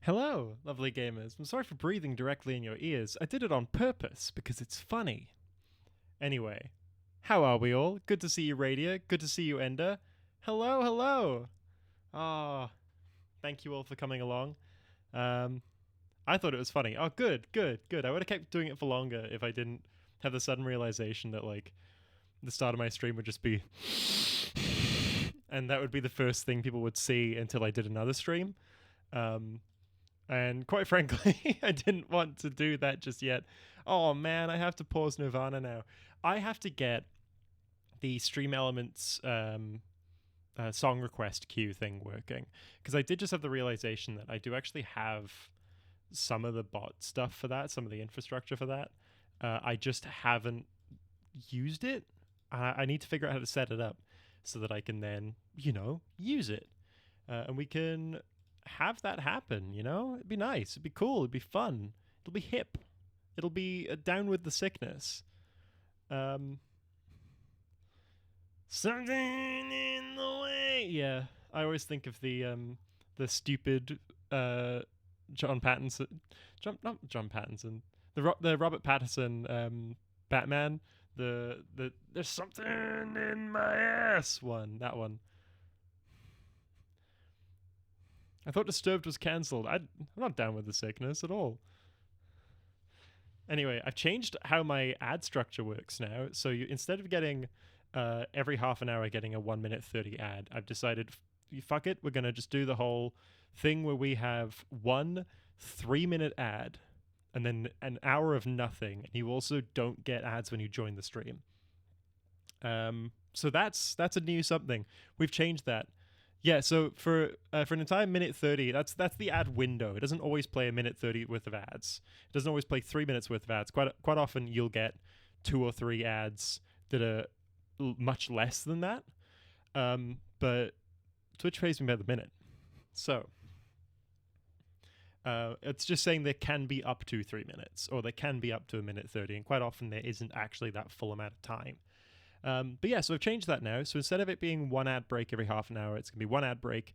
Hello, lovely gamers. I'm sorry for breathing directly in your ears. I did it on purpose because it's funny. Anyway, how are we all? Good to see you, Radia. Good to see you, Ender. Hello, hello. Ah, thank you all for coming along. Um, I thought it was funny. Oh, good, good, good. I would have kept doing it for longer if I didn't have the sudden realization that, like, the start of my stream would just be. And that would be the first thing people would see until I did another stream. And quite frankly, I didn't want to do that just yet. Oh man, I have to pause Nirvana now. I have to get the Stream Elements song request queue thing working, because I did just have the realization that I do actually have some of the bot stuff for that, some of the infrastructure for that. I just haven't used it. I need to figure out how to set it up so that I can then, use it. And we can have that happen, It'd be nice. It'd be cool. It'd be fun. It'll be hip. It'll be down with the sickness. Something in the way. Yeah, I always think of the stupid John Pattinson, not John Pattinson, the Robert Pattinson Batman. The there's something in my ass one. That one. I thought Disturbed was cancelled. I'm not down with the sickness at all. Anyway, I've changed how my ad structure works now. So instead of getting every half an hour getting a 1 minute 30 ad, I've decided, fuck it, we're going to just do the whole thing where we have one 3 minute ad and then an hour of nothing. And you also don't get ads when you join the stream. So that's a new something. We've changed that. Yeah, so for an entire minute 30, that's the ad window. It doesn't always play a minute 30 worth of ads. It doesn't always play 3 minutes worth of ads. Quite often you'll get 2 or 3 ads that are much less than that. But Twitch pays me by the minute. So it's just saying there can be up to 3 minutes, or there can be up to a minute 30, and quite often there isn't actually that full amount of time. But yeah, so I've changed that now. So instead of it being one ad break every half an hour, it's going to be one ad break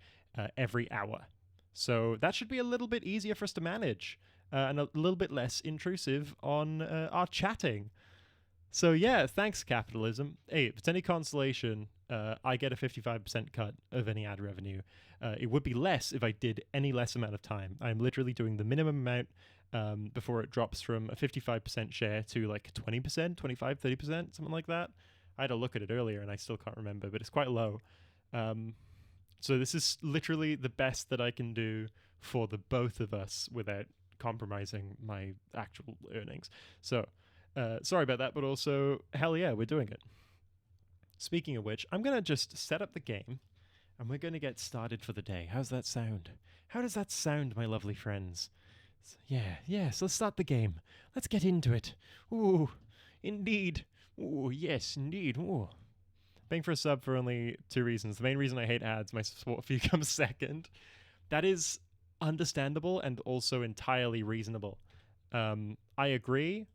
every hour. So that should be a little bit easier for us to manage and a little bit less intrusive on our chatting. So yeah, thanks, capitalism. Hey, if it's any consolation, I get a 55% cut of any ad revenue. It would be less if I did any less amount of time. I'm literally doing the minimum amount before it drops from a 55% share to like 20%, 25, 30%, something like that. I had to look at it earlier and I still can't remember, but it's quite low. So this is literally the best that I can do for the both of us without compromising my actual earnings. So sorry about that, but also, hell yeah, we're doing it. Speaking of which, I'm going to just set up the game and we're going to get started for the day. How's that sound? How does that sound, my lovely friends? Yes, let's start the game. Let's get into it. Ooh, indeed. Ooh, yes, indeed. Ooh. Paying for a sub for only 2 reasons. The main reason I hate ads, my support fee comes second. That is understandable and also entirely reasonable. I agree.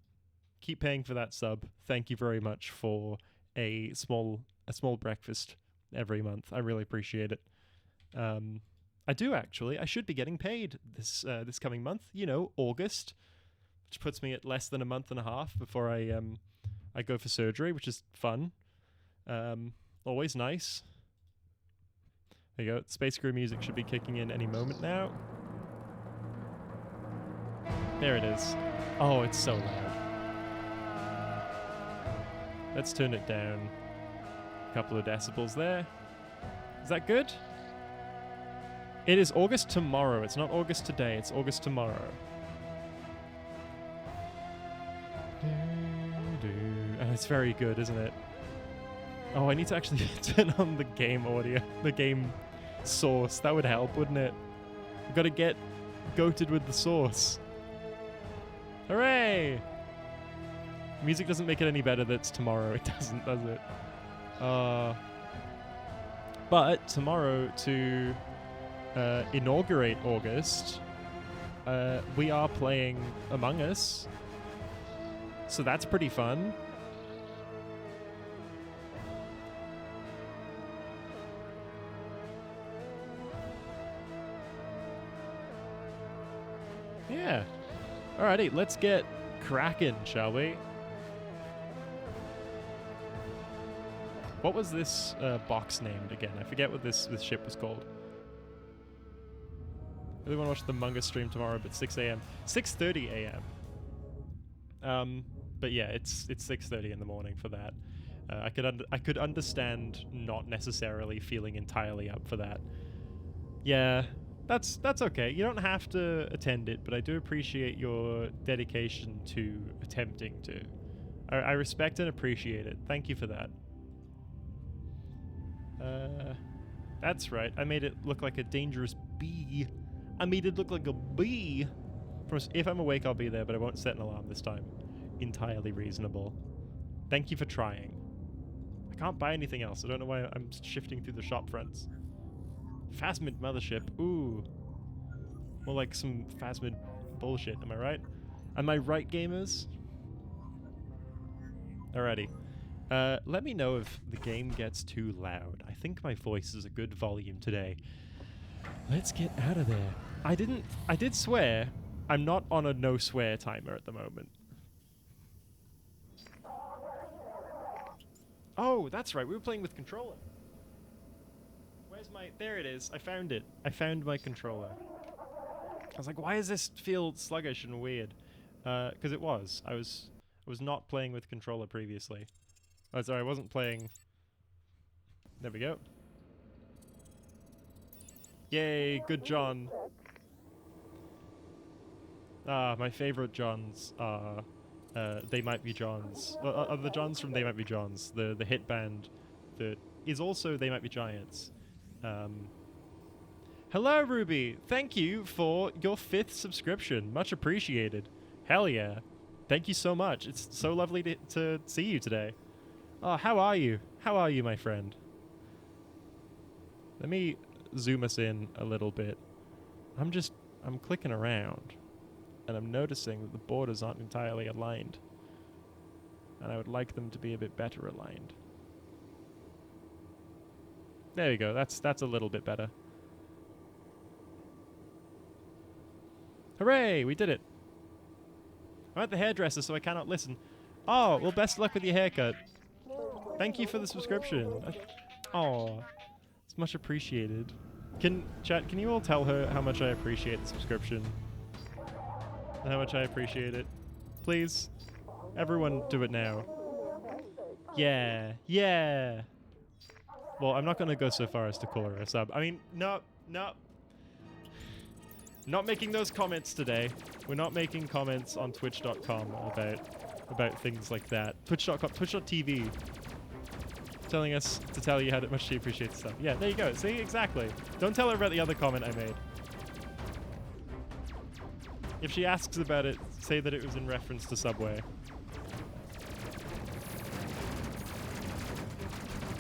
Keep paying for that sub. Thank you very much for a small breakfast every month. I really appreciate it. I do actually. I should be getting paid this coming month. August, which puts me at less than a month and a half before I go for surgery, which is fun. Always nice. There you go. Space Crew music should be kicking in any moment now. There it is. Oh, it's so loud. Let's turn it down a couple of decibels there. Is that good? It is August tomorrow. It's not August today. It's August tomorrow. And it's very good, isn't it? Oh, I need to actually turn on the game audio, the game source. That would help, wouldn't it? I've got to get goated with the source. Hooray! Music doesn't make it any better that it's tomorrow. It doesn't, does it? But tomorrow, to inaugurate August, we are playing Among Us. So that's pretty fun. Yeah. Alrighty, let's get cracking, shall we? What was this box named again? I forget what this ship was called. I really want to watch the Mungus stream tomorrow, but 6 a.m. 6:30 a.m. But yeah, it's 6:30 in the morning for that. I could understand not necessarily feeling entirely up for that. Yeah, that's okay. You don't have to attend it, but I do appreciate your dedication to attempting to. I respect and appreciate it. Thank you for that. That's right. I made it look like a dangerous bee. I made it look like a bee. If I'm awake, I'll be there, but I won't set an alarm this time. Entirely reasonable. Thank you for trying. I can't buy anything else. I don't know why I'm shifting through the shop fronts. Phasmid Mothership. Ooh. More like some Phasmid bullshit, am I right? Am I right, gamers? Alrighty. Let me know if the game gets too loud. I think my voice is a good volume today. Let's get out of there. I did swear. I'm not on a no swear timer at the moment. Oh, that's right. We were playing with controller. Where's my... There it is. I found it. I found my controller. I was like, why does this feel sluggish and weird? Because it was. I was not playing with controller previously. Oh, sorry, I wasn't playing... There we go. Yay, good John. My favorite Johns are... They Might Be Johns. Are the Johns from They Might Be Johns, the hit band that is also They Might Be Giants. Hello, Ruby! Thank you for your 5th subscription. Much appreciated. Hell yeah. Thank you so much. It's so lovely to see you today. Oh, how are you? How are you, my friend? Let me zoom us in a little bit. I'm clicking around, and I'm noticing that the borders aren't entirely aligned. And I would like them to be a bit better aligned. There you go, that's a little bit better. Hooray, we did it! I'm at the hairdresser, so I cannot listen. Oh, well, best luck with your haircut. Thank you for the subscription. Oh, it's much appreciated. Chat, can you all tell her how much I appreciate the subscription? And how much I appreciate it? Please? Everyone do it now. Yeah, yeah! Well, I'm not going to go so far as to call her a sub. I mean, no. Not making those comments today. We're not making comments on Twitch.com about things like that. Twitch.tv. Telling us to tell you how much she appreciates stuff. Yeah, there you go. See, exactly. Don't tell her about the other comment I made. If she asks about it, say that it was in reference to Subway.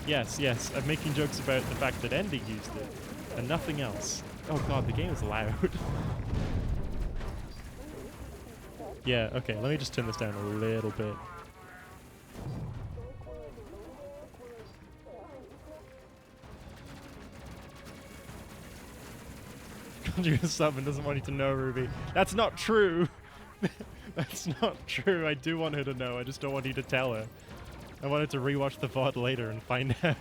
Yes, I'm making jokes about the fact that Endy used it, and nothing else. Oh god, the game is loud. Yeah, okay, let me just turn this down a little bit. You're a sub and doesn't want you to know, Ruby. That's not true! That's not true. I do want her to know, I just don't want you to tell her. I wanted to rewatch the VOD later and find out.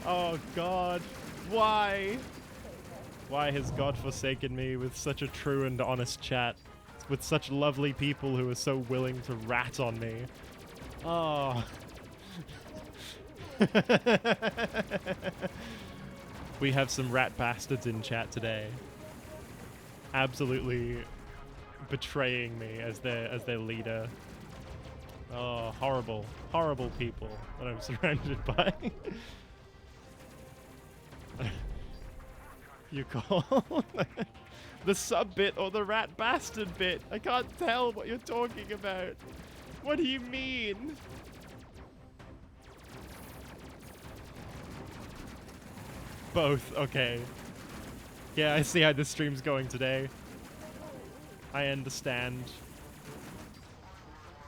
Oh god. Why? Why has God forsaken me with such a true and honest chat? With such lovely people who are so willing to rat on me. Oh. We have some rat bastards in chat today. Absolutely betraying me as their leader. Oh, horrible, horrible people that I'm surrounded by. You call the sub bit or the rat bastard bit? I can't tell what you're talking about. What do you mean? Both, okay. Yeah, I see how this stream's going today. I understand.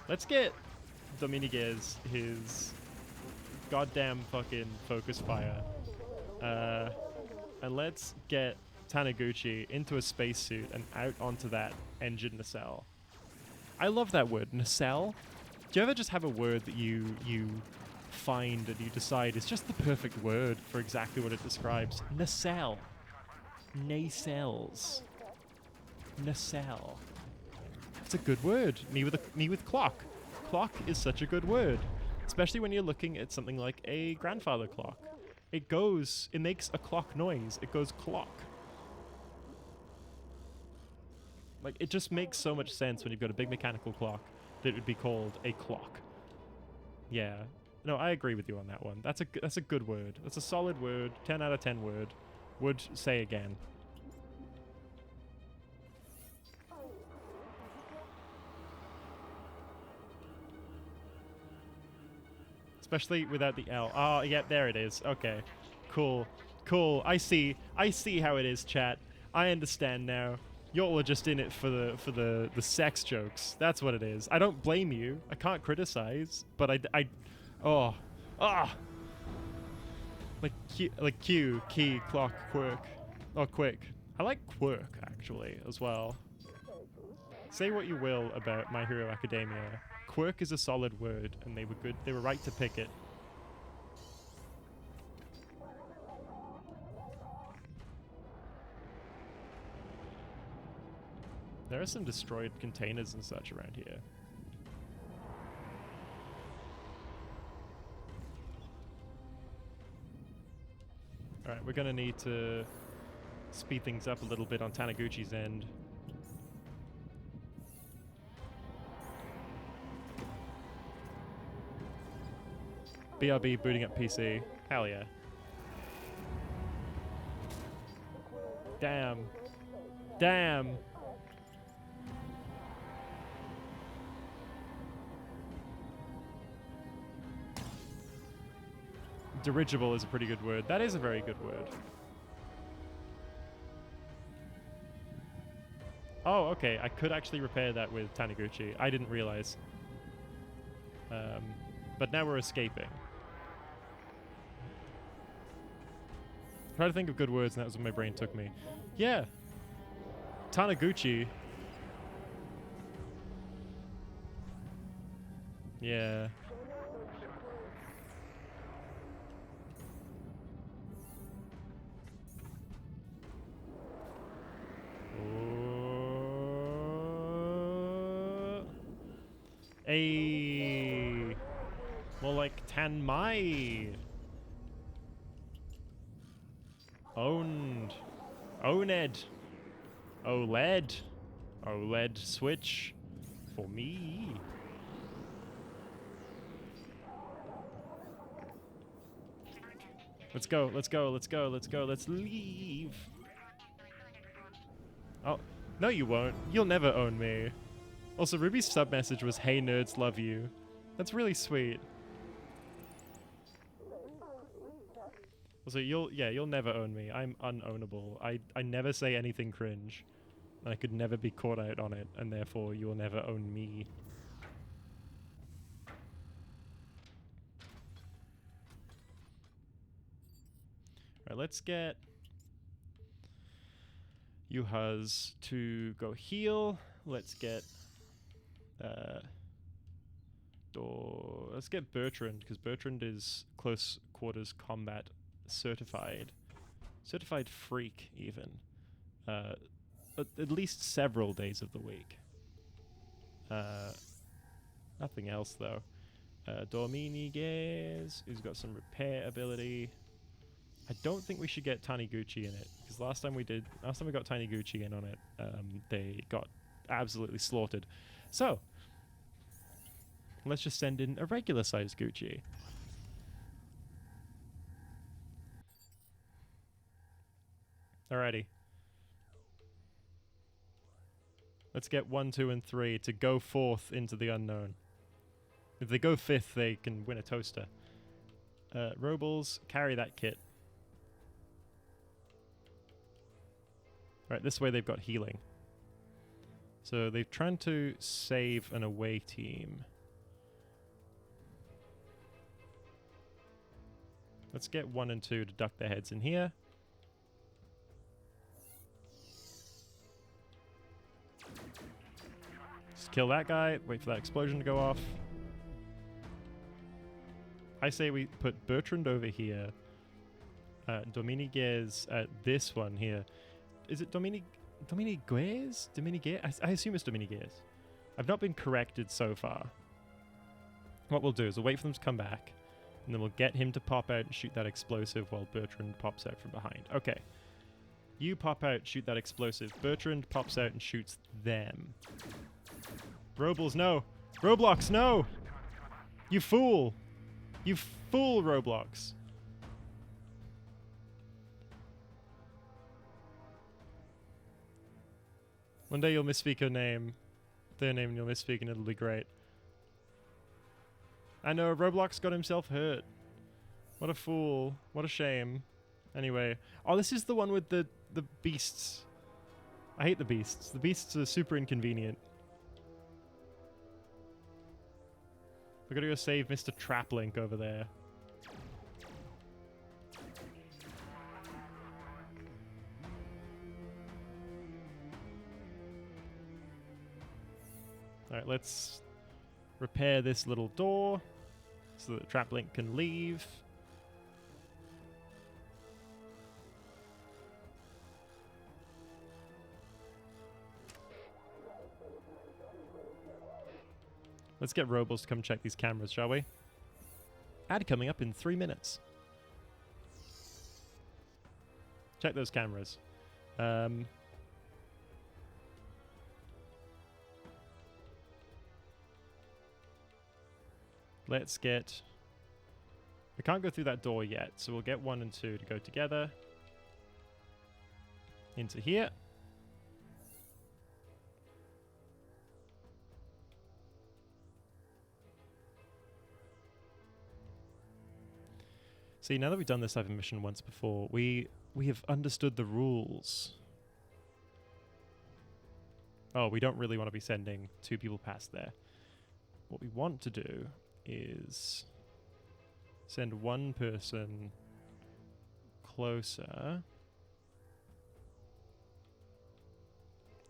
Let's get Dominiguez his goddamn fucking focus fire. And let's get Taniguchi into a spacesuit and out onto that engine nacelle. I love that word, nacelle. Do you ever just have a word that you find and you decide is just the perfect word for exactly what it describes? Nacelle. Nacelles. Nacelle. It's a good word. Me with clock. Clock is such a good word, especially when you're looking at something like a grandfather clock. It makes a clock noise. It goes clock. Like, it just makes so much sense when you've got a big mechanical clock that it would be called a clock. Yeah. No, I agree with you on that one. That's a good word. That's a solid word. 10 out of 10 word. Would say again. Especially without the L. Oh, yeah, there it is. Okay. Cool. Cool. I see how it is, chat. I understand now. Y'all are just in it for the sex jokes. That's what it is. I don't blame you. I can't criticize, but like Q, key, clock, quirk. Oh, quick. I like quirk, actually, as well. Say what you will about My Hero Academia. Quirk is a solid word, and they were good. They were right to pick it. There are some destroyed containers and such around here. Alright, we're gonna need to speed things up a little bit on Taniguchi's end. BRB booting up PC. Hell yeah. Damn. Damn. Dirigible is a pretty good word. That is a very good word. Oh, okay. I could actually repair that with Taniguchi. I didn't realize. But now we're escaping. Try to think of good words, and that was where my brain took me. Yeah. Taniguchi. Yeah. More like Tanmai. Owned. Owned. OLED. OLED switch. For me. Let's go, let's go, let's go, let's go, let's leave. Oh, no you won't. You'll never own me. Also, Ruby's sub-message was, "Hey nerds, love you." That's really sweet. Also, you'll never own me. I'm unownable. I never say anything cringe. And I could never be caught out on it, and therefore you will never own me. Alright, let's get Yuhas to go heal. Let's get let's get Bertrand, because Bertrand is close quarters combat certified. Certified freak, even. At least several days of the week. Nothing else, though. Dominiguez, who's got some repair ability. I don't think we should get Taniguchi in it, because last time we got Taniguchi in on it, they got absolutely slaughtered. So, let's just send in a regular sized Gucci. Alrighty. Let's get 1, 2, and 3 to go forth into the unknown. If they go 5th, they can win a toaster. Robles, carry that kit. Right, this way they've got healing. So they've tried to save an away team. Let's get 1 and 2 to duck their heads in here. Just kill that guy, wait for that explosion to go off. I say we put Bertrand over here. Dominiguez at this one here. Is it Dominiguez? Dominiguez? I assume it's Dominiguez. I've not been corrected so far. What we'll do is we'll wait for them to come back, and then we'll get him to pop out and shoot that explosive while Bertrand pops out from behind. Okay. You pop out, shoot that explosive. Bertrand pops out and shoots them. Robles, no! Roblox, no! You fool! You fool, Roblox! One day you'll misspeak their name, and you'll misspeak, and it'll be great. I know, Roblox got himself hurt. What a fool. What a shame. Anyway. Oh, this is the one with the beasts. I hate the beasts. The beasts are super inconvenient. We're gonna go save Mr. Traplink over there. Alright, let's repair this little door so that Traplink can leave. Let's get Robles to come check these cameras, shall we? Ad coming up in 3 minutes. Check those cameras. Let's get... We can't go through that door yet, so we'll get 1 and 2 to go together. Into here. See, now that we've done this type of mission once before, we have understood the rules. Oh, we don't really want to be sending 2 people past there. What we want to do is send 1 person closer.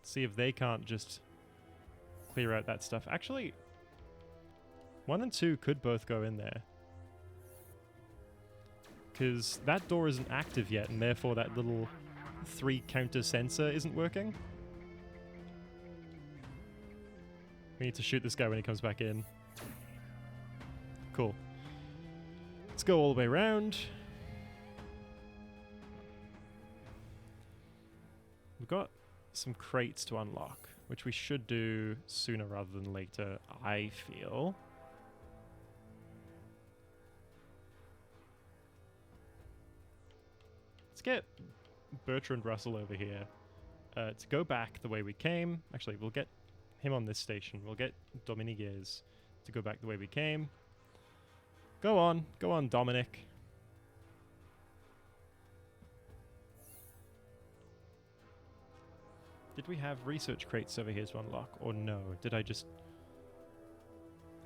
See if they can't just clear out that stuff. Actually, 1 and 2 could both go in there. Because that door isn't active yet, and therefore that little 3 counter sensor isn't working. We need to shoot this guy when he comes back in. Cool. Let's go all the way around. We've got some crates to unlock, which we should do sooner rather than later, I feel. Let's get Bertrand Russell over here to go back the way we came. Actually, we'll get him on this station. We'll get Dominiguez to go back the way we came. Go on, Dominic. Did we have research crates over here to unlock, or no? Did I just...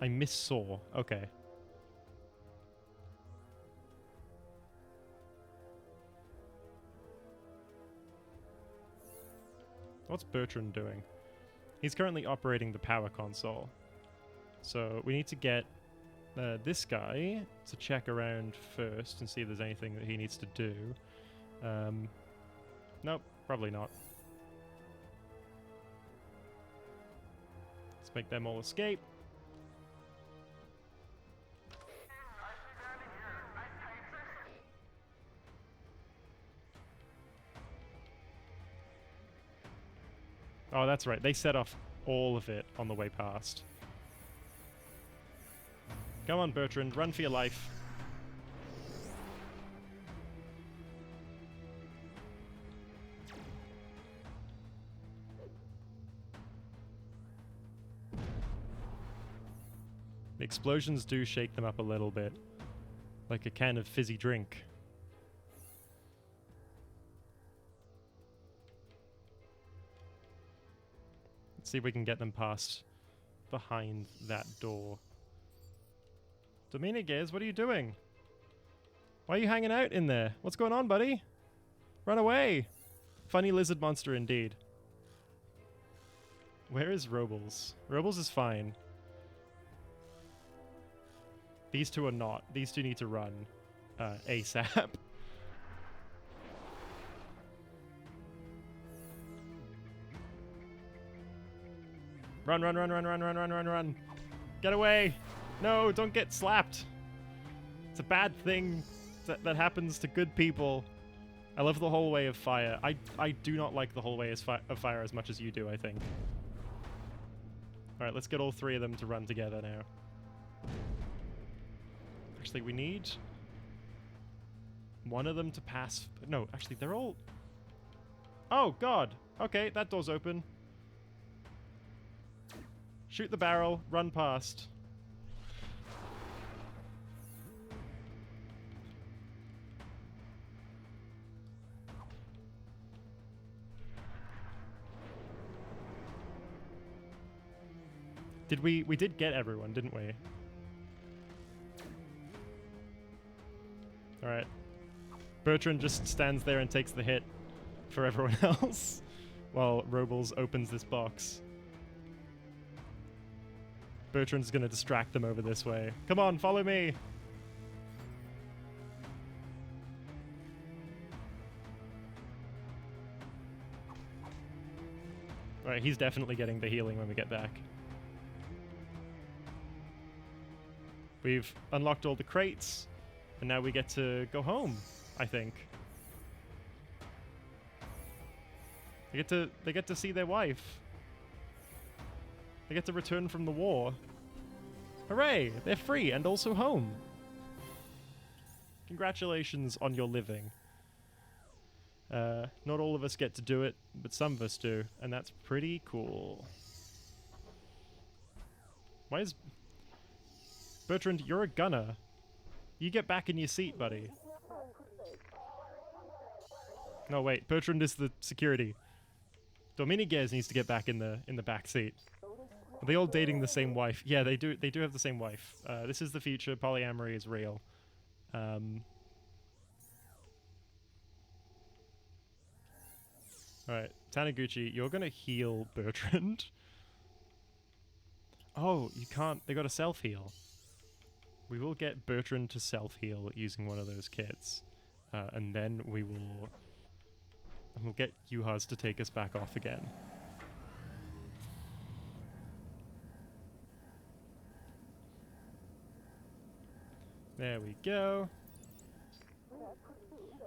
I missaw. Okay. What's Bertrand doing? He's currently operating the power console. So we need to get this guy to check around first and see if there's anything that he needs to do. Nope, probably not. Let's make them all escape. Oh, that's right. They set off all of it on the way past. Come on, Bertrand. Run for your life. The explosions do shake them up a little bit. Like a can of fizzy drink. See if we can get them past behind that door. Dominiguez, what are you doing? Why are you hanging out in there? What's going on, buddy? Run away! Funny lizard monster indeed. Where is Robles? Robles is fine. These two are not. These two need to run ASAP. Run, run, run, run, run, run, run, run, run. Get away. No, don't get slapped. It's a bad thing that happens to good people. I love the hallway of fire. I do not like the hallway of fire as much as you do, I think. Alright, let's get all three of them to run together now. Actually, we need one of them to pass. No, actually, they're all... Oh, God. Okay, that door's open. Shoot the barrel, run past. We did get everyone, didn't we? Alright. Bertrand just stands there and takes the hit for everyone else while Robles opens this box. Bertrand's gonna distract them over this way. Come on, follow me! Alright, he's definitely getting the healing when we get back. We've unlocked all the crates, and now we get to go home, I think. They get to see their wife. They get to return from the war. Hooray! They're free and also home. Congratulations on your living. Not all of us get to do it, but some of us do, and that's pretty cool. Why is... Bertrand, you're a gunner. You get back in your seat, buddy. No, wait. Bertrand is the security. Dominiguez needs to get back in the back seat. Are they all dating the same wife? Yeah, they do. They do have the same wife. This is the future. Polyamory is real. Alright, Taniguchi, you're gonna heal Bertrand. Oh, you can't. They got a self-heal. We will get Bertrand to self-heal using one of those kits. And then we'll get Juhas to take us back off again. There we go.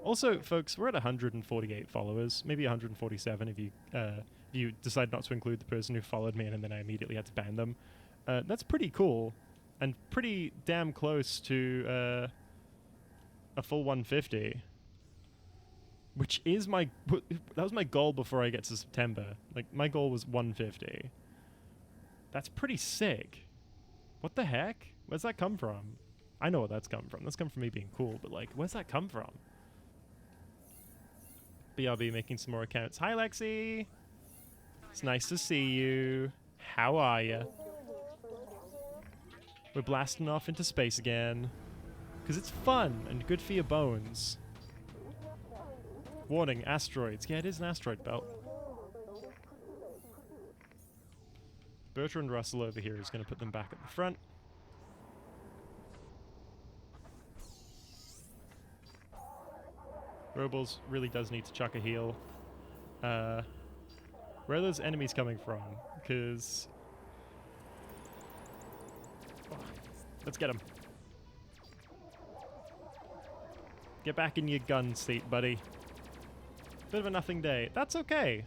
Also, folks, we're at 148 followers, maybe 147 if you decide not to include the person who followed me and then I immediately had to ban them. That's pretty cool, and pretty damn close to a full 150. Which is that was my goal before I get to September. Like, my goal was 150. That's pretty sick. What the heck? Where's that come from? I know where that's come from. That's come from me being cool, but like, where's that come from? BRB making some more accounts. Hi, Lexi! It's nice to see you. How are you? We're blasting off into space again. Because it's fun and good for your bones. Warning, asteroids. Yeah, it is an asteroid belt. Bertrand Russell over here is going to put them back at the front. Robles really does need to chuck a heal. Where are those enemies coming from? Because... let's get them. Get back in your gun seat, buddy. Bit of a nothing day. That's okay.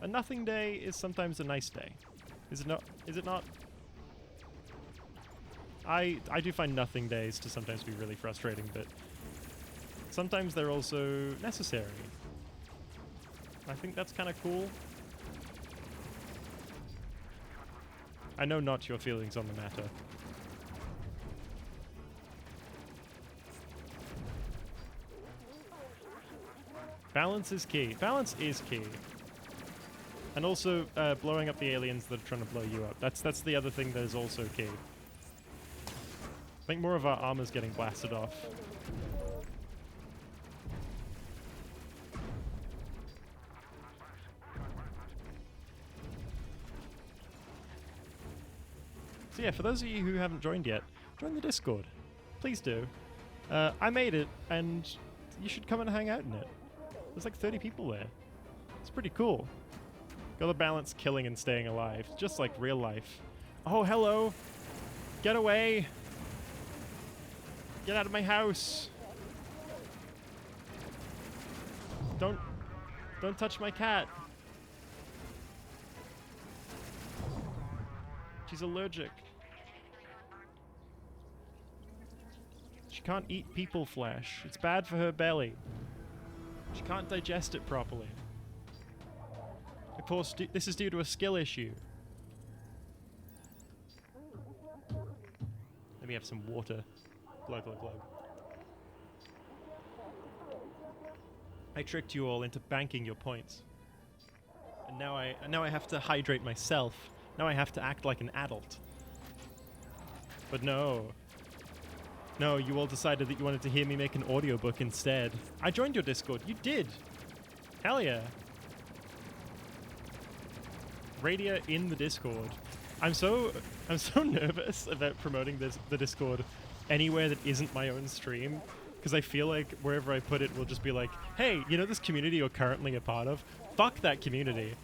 A nothing day is sometimes a nice day. Is it not? Is it not? I do find nothing days to sometimes be really frustrating, but sometimes they're also necessary. I think that's kind of cool. I know not your feelings on the matter. Balance is key. Balance is key. And also, blowing up the aliens that are trying to blow you up. That's the other thing that is also key. I think more of our armor's getting blasted off. So yeah, for those of you who haven't joined yet, join the Discord. Please do. I made it, and you should come and hang out in it. There's like 30 people there. It's pretty cool. Gotta balance killing and staying alive, just like real life. Oh, hello! Get away! Get out of my house! Don't touch my cat! She's allergic. She can't eat people flesh. It's bad for her belly. She can't digest it properly. Of course, this is due to a skill issue. Let me have some water. Glug, glug, glug. I tricked you all into banking your points. And now I have to hydrate myself. Now I have to act like an adult. But no. No, you all decided that you wanted to hear me make an audiobook instead. I joined your Discord. You did. Hell yeah. Radia in the Discord. I'm so nervous about promoting the Discord anywhere that isn't my own stream, because I feel like wherever I put it will just be like, hey, you know this community you're currently a part of? Fuck that community.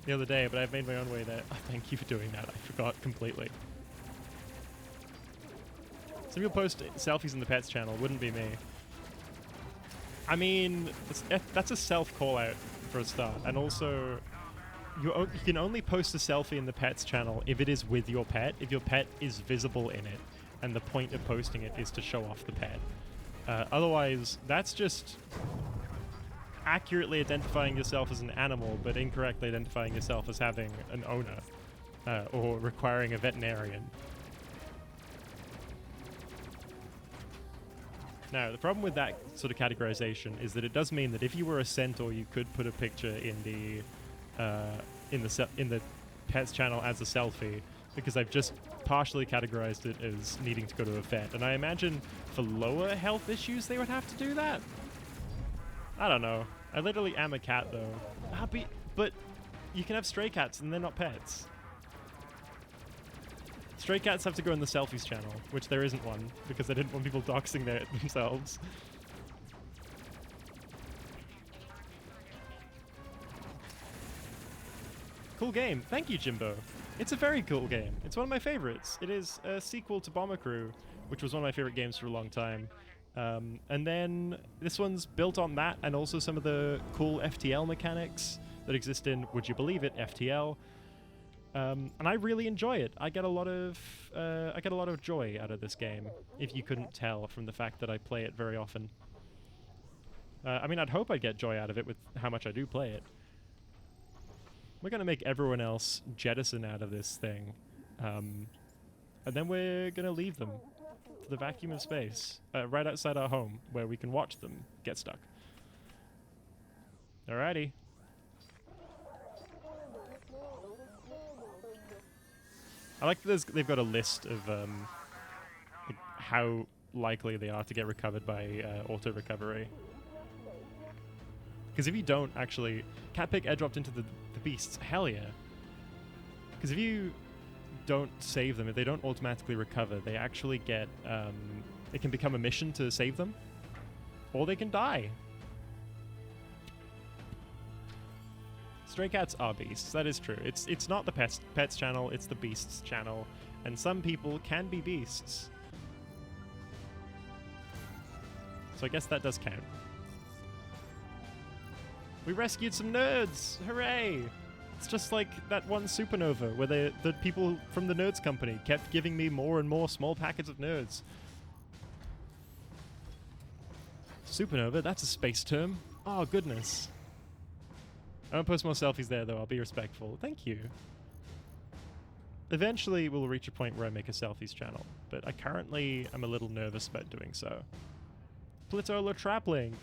The other day, but I've made my own way there. Oh, thank you for doing that. I forgot completely. Some people post selfies in the pets channel. Wouldn't be me. I mean, that's a self call out for a start, and also you can only post a selfie in the pets channel if it is with your pet, if your pet is visible in it, and the point of posting it is to show off the pet. Otherwise, that's just accurately identifying yourself as an animal, but incorrectly identifying yourself as having an owner, or requiring a veterinarian. Now, the problem with that sort of categorization is that it does mean that if you were a centaur, you could put a picture in the pets channel as a selfie, because I've just partially categorized it as needing to go to a vet. And I imagine for lower health issues they would have to do that. I don't know. I literally am a cat though. But you can have stray cats and they're not pets. Stray cats have to go in the selfies channel, which there isn't one, because I didn't want people doxing themselves. Cool game. Thank you, Jimbo. It's a very cool game. It's one of my favorites. It is a sequel to Bomber Crew, which was one of my favorite games for a long time. And then this one's built on that, and also some of the cool FTL mechanics that exist in, would you believe it, FTL. And I really enjoy it. I get a lot of joy out of this game, if you couldn't tell from the fact that I play it very often. I mean, I'd hope I'd get joy out of it with how much I do play it. We're going to make everyone else jettison out of this thing. And then we're going to leave them to the vacuum of space, right outside our home, where we can watch them get stuck. Alrighty. I like that they've got a list of like how likely they are to get recovered by auto-recovery. Because if you don't actually... Cat pick airdropped into the beasts. Hell yeah. Because if you don't save them, if they don't automatically recover, they actually get... it can become a mission to save them. Or they can die. Stray cats are beasts. That is true. It's not the pets channel, it's the beasts channel. And some people can be beasts. So I guess that does count. We rescued some nerds! Hooray! It's just like that one supernova where the people from the Nerds Company kept giving me more and more small packets of nerds. Supernova? That's a space term. Oh, goodness. I won't post more selfies there, though. I'll be respectful. Thank you. Eventually, we'll reach a point where I make a selfies channel, but I currently am a little nervous about doing so. Plitola Traplink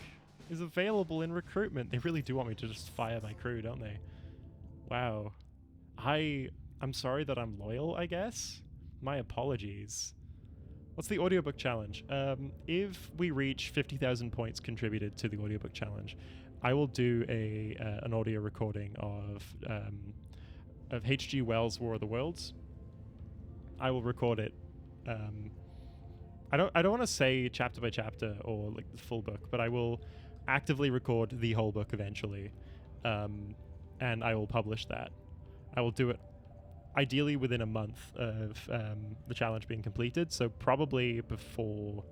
is available in recruitment. They really do want me to just fire my crew, don't they? Wow. I'm sorry that I'm loyal, I guess? My apologies. What's the audiobook challenge? If we reach 50,000 points contributed to the audiobook challenge, I will do an audio recording of H.G. Wells' War of the Worlds. I will record it. I don't want to say chapter by chapter or like the full book, but I will actively record the whole book eventually, and I will publish that. I will do it ideally within a month of the challenge being completed, so probably before.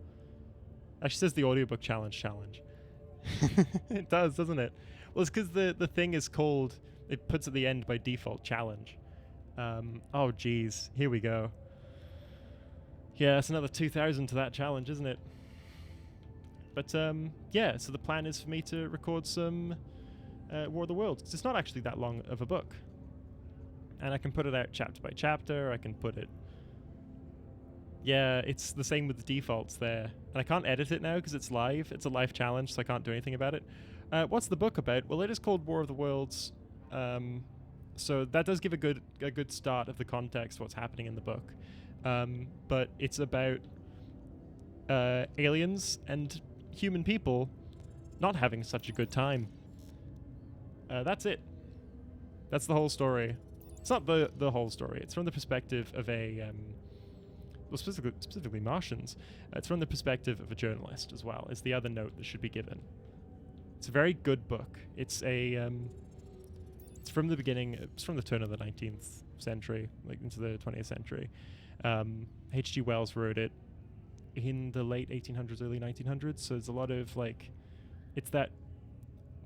Actually says the audiobook challenge. It does, doesn't it? Well, it's because the thing is called, it puts at the end by default challenge. Oh geez, here we go. Yeah, that's another 2,000 to that challenge, isn't it? But yeah, so the plan is for me to record some War of the Worlds, because it's not actually that long of a book. And I can put it out chapter by chapter, I can put it... Yeah, it's the same with the defaults there. And I can't edit it now because it's live. It's a live challenge, so I can't do anything about it. What's the book about? Well, it is called War of the Worlds. So that does give a good start of the context, what's happening in the book. But it's about aliens and human people not having such a good time. That's it. That's the whole story. It's not the whole story. It's from the perspective of a... well, specifically Martians. It's from the perspective of a journalist as well. It's the other note that should be given. It's a very good book. It's a... it's from the beginning. It's from the turn of the 19th century, like into the 20th century. H.G. Wells wrote it in the late 1800s, early 1900s. So there's a lot of like... It's that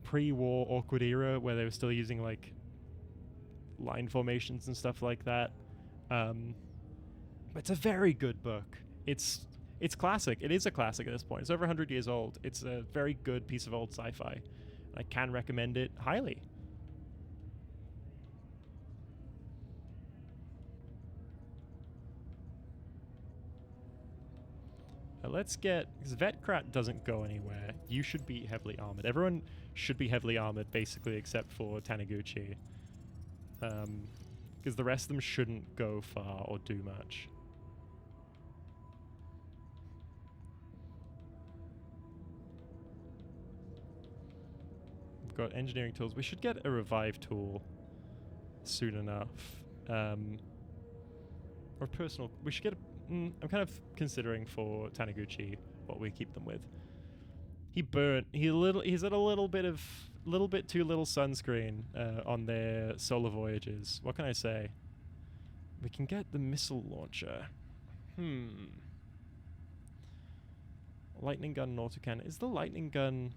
pre-war awkward era where they were still using like line formations and stuff like that. It's a very good book. It's classic. It is a classic at this point. It's over 100 years old. It's a very good piece of old sci-fi. I can recommend it highly. Let's get... because Vetkrat doesn't go anywhere. You should be heavily armored. Everyone should be heavily armored, basically, except for Taniguchi. Because the rest of them shouldn't go far or do much. We've got engineering tools. We should get a revive tool soon enough. Or personal... We should get a... I'm kind of considering for Taniguchi what we keep them with. He burnt... He's at a little bit too little sunscreen on their solar voyages. What can I say? We can get the missile launcher. Lightning gun and autocannon. Is the lightning gun...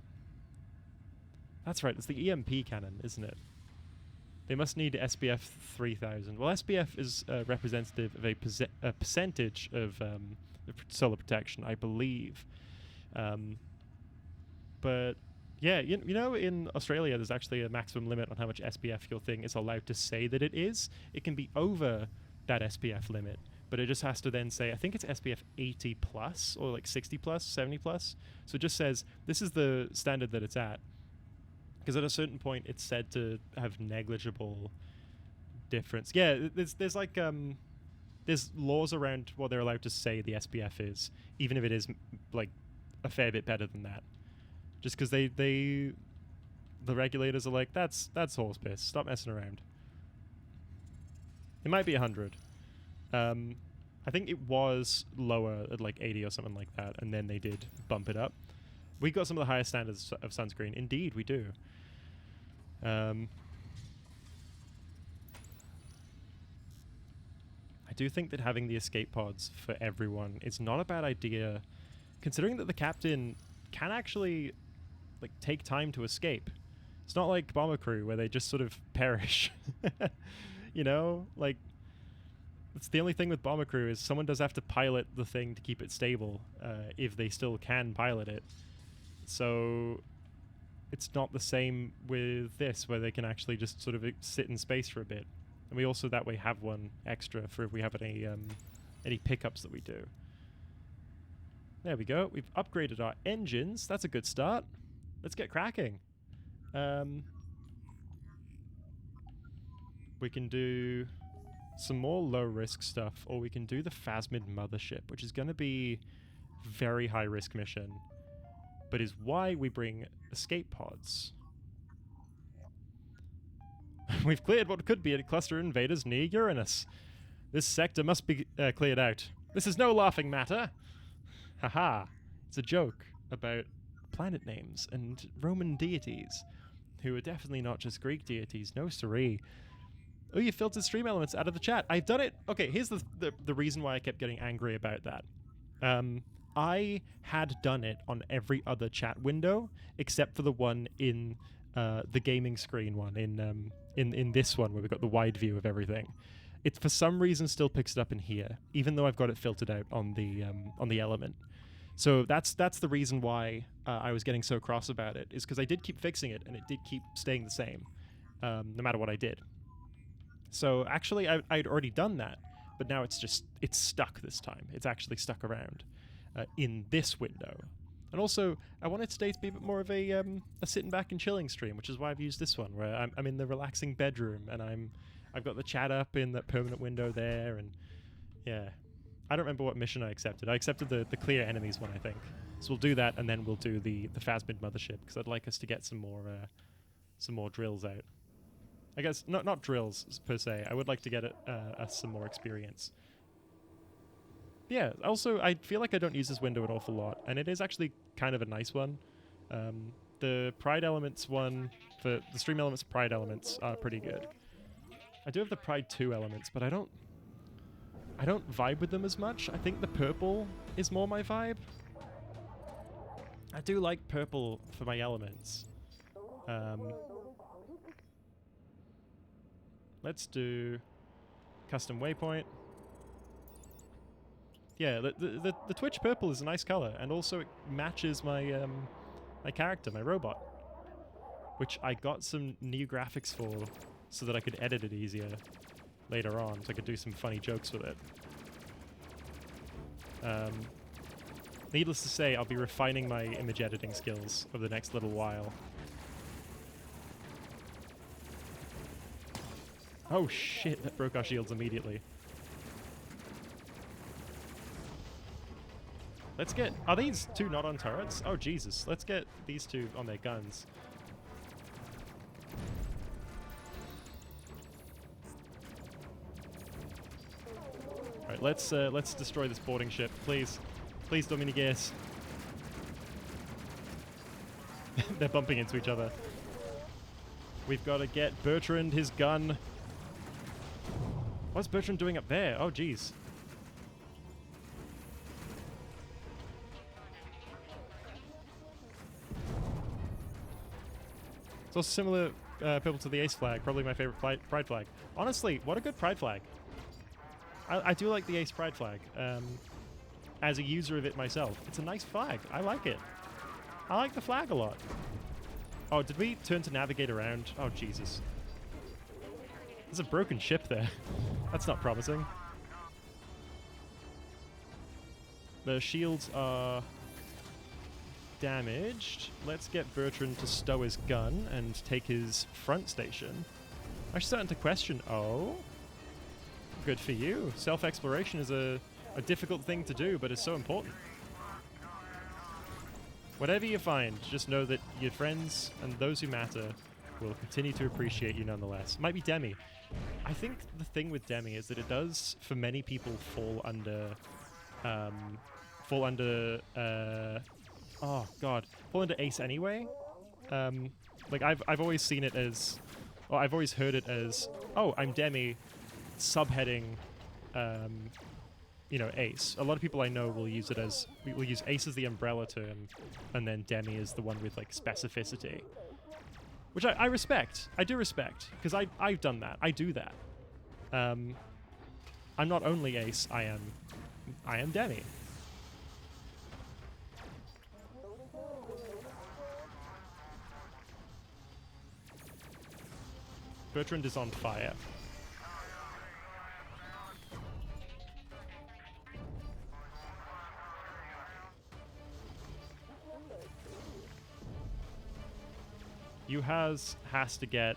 That's right, it's the EMP cannon, isn't it? They must need SBF 3000. Well, SBF is representative of a percentage of solar protection, I believe. But yeah, you know, in Australia, there's actually a maximum limit on how much SPF your thing is allowed to say that it is. It can be over that SPF limit, but it just has to then say, I think it's SPF 80 plus or like 60 plus, 70 plus. So it just says, this is the standard that it's at. Because at a certain point, it's said to have negligible difference. Yeah, there's like there's laws around what they're allowed to say the SPF is, even if it is like a fair bit better than that. Just because the regulators are like, that's horse piss. Stop messing around. It might be 100. I think it was lower at like 80 or something like that, and then they did bump it up. We got some of the highest standards of sunscreen. Indeed, we do. I do think that having the escape pods for everyone is not a bad idea, considering that the captain can actually like take time to escape. It's not like Bomber Crew where they just sort of perish. You know, like it's the only thing with Bomber Crew is someone does have to pilot the thing to keep it stable if they still can pilot it. So it's not the same with this, where they can actually just sort of sit in space for a bit. And we also that way have one extra for if we have any pickups that we do. There we go. We've upgraded our engines. That's a good start. Let's get cracking. We can do some more low-risk stuff, or we can do the Phasmid Mothership, which is going to be a very high-risk mission, but is why we bring escape pods. We've cleared what could be a cluster of invaders near Uranus. This sector must be cleared out. This is no laughing matter. Haha. It's a joke about planet names and Roman deities, who are definitely not just Greek deities. No siree. Oh, you filtered stream elements out of the chat. I've done it. Okay, here's the reason why I kept getting angry about that. I had done it on every other chat window except for the one in the gaming screen one, in this one where we've got the wide view of everything. It for some reason still picks it up in here, even though I've got it filtered out on the element. So that's the reason why I was getting so cross about it, is because I did keep fixing it and it did keep staying the same, no matter what I did. So actually I'd already done that, but now it's stuck this time. It's actually stuck around in this window. And also, I wanted today to be a bit more of a sitting back and chilling stream, which is why I've used this one, where I'm in the relaxing bedroom and I've got the chat up in that permanent window there, and yeah. I don't remember what mission I accepted. I accepted the clear enemies one, I think. So we'll do that, and then we'll do the Phasmid mothership, because I'd like us to get some more drills out. I guess not drills per se. I would like to get us some more experience. Yeah. Also, I feel like I don't use this window an awful lot, and it is actually kind of a nice one. The Pride Elements one, for the Stream Elements Pride Elements are pretty good. I do have the Pride 2 elements, but I don't vibe with them as much. I think the purple is more my vibe. I do like purple for my elements. Let's do custom waypoint. Yeah, the Twitch purple is a nice color, and also it matches my my character, my robot, which I got some new graphics for so that I could edit it easier later on, so I could do some funny jokes with it. Needless to say, I'll be refining my image editing skills over the next little while. Oh shit, that broke our shields immediately. Let's get... Are these two not on turrets? Oh Jesus, let's get these two on their guns. Alright, let's destroy this boarding ship, please. Please, Dominiguez. They're bumping into each other. We've got to get Bertrand his gun. What's Bertrand doing up there? Oh, jeez. It's also similar people to the Ace flag. Probably my favorite pride flag. Honestly, what a good pride flag. I do like the Ace pride flag. As a user of it myself, it's a nice flag. I like it. I like the flag a lot. Oh, did we turn to navigate around? Oh, Jesus. There's a broken ship there. That's not promising. The shields are damaged. Let's get Bertrand to stow his gun and take his front station. I'm starting to question, oh, good for you. Self-exploration is a difficult thing to do, but it's so important. Whatever you find, just know that your friends and those who matter will continue to appreciate you nonetheless. Might be Demi. I think the thing with Demi is that it does, for many people, fall under Ace anyway. Like I've always seen it as, or I've always heard it as, oh, I'm Demi, subheading, you know, Ace. A lot of people I know will use it as, will use Ace as the umbrella term, and then Demi is the one with like specificity. Which I respect. I do respect, because I've done that. I do that. I'm not only Ace, I am Demi. Bertrand is on fire. Yuhas has to get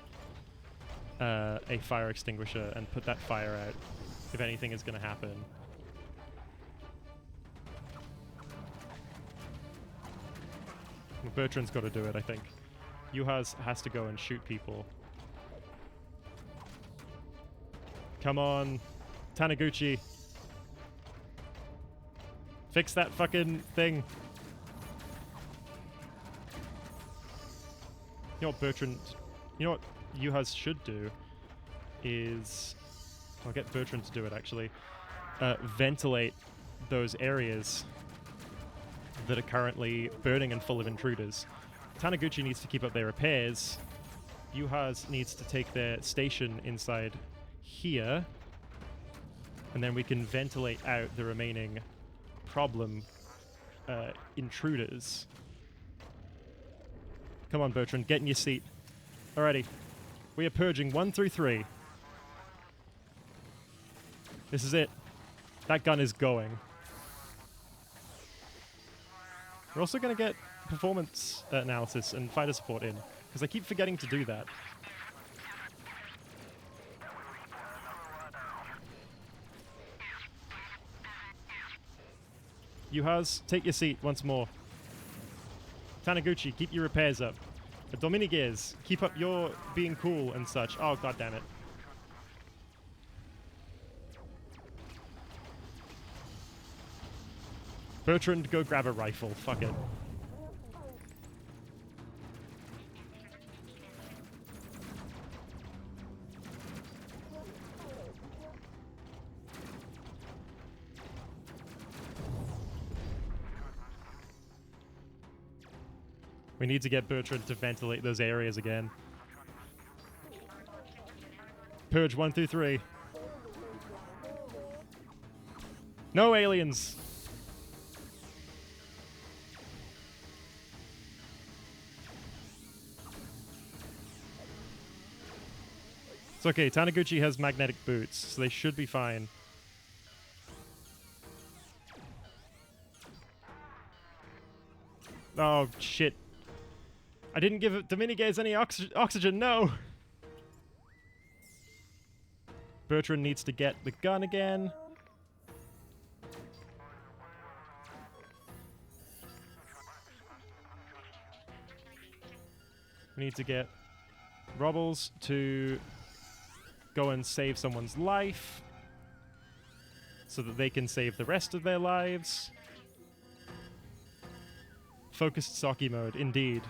a fire extinguisher and put that fire out if anything is going to happen. Well, Bertrand's got to do it, I think. Yuhas has to go and shoot people. Come on. Taniguchi. Fix that fucking thing. You know what Bertrand... You know what Yuhas should do is... I'll get Bertrand to do it, actually. Ventilate those areas that are currently burning and full of intruders. Taniguchi needs to keep up their repairs. Yuhas needs to take their station inside here. And then we can ventilate out the remaining problem intruders. Come on, Bertrand, get in your seat. Alrighty. We are purging 1 through 3. This is it. That gun is going. We're also going to get performance analysis and fighter support in, because I keep forgetting to do that. Yuhas, take your seat once more. Taniguchi, keep your repairs up. Dominiguez, keep up your being cool and such. Oh, god damn it. Bertrand, go grab a rifle. Fuck it. We need to get Bertrand to ventilate those areas again. Purge 1 through 3. No aliens! It's okay, Taniguchi has magnetic boots, so they should be fine. Oh, shit. I didn't give Dominiguez any oxygen, no! Bertrand needs to get the gun again. We need to get Robles to go and save someone's life so that they can save the rest of their lives. Focused Saki mode, indeed.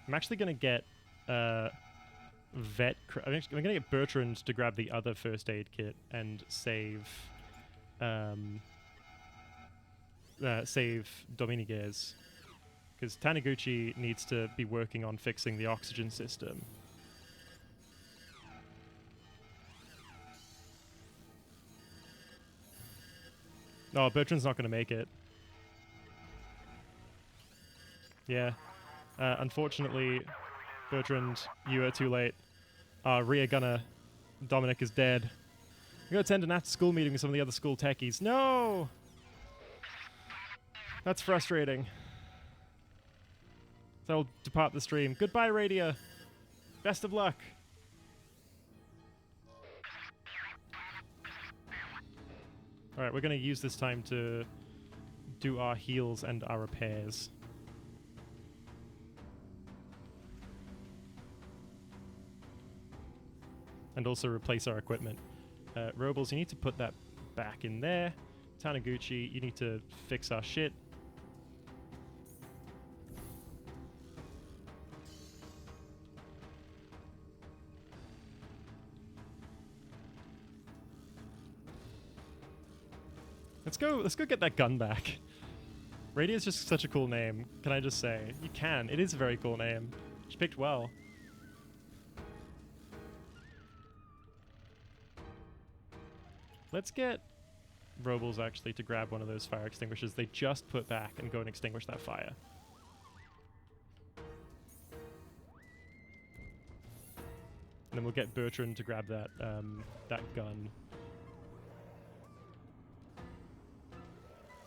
I'm actually going to get I'm going to get Bertrand to grab the other first aid kit and save save Dominiguez, because Taniguchi needs to be working on fixing the oxygen system. Oh, Bertrand's not going to make it. Yeah. Unfortunately, Bertrand, you are too late. Rear gunner Dominic is dead. I'm going to attend an after-school meeting with some of the other school techies. No! That's frustrating. So I'll depart the stream. Goodbye, Radia. Best of luck. Alright, we're going to use this time to do our heals and our repairs. And also replace our equipment. Robles, you need to put that back in there. Taniguchi, you need to fix our shit. Let's go get that gun back. Radia's just such a cool name, can I just say? You can. It is a very cool name. She picked well. Let's get Robles actually to grab one of those fire extinguishers they just put back and go and extinguish that fire. And then we'll get Bertrand to grab that that gun.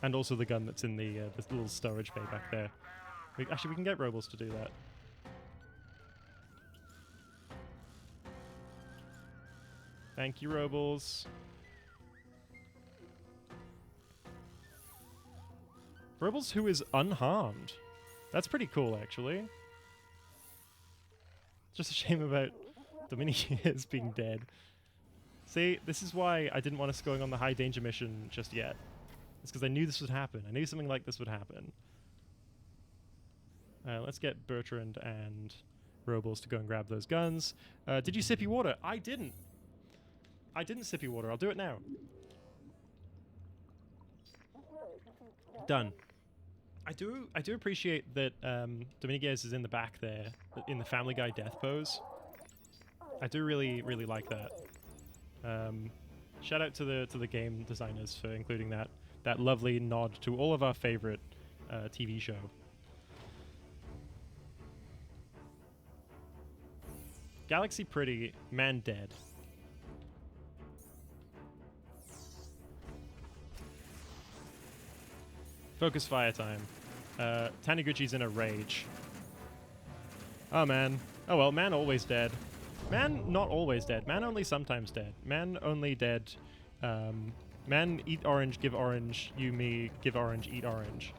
And also the gun that's in the little storage bay back there. Actually, we can get Robles to do that. Thank you, Robles. Robles who is unharmed. That's pretty cool, actually. Just a shame about Dominiquez being dead. See, this is why I didn't want us going on the high danger mission just yet. It's because I knew this would happen. I knew something like this would happen. Let's get Bertrand and Robles to go and grab those guns. Did you sip your water? I didn't. I didn't sip your water. I'll do it now. Done. I do appreciate that Dominguez is in the back there, in the Family Guy death pose. I do really like that. Shout out to the game designers for including that lovely nod to all of our favorite TV show. Galaxy pretty, man dead. Focus fire time. Taniguchi's in a rage. Oh man. Oh well, man always dead. Man not always dead. Man only sometimes dead. Man only dead. Man eat orange, give orange. You, me, give orange, eat orange.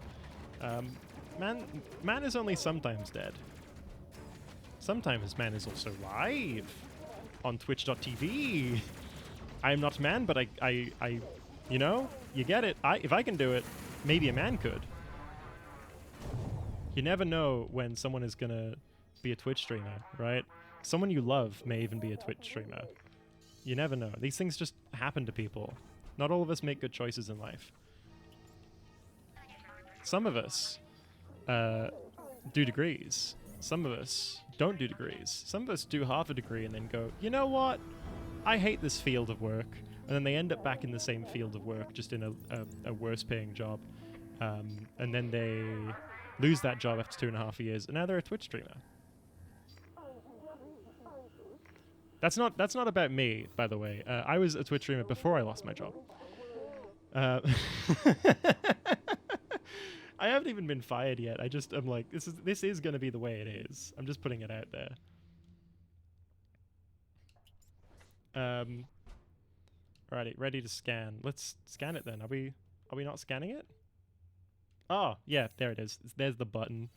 Man is only sometimes dead. Sometimes man is also live on twitch.tv. I am not man, but I you know, you get it. If I can do it, maybe a man could. You never know when someone is gonna be a Twitch streamer, right? Someone you love may even be a Twitch streamer. You never know. These things just happen to people. Not all of us make good choices in life. Some of us do degrees. Some of us don't do degrees. Some of us do half a degree and then go, you know what? I hate this field of work. And then they end up back in the same field of work, just in a worse paying job. And then they lose that job after 2.5 years, and now they're a Twitch streamer. That's not about me, by the way. I was a Twitch streamer before I lost my job. I haven't even been fired yet. I'm like, this is gonna be the way it is. I'm just putting it out there. Alrighty, ready to scan. Let's scan it then. Are we not scanning it? Oh, yeah, there it is. There's the button.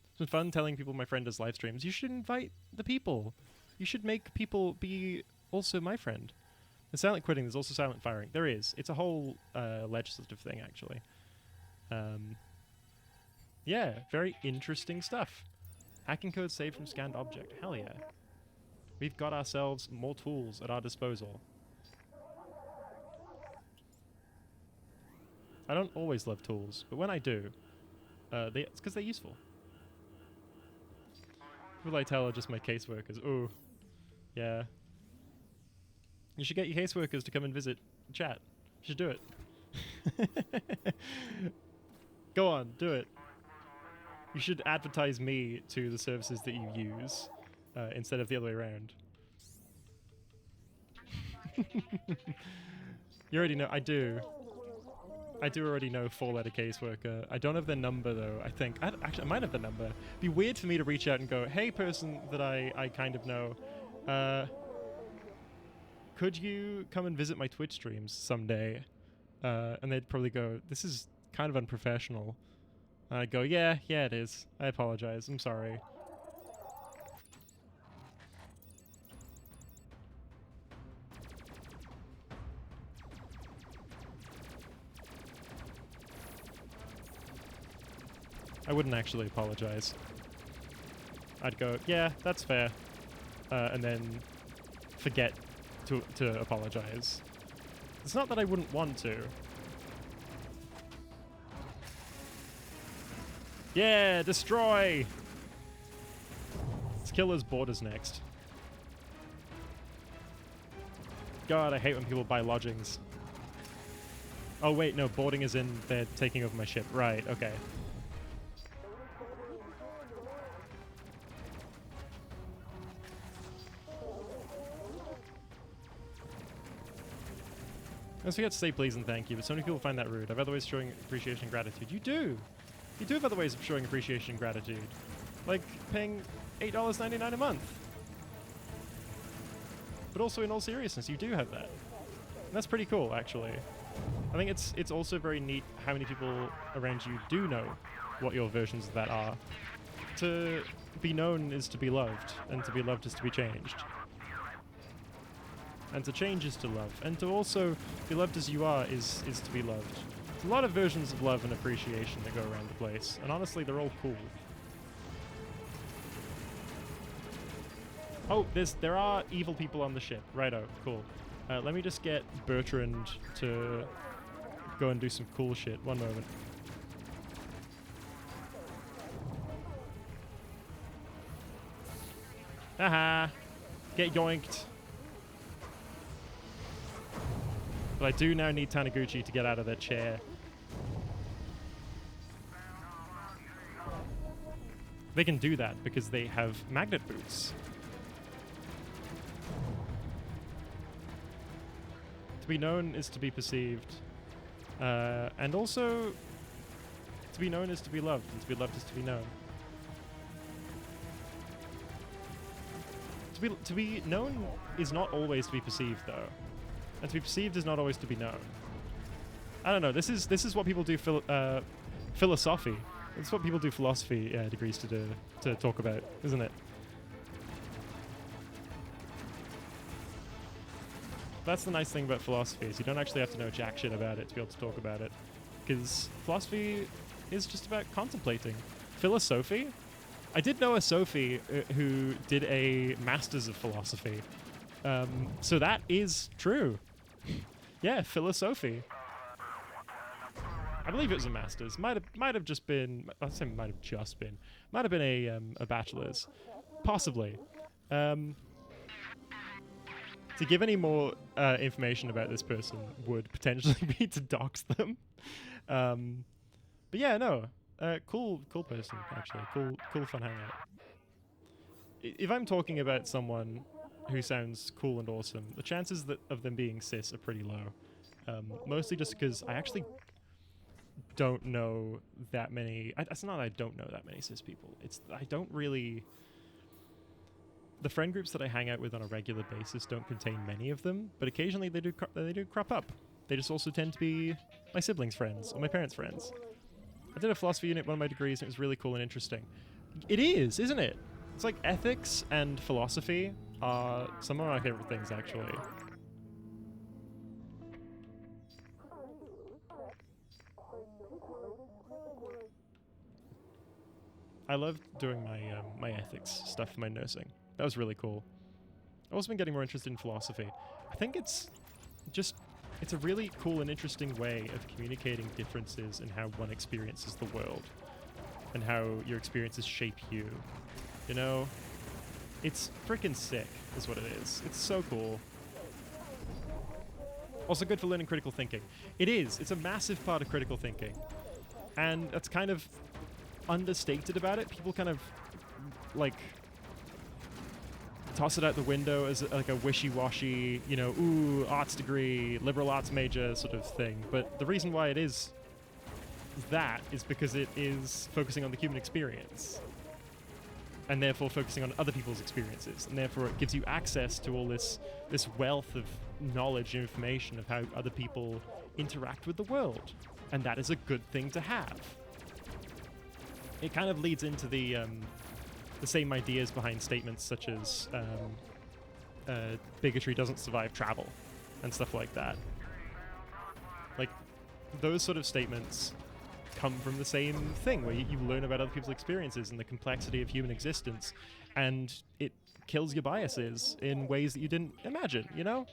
It's been fun telling people my friend does live streams. You should invite the people. You should make people be also my friend. There's silent quitting, there's also silent firing. There is. It's a whole legislative thing, actually. Yeah, very interesting stuff. Hacking code saved from scanned object. Hell yeah. We've got ourselves more tools at our disposal. I don't always love tools, but when I do, it's because they're useful. People I tell are just my caseworkers. Ooh, yeah. You should get your caseworkers to come and visit chat. You should do it. Go on, do it. You should advertise me to the services that you use, instead of the other way around. You already know. I do already know 4-letter caseworker. I don't have their number though, I think. Actually, I might have the number. It'd be weird for me to reach out and go, hey person that I kind of know, could you come and visit my Twitch streams someday? And they'd probably go, this is kind of unprofessional. And I'd go, yeah, it is. I apologize. I'm sorry. I wouldn't actually apologize. I'd go, yeah, that's fair. And then forget to apologize. It's not that I wouldn't want to. Yeah, destroy! Let's kill those borders next. God, I hate when people buy lodgings. Oh wait, no, boarding is in, they're taking over my ship. Right, okay. Don't forget to say please and thank you, but so many people find that rude. I've other ways of showing appreciation and gratitude. You do! You do have other ways of showing appreciation and gratitude. Like paying $8.99 a month. But also in all seriousness, you do have that. And that's pretty cool, actually. I think it's also very neat how many people around you do know what your versions of that are. to be known is to be loved, and to be loved is to be changed. And to change is to love, and to also be loved as you are is to be loved. There's a lot of versions of love and appreciation that go around the place, and honestly, they're all cool. Oh, there are evil people on the ship. Righto, cool. Let me just get Bertrand to go and do some cool shit. One moment. Haha! Get yoinked. But I do now need Taniguchi to get out of their chair. They can do that because they have magnet boots. To be known is to be perceived. And also, to be known is to be loved, and to be loved is to be known. To be known is not always to be perceived, though. And to be perceived is not always to be known. I don't know. This is what people do philosophy. It's what people do philosophy degrees to talk about, isn't it? That's the nice thing about philosophy, is you don't actually have to know jack shit about it to be able to talk about it. Because philosophy is just about contemplating. Philosophy? I did know a Sophie who did a Masters of Philosophy. So that is true. Yeah, philosophy. I believe it was a Masters. Might have just been. I'd say might have just been. Might have been a bachelor's, possibly. To give any more information about this person would potentially be to dox them. But yeah, no. Cool person, actually. Cool fun hangout. If I'm talking about someone who sounds cool and awesome, the chances of them being cis are pretty low. Mostly just because I actually don't know that many. It's not that I don't know that many cis people. It's I don't really. The friend groups that I hang out with on a regular basis don't contain many of them, but occasionally they do crop up. They just also tend to be my siblings' friends or my parents' friends. I did a philosophy unit one of my degrees, and it was really cool and interesting. It is, isn't it? It's like ethics and philosophy are some of my favorite things, actually. I loved doing my ethics stuff for my nursing. That was really cool. I've also been getting more interested in philosophy. I think it's a really cool and interesting way of communicating differences in how one experiences the world and how your experiences shape you. You know? It's freaking sick, is what it is. It's so cool. Also good for learning critical thinking. It is. It's a massive part of critical thinking. And that's kind of understated about it. People kind of, like, toss it out the window as like a wishy-washy, you know, ooh, arts degree, liberal arts major sort of thing. But the reason why it is that is because it is focusing on the human experience. And therefore focusing on other people's experiences. And therefore it gives you access to all this wealth of knowledge and information of how other people interact with the world. And that is a good thing to have. It kind of leads into the same ideas behind statements such as bigotry doesn't survive travel and stuff like that. Like, those sort of statements come from the same thing, where you learn about other people's experiences and the complexity of human existence, and it kills your biases in ways that you didn't imagine, you know?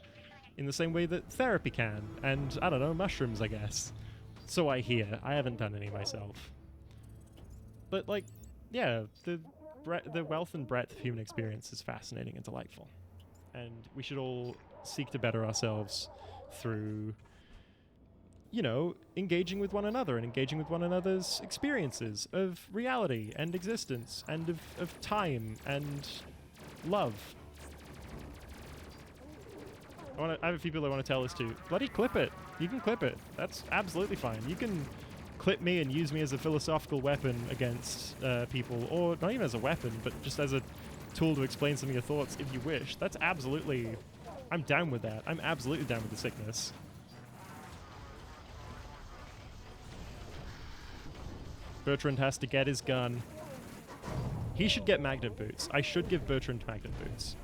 In the same way that therapy can, and, I don't know, mushrooms, I guess. So I hear. I haven't done any myself. But, like, yeah, the wealth and breadth of human experience is fascinating and delightful. And we should all seek to better ourselves through, you know, engaging with one another and engaging with one another's experiences of reality and existence and of time and love. I have a few people I want to tell this to. Bloody clip it. You can clip it. That's absolutely fine. You can clip me and use me as a philosophical weapon against people, or not even as a weapon, but just as a tool to explain some of your thoughts if you wish. That's absolutely... I'm down with that. I'm absolutely down with the sickness. Bertrand has to get his gun. He should get magnet boots. I should give Bertrand magnet boots.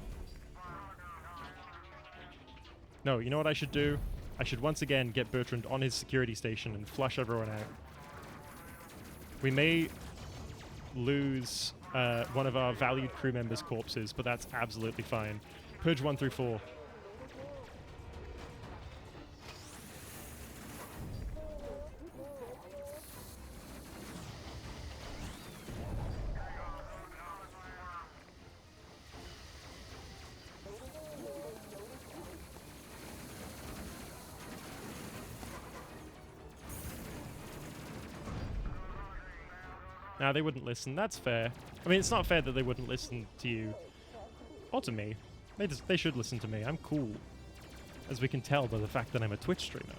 No, you know what I should do? I should once again get Bertrand on his security station and flush everyone out. We may lose one of our valued crew members' corpses, but that's absolutely fine. Purge 1 through 4. Nah, they wouldn't listen. That's fair. I mean, it's not fair that they wouldn't listen to you. Or to me. They should listen to me. I'm cool. As we can tell by the fact that I'm a Twitch streamer.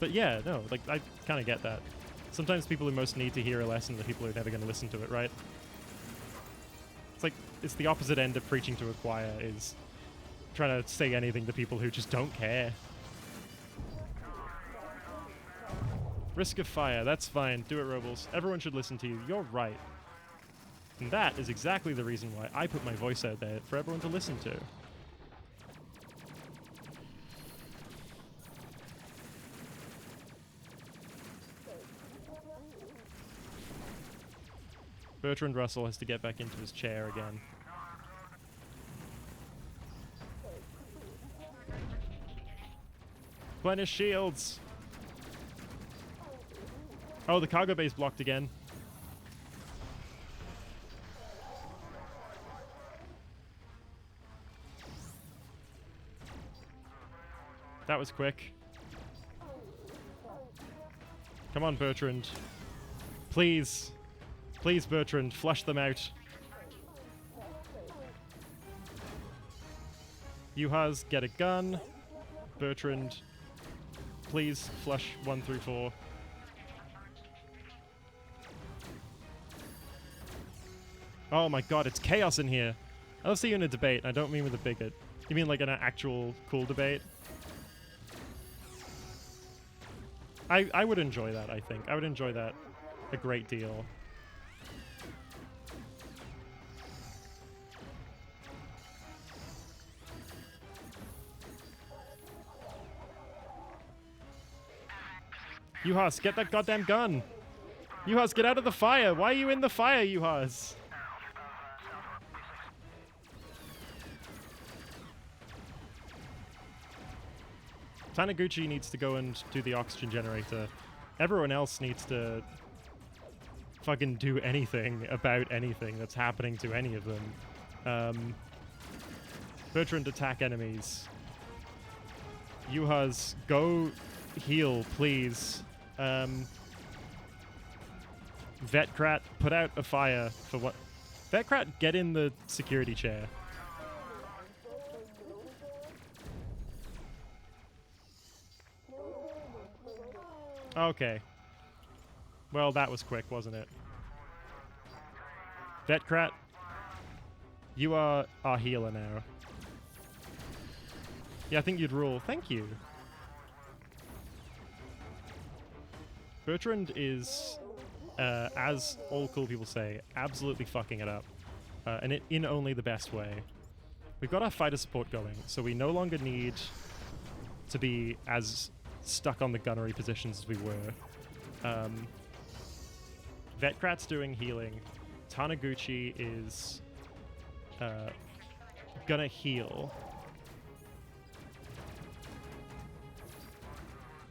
But yeah, no, like, I kind of get that. Sometimes people who most need to hear a lesson are the people who are never going to listen to it, right? It's like, it's the opposite end of preaching to a choir, is trying to say anything to people who just don't care. Risk of fire, that's fine. Do it, Robles. Everyone should listen to you. You're right. And that is exactly the reason why I put my voice out there for everyone to listen to. Bertrand Russell has to get back into his chair again. Replenish shields! Oh, the cargo bay's blocked again. That was quick. Come on, Bertrand. Please. Please, Bertrand, flush them out. Yuhas, get a gun. Bertrand, please flush 1 through 4. Oh my god, it's chaos in here. I'll see you in a debate. I don't mean with a bigot. You mean like an actual cool debate? I would enjoy that, I think. I would enjoy that a great deal. Yuhas, get that goddamn gun! Yuhas, get out of the fire! Why are you in the fire, Yuhas? Taniguchi needs to go and do the oxygen generator. Everyone else needs to fucking do anything about anything that's happening to any of them. Bertrand, attack enemies. Yuhas, go heal, please. Vetkrat, put out a fire for what? Vetkrat, get in the security chair. Okay. Well, that was quick, wasn't it? Vetkrat, you are our healer now. Yeah, I think you'd rule. Thank you. Bertrand is, as all cool people say, absolutely fucking it up. And in only the best way. We've got our fighter support going, so we no longer need to be as stuck on the gunnery positions as we were. Vetkrat's doing healing. Taniguchi is gonna heal.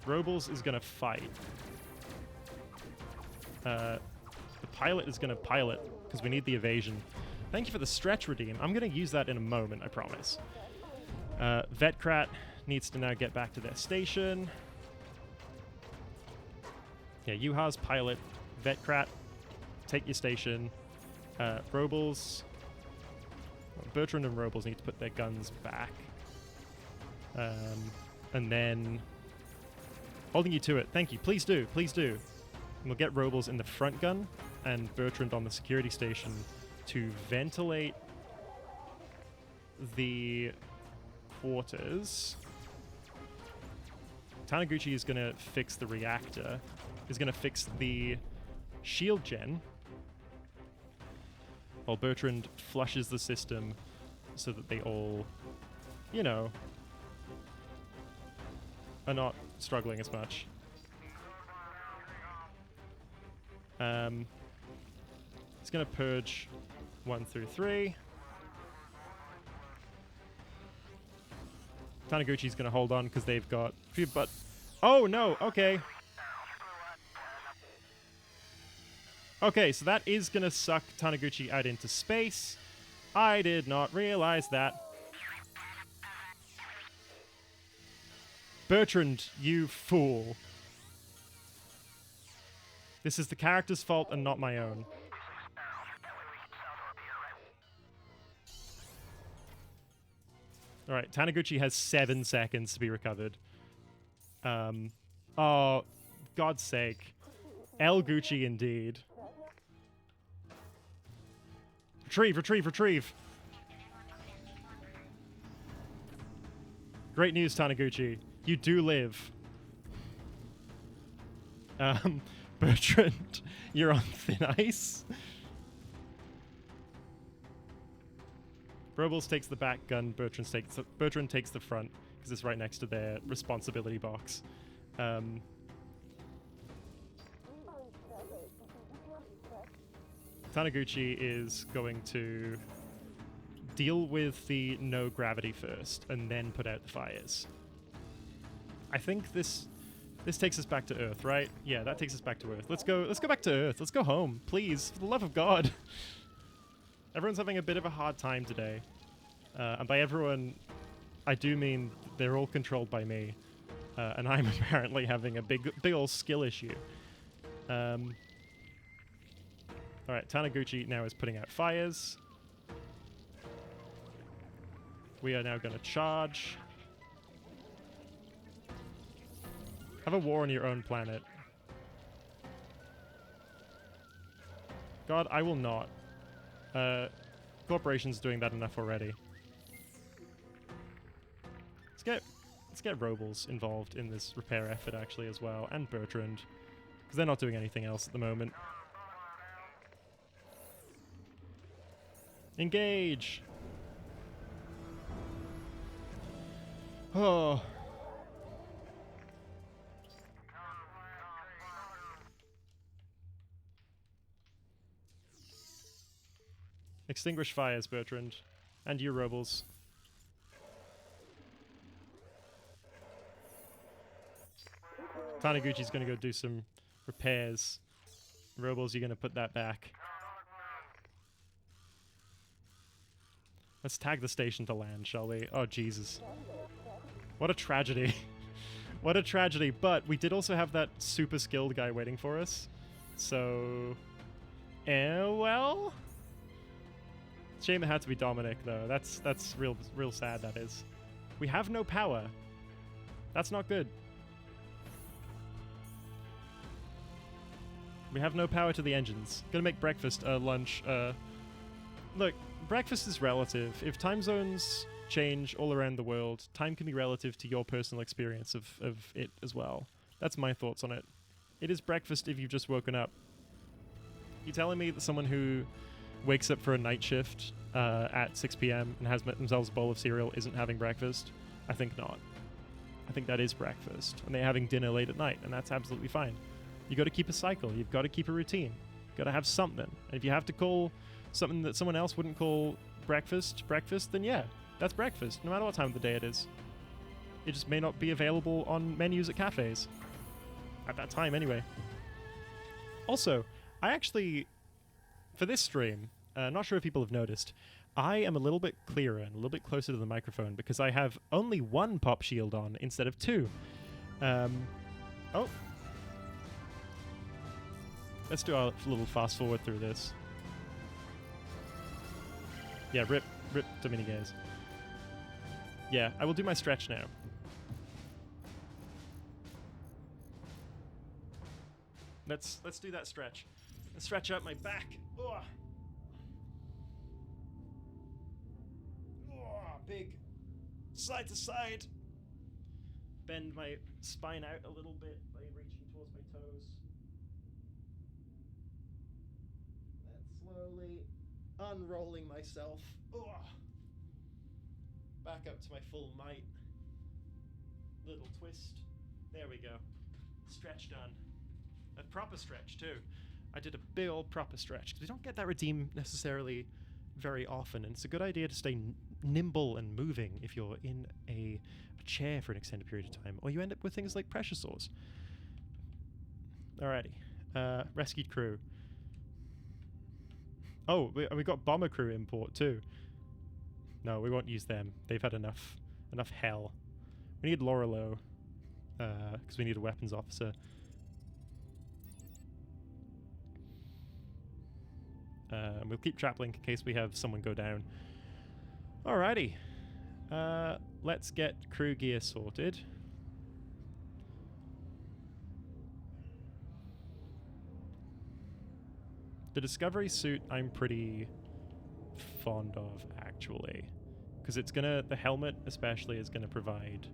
Robles is gonna fight. The pilot is gonna pilot, because we need the evasion. Thank you for the stretch redeem. I'm gonna use that in a moment, I promise. Vetkrat needs to now get back to their station. Yeah, Yuha's pilot. Vetkrat, take your station. Robles. Bertrand and Robles need to put their guns back. And then... Holding you to it. Thank you. Please do. Please do. And we'll get Robles in the front gun and Bertrand on the security station to ventilate the quarters. Taniguchi is going to fix the reactor. Is going to fix the shield gen. while Bertrand flushes the system so that they all, you know, are not struggling as much. It's going to purge 1 through 3. Taniguchi's going to hold on because they've got a few, but... Oh, no! Okay. Okay, so that is going to suck Taniguchi out into space. I did not realize that. Bertrand, you fool. This is the character's fault and not my own. Alright, Taniguchi has 7 seconds to be recovered. Oh, God's sake. El Gucci indeed. Retrieve, retrieve, retrieve. Great news, Taniguchi. You do live. Bertrand, you're on thin ice. Robles takes the back gun, Bertrand takes the front, because it's right next to their responsibility box. Taniguchi is going to deal with the no gravity first, and then put out the fires. I think this takes us back to Earth, right? Yeah, that takes us back to Earth. Let's go back to Earth. Let's go home, please, for the love of God. Everyone's having a bit of a hard time today. And by everyone, I do mean they're all controlled by me. And I'm apparently having a big old skill issue. Alright, Taniguchi now is putting out fires. We are now going to charge. Have a war on your own planet. God, I will not. Corporation's doing that enough already. Let's get Robles involved in this repair effort actually as well, and Bertrand, because they're not doing anything else at the moment. Engage! Oh. Extinguish fires, Bertrand. And you, Robles. Taniguchi's gonna go do some repairs. Robles, you're gonna put that back. Let's tag the station to land, shall we? Oh, Jesus. What a tragedy. What a tragedy. But we did also have that super skilled guy waiting for us. So... well... Shame it had to be Dominic, though. That's real sad, that is. We have no power. That's not good. We have no power to the engines. Gonna make breakfast, lunch, Look, breakfast is relative. If time zones change all around the world, time can be relative to your personal experience of it as well. That's my thoughts on it. It is breakfast if you've just woken up. You telling me that someone who wakes up for a night shift at 6 p.m. and has themselves a bowl of cereal isn't having breakfast? I think not. I think that is breakfast. And they're having dinner late at night, and that's absolutely fine. You got to keep a cycle. You've got to keep a routine. Got to have something. And if you have to call something that someone else wouldn't call breakfast, then yeah, that's breakfast, no matter what time of the day it is. It just may not be available on menus at cafes. At that time, anyway. Also, I actually, for this stream, not sure if people have noticed, I am a little bit clearer and a little bit closer to the microphone because I have only one pop shield on instead of two. Oh. Let's do a little fast forward through this. Yeah, rip Dominiguez. Yeah, I will do my stretch now. Let's do that stretch. Let's stretch out my back. Ugh. Big side to side. Bend my spine out a little bit by reaching towards my toes. Then slowly Unrolling myself. Ugh. Back up to my full might. Little twist. There we go. Stretch done. A proper stretch too. I did a big old proper stretch because we don't get that redeem necessarily very often, and it's a good idea to stay nimble and moving if you're in a chair for an extended period of time, or you end up with things like pressure sores. Alrighty. Rescued crew. Oh, we got bomber crew import too. No, we won't use them. They've had enough hell. We need Lorelo, because we need a weapons officer. We'll keep Traplink in case we have someone go down. Alrighty. Let's get crew gear sorted. The Discovery suit I'm pretty fond of, actually. Because it's gonna... the helmet, especially, is gonna provide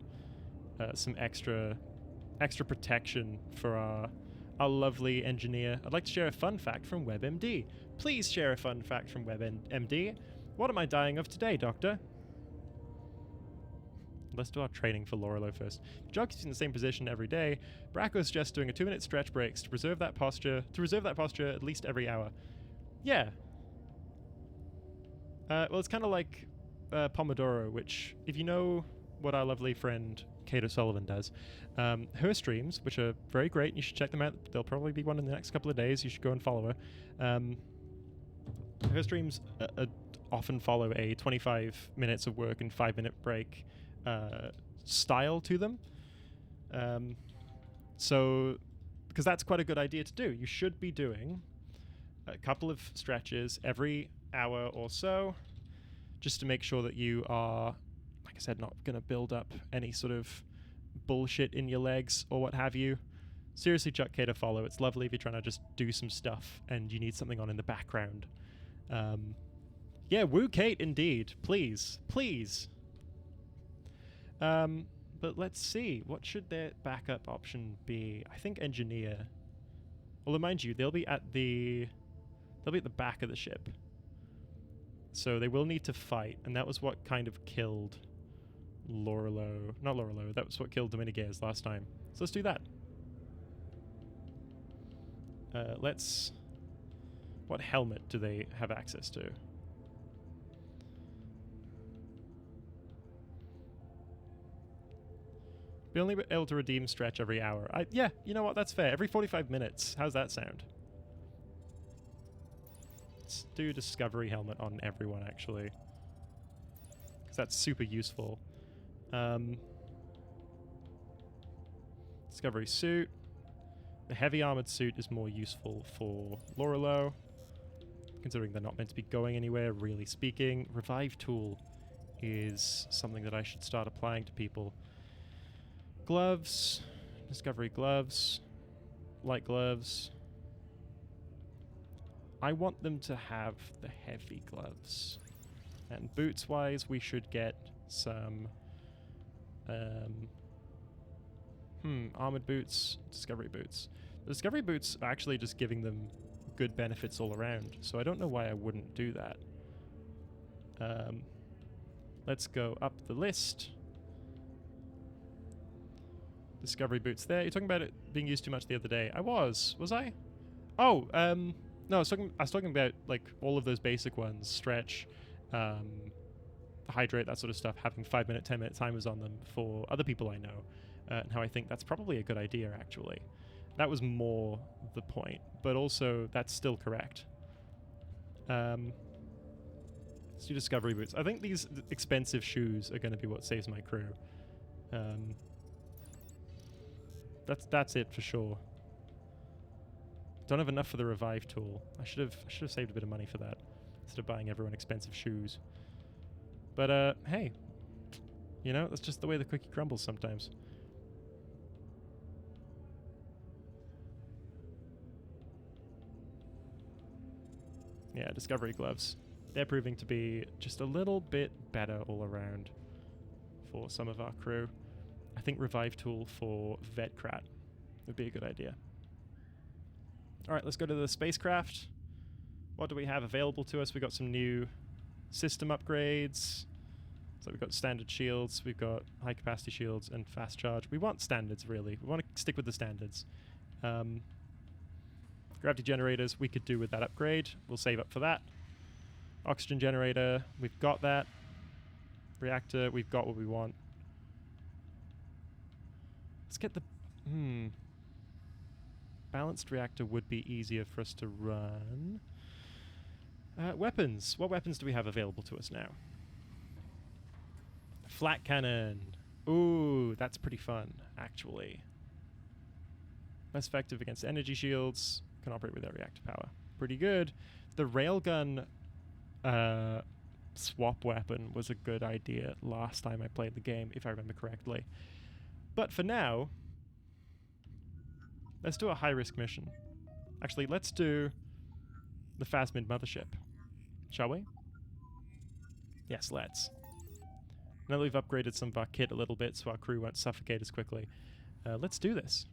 some extra protection for our lovely engineer. I'd like to share a fun fact from WebMD. Please share a fun fact from WebMD. What am I dying of today, Doctor? Let's do our training for Lorelo first. If Jog keeps in the same position every day, Bracco suggests doing a 2-minute stretch breaks to preserve that posture. At least every hour. Yeah. Well, it's kind of like Pomodoro, which, if you know what our lovely friend Kate O'Sullivan does, her streams, which are very great, you should check them out. There'll probably be one in the next couple of days. You should go and follow her. Her streams often follow a 25 minutes of work and 5-minute break style to them. So, because that's quite a good idea to do. You should be doing a couple of stretches every hour or so, just to make sure that you are, like I said, not going to build up any sort of bullshit in your legs or what have you. Seriously, Chuck K to follow. It's lovely if you're trying to just do some stuff and you need something on in the background. Yeah, woo Kate indeed. Please. Please. But let's see. What should their backup option be? I think engineer. Although, mind you, they'll be at the back of the ship. So they will need to fight, and that was what kind of killed Lorelo. Not Lorelo, that was what killed Dominiguez last time. So let's do that. What helmet do they have access to? Be only able to redeem stretch every hour. Yeah, you know what? That's fair. Every 45 minutes. How's that sound? Let's do Discovery helmet on everyone, actually. Because that's super useful. Discovery suit. The heavy armored suit is more useful for Lorelo, considering they're not meant to be going anywhere, really speaking. Revive tool is something that I should start applying to people. Gloves. Discovery gloves. Light gloves. I want them to have the heavy gloves. And boots-wise, we should get some... armored boots, Discovery boots. The Discovery boots are actually just giving them good benefits all around, so I don't know why I wouldn't do that. Let's go up the list. Discovery boots there. You're talking about it being used too much the other day. I was I? Oh, no, I was talking about, like, all of those basic ones. Stretch, hydrate, that sort of stuff, having 5-minute, 10-minute timers on them for other people I know. And how I think that's probably a good idea, actually. That was more the point, but also that's still correct. Let's do Discovery boots. I think these expensive shoes are going to be what saves my crew. That's it for sure. Don't have enough for the revive tool. I should have saved a bit of money for that instead of buying everyone expensive shoes. But hey, you know, that's just the way the cookie crumbles sometimes. Yeah, Discovery gloves. They're proving to be just a little bit better all around for some of our crew. I think revive tool for Vetkrat would be a good idea. Alright, let's go to the spacecraft. What do we have available to us? We got some new system upgrades. So we've got standard shields, we've got high capacity shields and fast charge. We want standards, really. We want to stick with the standards. Gravity generators we could do with that upgrade. We'll save up for that. Oxygen generator, we've got that. Reactor, we've got what we want. Let's get the... Balanced reactor would be easier for us to run. Weapons. What weapons do we have available to us now? Flat cannon. Ooh, that's pretty fun, actually. Less effective against energy shields. Can operate with their reactor power. Pretty good. The railgun swap weapon was a good idea last time I played the game, if I remember correctly. But for now, let's do a high-risk mission. Actually, let's do the Phasmid mothership. Shall we? Yes, let's. Now that we've upgraded some of our kit a little bit so our crew won't suffocate as quickly, let's do this.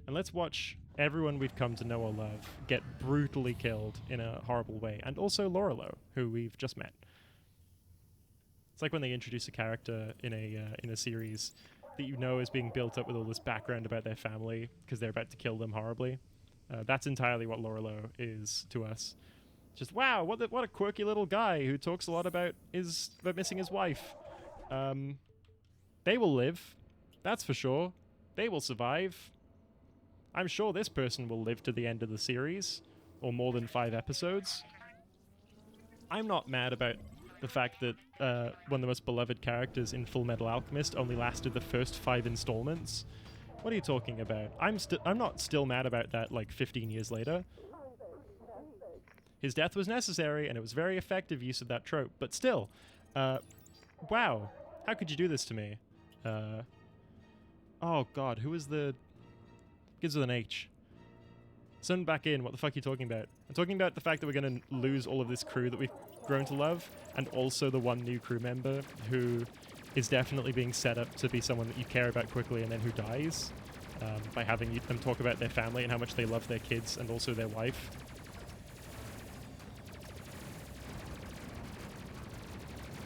And let's watch everyone we've come to know or love get brutally killed in a horrible way. And also Lorelo, who we've just met. It's like when they introduce a character in a series that you know is being built up with all this background about their family because they're about to kill them horribly. That's entirely what Lorelo is to us. Just, wow, what a quirky little guy who talks a lot about missing his wife. They will live. That's for sure. They will survive. I'm sure this person will live to the end of the series, or more than 5 episodes. I'm not mad about the fact that one of the most beloved characters in Full Metal Alchemist only lasted the first 5 installments. What are you talking about? I'm not still mad about that, like, 15 years later. His death was necessary, and it was very effective use of that trope. But still, wow, how could you do this to me? Oh god, who was the... Begins with an H. Send back in, what the fuck are you talking about? I'm talking about the fact that we're going to lose all of this crew that we've grown to love, and also the one new crew member who is definitely being set up to be someone that you care about quickly and then who dies, by having them talk about their family and how much they love their kids and also their wife.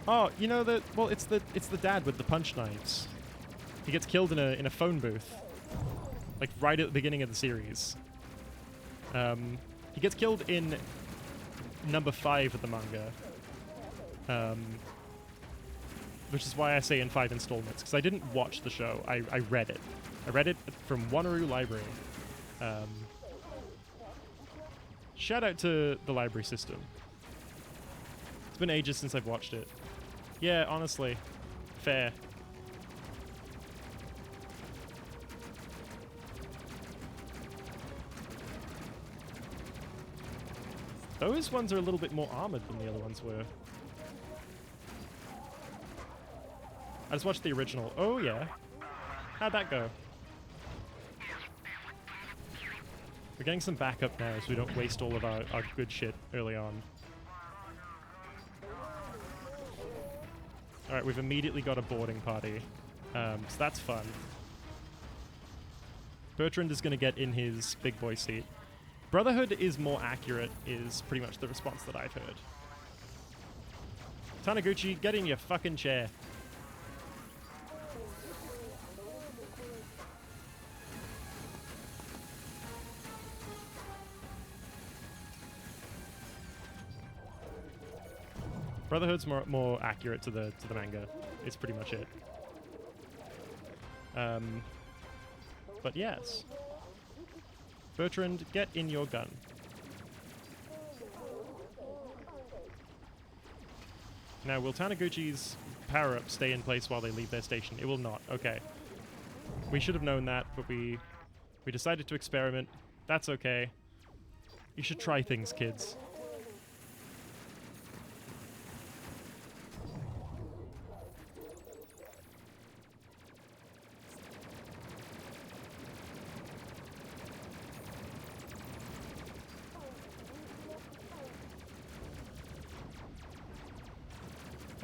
Oh, you know that? Well, it's the dad with the punch knives. He gets killed in a phone booth, like right at the beginning of the series. He gets killed in number 5 of the manga, which is why I say in 5 installments, because I didn't watch the show. I read it. I read it from Wanneroo Library. Shout out to the library system. It's been ages since I've watched it. Yeah, honestly. Fair. Those ones are a little bit more armored than the other ones were. I just watched the original. Oh, yeah. How'd that go? We're getting some backup now so we don't waste all of our good shit early on. Alright, we've immediately got a boarding party. So that's fun. Bertrand is going to get in his big boy seat. Brotherhood is more accurate is pretty much the response that I've heard. Taniguchi, get in your fucking chair. Brotherhood's more accurate to the manga. It's pretty much it. But yes. Bertrand, get in your gun. Now, will Taniguchi's power-up stay in place while they leave their station? It will not. Okay. We should have known that, but we decided to experiment. That's okay. You should try things, kids.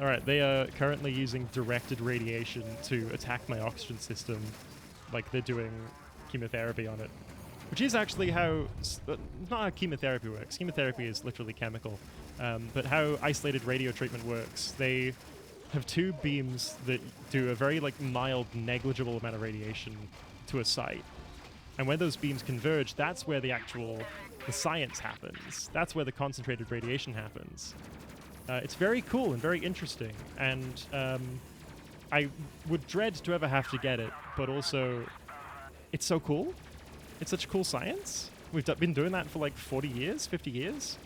Alright, they are currently using directed radiation to attack my oxygen system, like they're doing chemotherapy on it. which is actually how not how chemotherapy works. Chemotherapy is literally chemical, but how isolated radio treatment works. They have two beams that do a very like mild, negligible amount of radiation to a site, and when those beams converge, that's where the science happens. That's where the concentrated radiation happens. It's very cool and very interesting, and I would dread to ever have to get it, but also it's so cool. It's such cool science. We've been doing that for like 40 years, 50 years.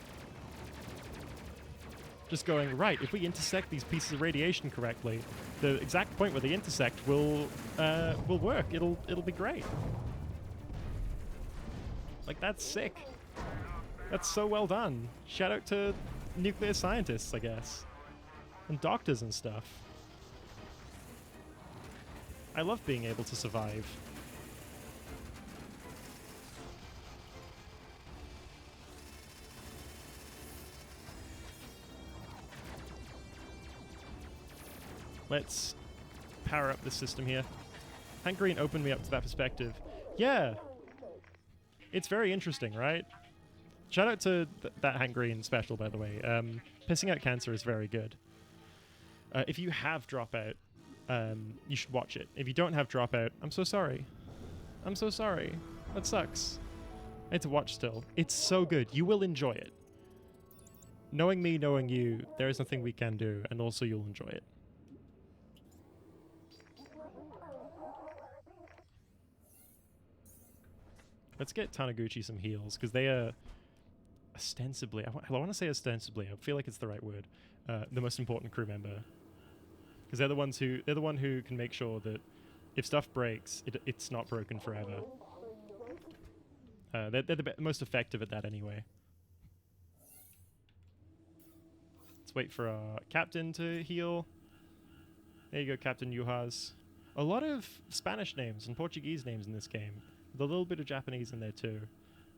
Just going, right, if we intersect these pieces of radiation correctly, the exact point where they intersect will work. It'll be great. Like, that's sick. That's so well done. Shout out to nuclear scientists, I guess. And doctors and stuff. I love being able to survive. Let's power up this system here. Hank Green opened me up to that perspective. Yeah. It's very interesting, right? Shout out to that Hank Green special, by the way. Pissing Out Cancer is very good. If you have Dropout, you should watch it. If you don't have Dropout, I'm so sorry. I'm so sorry. That sucks. I had to watch still. It's so good. You will enjoy it. Knowing me, knowing you, there is nothing we can do, and also you'll enjoy it. Let's get Taniguchi some heals, because they are ostensibly, I want to say ostensibly, I feel like it's the right word, the most important crew member. Because they're the one who can make sure that if stuff breaks, it's not broken forever. They're the most effective at that anyway. Let's wait for our captain to heal. There you go, Captain Yuhas. A lot of Spanish names and Portuguese names in this game. With a little bit of Japanese in there too.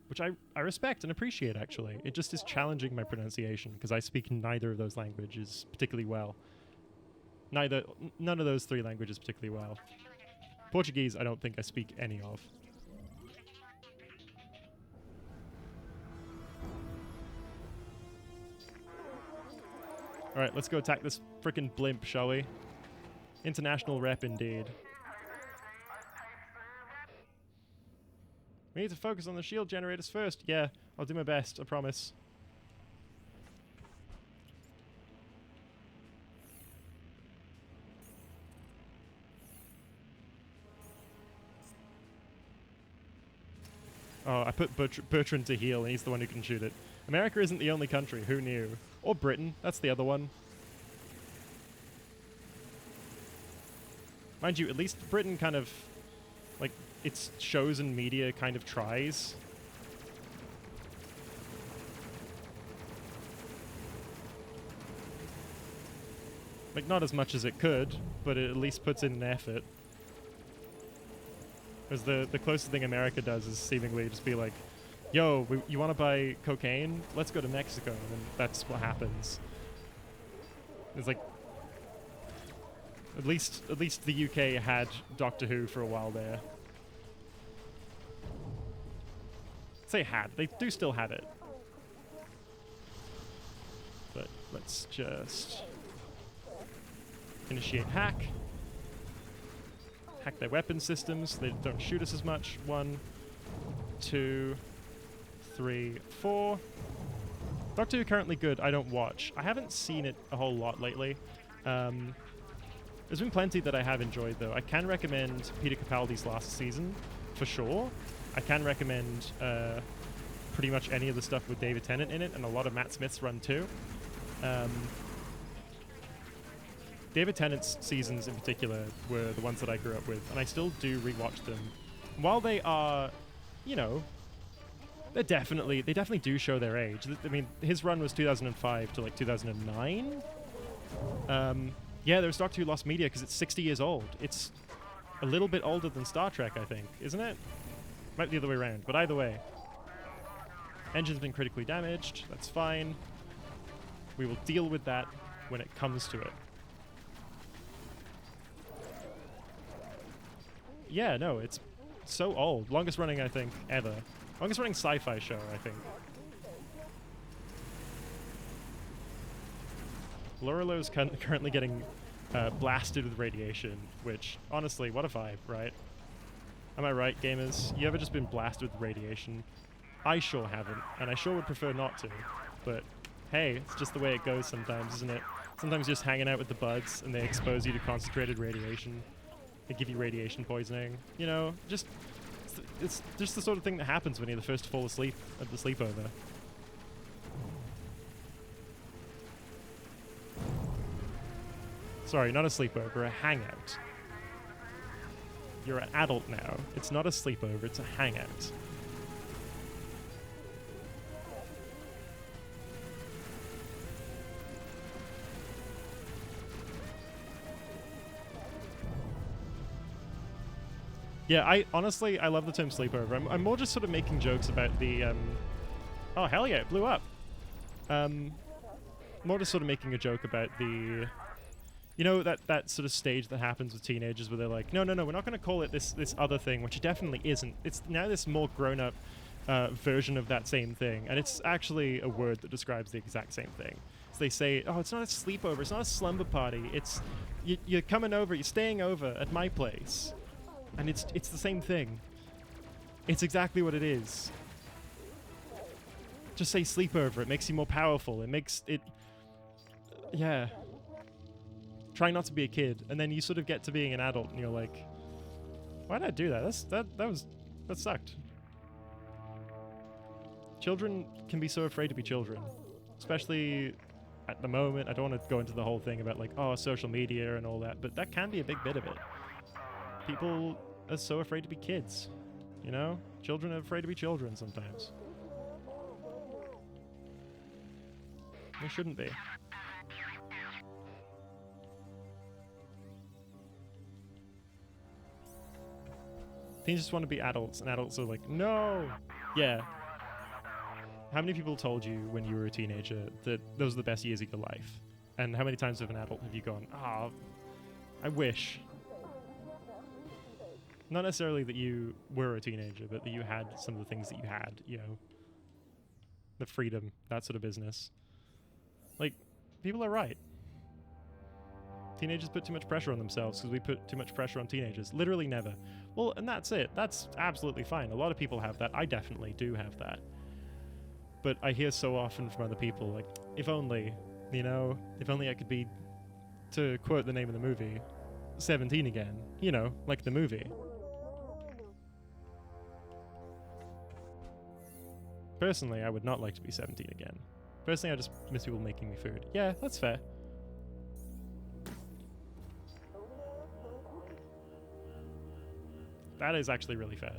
Which I respect and appreciate, actually. It just is challenging my pronunciation, because I speak neither of those languages particularly well. None of those three languages particularly well. Portuguese, I don't think I speak any of. Alright, let's go attack this frickin' blimp, shall we? International rep, indeed. We need to focus on the shield generators first. Yeah, I'll do my best, I promise. Oh, I put Bertrand to heal, and he's the one who can shoot it. America isn't the only country, who knew? Or Britain, that's the other one. Mind you, at least Britain kind of, like, its shows and media kind of tries. Like, not as much as it could, but it at least puts in an effort. Because the closest thing America does is seemingly just be like, yo, you want to buy cocaine? Let's go to Mexico. And that's what happens. It's like, at least the UK had Doctor Who for a while there. Say had. They do still have it. But let's just initiate hack. Hack their weapon systems so they don't shoot us as much. 1, 2, 3, 4. Doctor Who currently good. I don't watch. I haven't seen it a whole lot lately. There's been plenty that I have enjoyed, though. I can recommend Peter Capaldi's last season, for sure. I can recommend pretty much any of the stuff with David Tennant in it, and a lot of Matt Smith's run, too. David Tennant's seasons in particular were the ones that I grew up with, and I still do rewatch them. While they are, you know, they definitely do show their age. I mean, his run was 2005 to like 2009. Yeah, there's Doctor Who Lost Media because it's 60 years old. It's a little bit older than Star Trek, I think, isn't it? Might be the other way around, but either way. Engine's been critically damaged. That's fine. We will deal with that when it comes to it. Yeah, no, it's so old. Longest running, I think, ever. Longest running sci-fi show, I think. Lorelow's currently getting blasted with radiation, which, honestly, what a vibe, right? Am I right, gamers? You ever just been blasted with radiation? I sure haven't, and I sure would prefer not to, but hey, it's just the way it goes sometimes, isn't it? Sometimes just hanging out with the buds, and they expose you to concentrated radiation. They give you radiation poisoning. You know, just... It's just the sort of thing that happens when you're the first to fall asleep at the sleepover. Sorry, not a sleepover, a hangout. You're an adult now. It's not a sleepover, it's a hangout. Yeah, I love the term sleepover. I'm more just sort of making jokes about the, oh, hell yeah, it blew up. More just sort of making a joke about the... You know, that sort of stage that happens with teenagers where they're like, no, we're not going to call it this other thing, which it definitely isn't. It's now this more grown-up version of that same thing, and it's actually a word that describes the exact same thing. So they say, oh, it's not a sleepover, it's not a slumber party, it's... You're coming over, you're staying over at my place. And it's the same thing. It's exactly what it is. Just say sleepover, it makes you more powerful, it makes it... Yeah. Try not to be a kid, and then you sort of get to being an adult, and you're like, why did I do that? That sucked. Children can be so afraid to be children, especially at the moment. I don't want to go into the whole thing about like, oh, social media and all that, but that can be a big bit of it. People are so afraid to be kids, you know? Children are afraid to be children sometimes. They shouldn't be. Teens just want to be adults, and adults are like, no! Yeah. How many people told you when you were a teenager that those are the best years of your life? And how many times as an adult have you gone, ah, I wish. Not necessarily that you were a teenager, but that you had some of the things that you had, you know. The freedom, that sort of business. Like, people are right. Teenagers put too much pressure on themselves because we put too much pressure on teenagers. Literally never. Well, and that's it. That's absolutely fine. A lot of people have that. I definitely do have that. But I hear so often from other people, like, if only, you know, if only I could be, to quote the name of the movie, 17 again. You know, like the movie. Personally, I would not like to be 17 again. Personally, I just miss people making me food. Yeah, that's fair. That is actually really fair.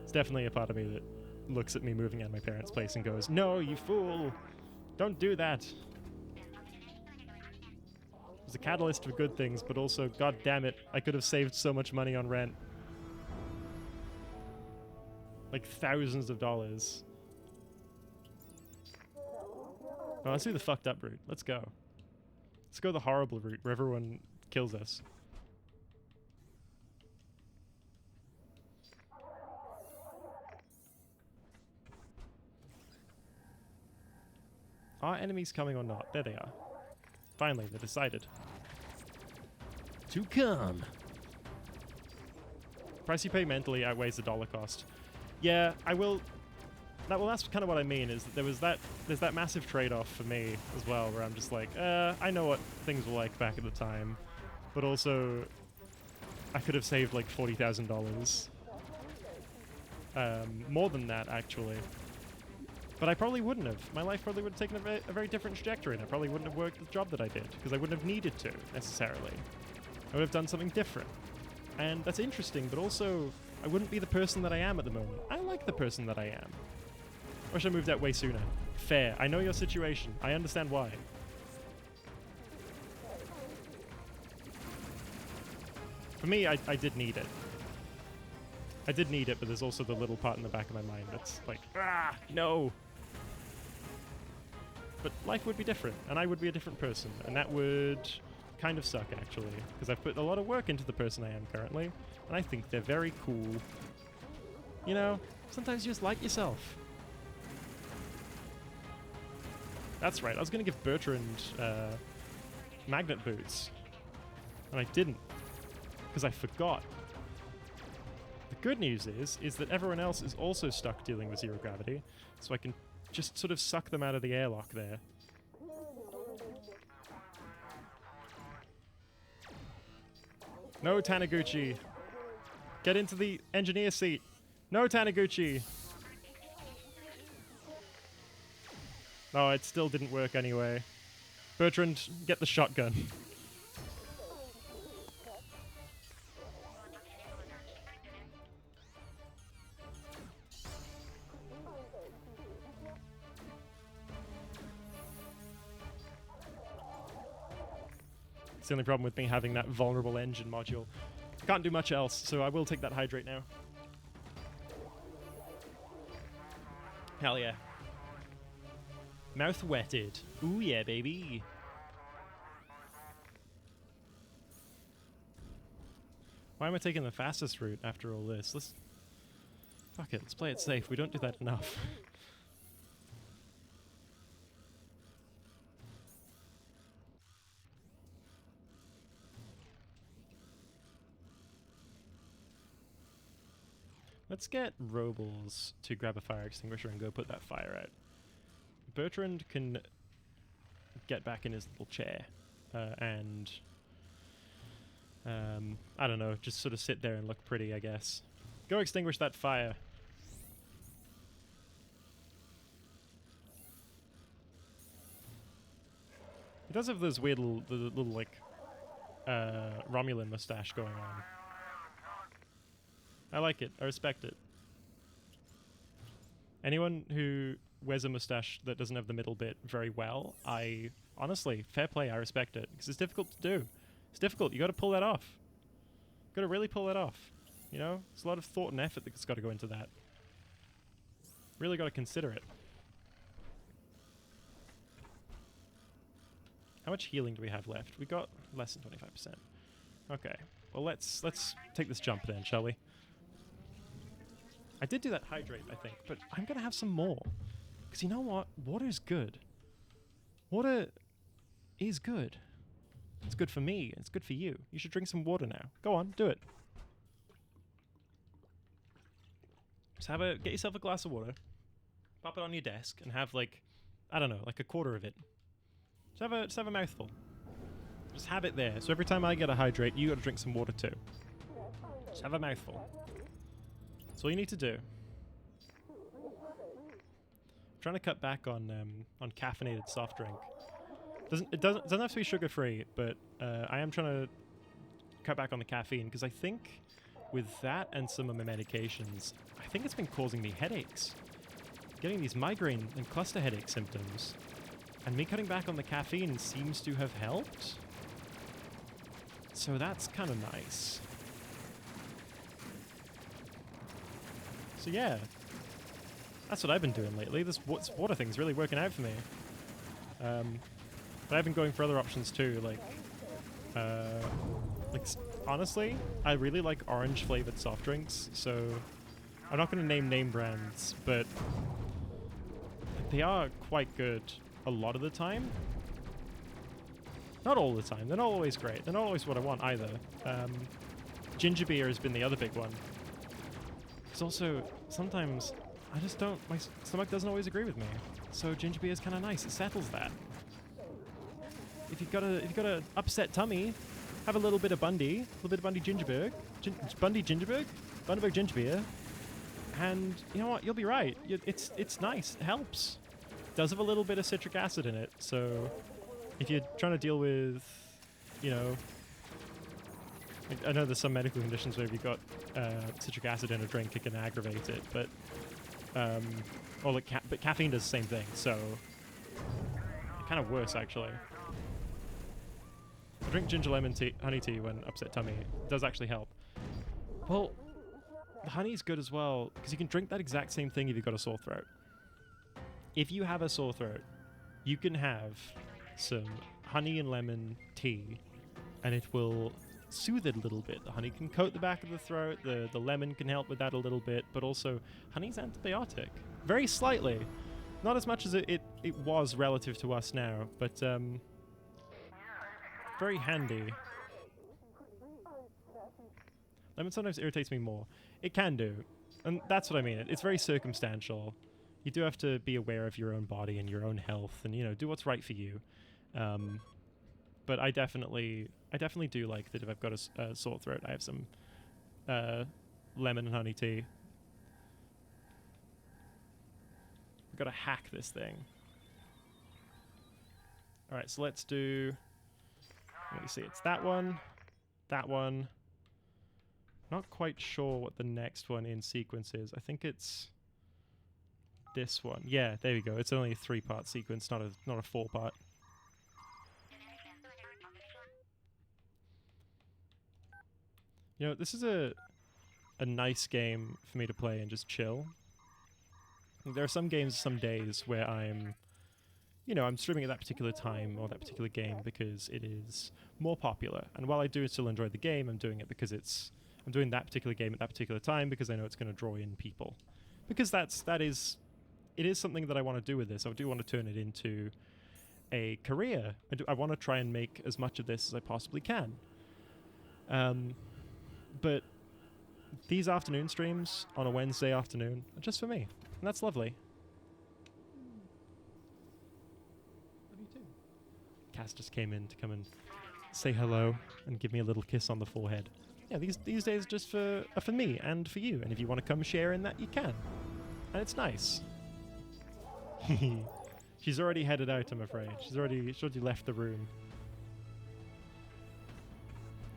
It's definitely a part of me that looks at me moving out of my parents' place and goes, no, you fool! Don't do that! It was a catalyst for good things, but also, god damn it, I could have saved so much money on rent. Like thousands of dollars. Oh, let's do the fucked up route. Let's go. Let's go the horrible route where everyone kills us. Are enemies coming or not? There they are. Finally, they decided. To come. Price you pay mentally outweighs the dollar cost. Yeah, I will... well, that's kind of what I mean, is that there's that massive trade-off for me as well, where I'm just like, I know what things were like back at the time, but also I could have saved like $40,000. More than that, actually. But I probably wouldn't have. My life probably would have taken a very different trajectory, and I probably wouldn't have worked the job that I did, because I wouldn't have needed to, necessarily. I would have done something different. And that's interesting, but also, I wouldn't be the person that I am at the moment. I like the person that I am. I wish I moved out way sooner. Fair. I know your situation. I understand why. For me, I did need it. I did need it, but there's also the little part in the back of my mind that's like, ah, no! But life would be different, and I would be a different person, and that would kind of suck, actually, because I've put a lot of work into the person I am currently, and I think they're very cool. You know, sometimes you just like yourself. That's right, I was going to give Bertrand magnet boots, and I didn't, because I forgot. The good news is that everyone else is also stuck dealing with zero gravity, so I can just sort of suck them out of the airlock there. No, Taniguchi! Get into the engineer seat! No, Taniguchi! Oh, it still didn't work anyway. Bertrand, get the shotgun. It's the only problem with me having that vulnerable engine module. Can't do much else, so I will take that hydrate now. Hell yeah. Mouth wetted. Ooh yeah, baby. Why am I taking the fastest route after all this? Fuck it, let's play it safe. We don't do that enough. Let's get Robles to grab a fire extinguisher and go put that fire out. Bertrand can get back in his little chair and I don't know, just sort of sit there and look pretty, I guess. Go extinguish that fire. He does have this weird little like Romulan mustache going on. I like it. I respect it. Anyone who wears a mustache that doesn't have the middle bit very well, honestly, fair play, I respect it. Because it's difficult to do. It's difficult. You got to pull that off. Got to really pull that off. You know? There's a lot of thought and effort that's got to go into that. Really got to consider it. How much healing do we have left? We got less than 25%. Okay. Well, let's take this jump then, shall we? I did do that hydrate, I think, but I'm going to have some more. Because you know what? Water's good. Water is good. It's good for me. It's good for you. You should drink some water now. Go on, do it. Just get yourself a glass of water. Pop it on your desk and have like, I don't know, like a quarter of it. Just have a mouthful. Just have it there. So every time I get a hydrate, you got to drink some water too. Just have a mouthful. That's all you need to do. I'm trying to cut back on caffeinated soft drink. It doesn't have to be sugar free, but I am trying to cut back on the caffeine because I think with that and some of my medications, I think it's been causing me headaches. Getting these migraine and cluster headache symptoms. And me cutting back on the caffeine seems to have helped. So that's kind of nice. So yeah, that's what I've been doing lately. This water thing's really working out for me. But I've been going for other options too, like honestly, I really like orange flavored soft drinks, so I'm not going to name brands, but they are quite good a lot of the time. Not all the time. They're not always great. They're not always what I want either. Ginger beer has been the other big one. It's also, sometimes, I just don't, my stomach doesn't always agree with me. So ginger beer is kind of nice. It settles that. If you've got a upset tummy, have a little bit of Bundy, a little bit of Bundy Gingerberg, Bundaberg ginger beer, and you know what? You'll be right. It's nice. It helps. It does have a little bit of citric acid in it, so if you're trying to deal with, you know, I know there's some medical conditions where if you've got citric acid in a drink, it can aggravate it, but but caffeine does the same thing, so kind of worse actually. I drink ginger lemon tea, honey tea when upset tummy. It does actually help. Well, the honey's good as well because you can drink that exact same thing if you've got a sore throat. If you have a sore throat, you can have some honey and lemon tea and it will soothe it a little bit. The honey can coat the back of the throat, the lemon can help with that a little bit, but also honey's antibiotic. Very slightly. Not as much as it was relative to us now, but very handy. Lemon sometimes irritates me more. It can do, and that's what I mean. It's very circumstantial. You do have to be aware of your own body and your own health, and do what's right for you. But I definitely do like that if I've got a sore throat, I have some lemon and honey tea. I've got to hack this thing. All right, so let's do. Let me see. It's that one. Not quite sure what the next one in sequence is. I think it's this one. Yeah, there we go. It's only a 3-part sequence, not a 4-part. This is a nice game for me to play and just chill. There are some games, some days where I'm streaming at that particular time or that particular game because it is more popular. And while I do still enjoy the game, I'm doing it because I'm doing that particular game at that particular time because I know it's going to draw in people. Because it is something that I want to do with this. I do want to turn it into a career. I want to try and make as much of this as I possibly can. But these afternoon streams on a Wednesday afternoon are just for me. And that's lovely. Love you too. Cass just came in to come and say hello and give me a little kiss on the forehead. Yeah, these days just are for me and for you. And if you want to come share in that, you can. And it's nice. She's already headed out, I'm afraid. She's already left the room.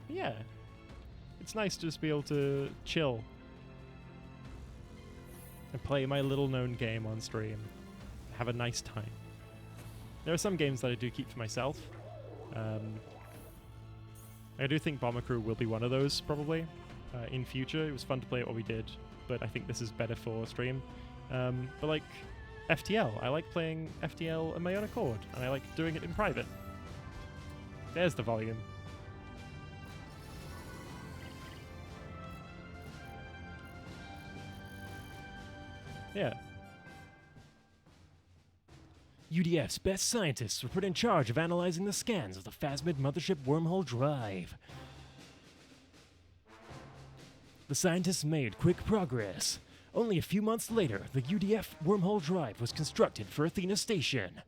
But yeah. It's nice to just be able to chill and play my little-known game on stream. Have a nice time. There are some games that I do keep for myself. I do think Bomber Crew will be one of those, probably, in future. It was fun to play it while we did, but I think this is better for stream. But like FTL, I like playing FTL on my own accord, and I like doing it in private. There's the volume. Yeah. UDF's best scientists were put in charge of analyzing the scans of the Phasmid mothership wormhole drive. The scientists made quick progress. Only a few months later, the UDF wormhole drive was constructed for Athena Station.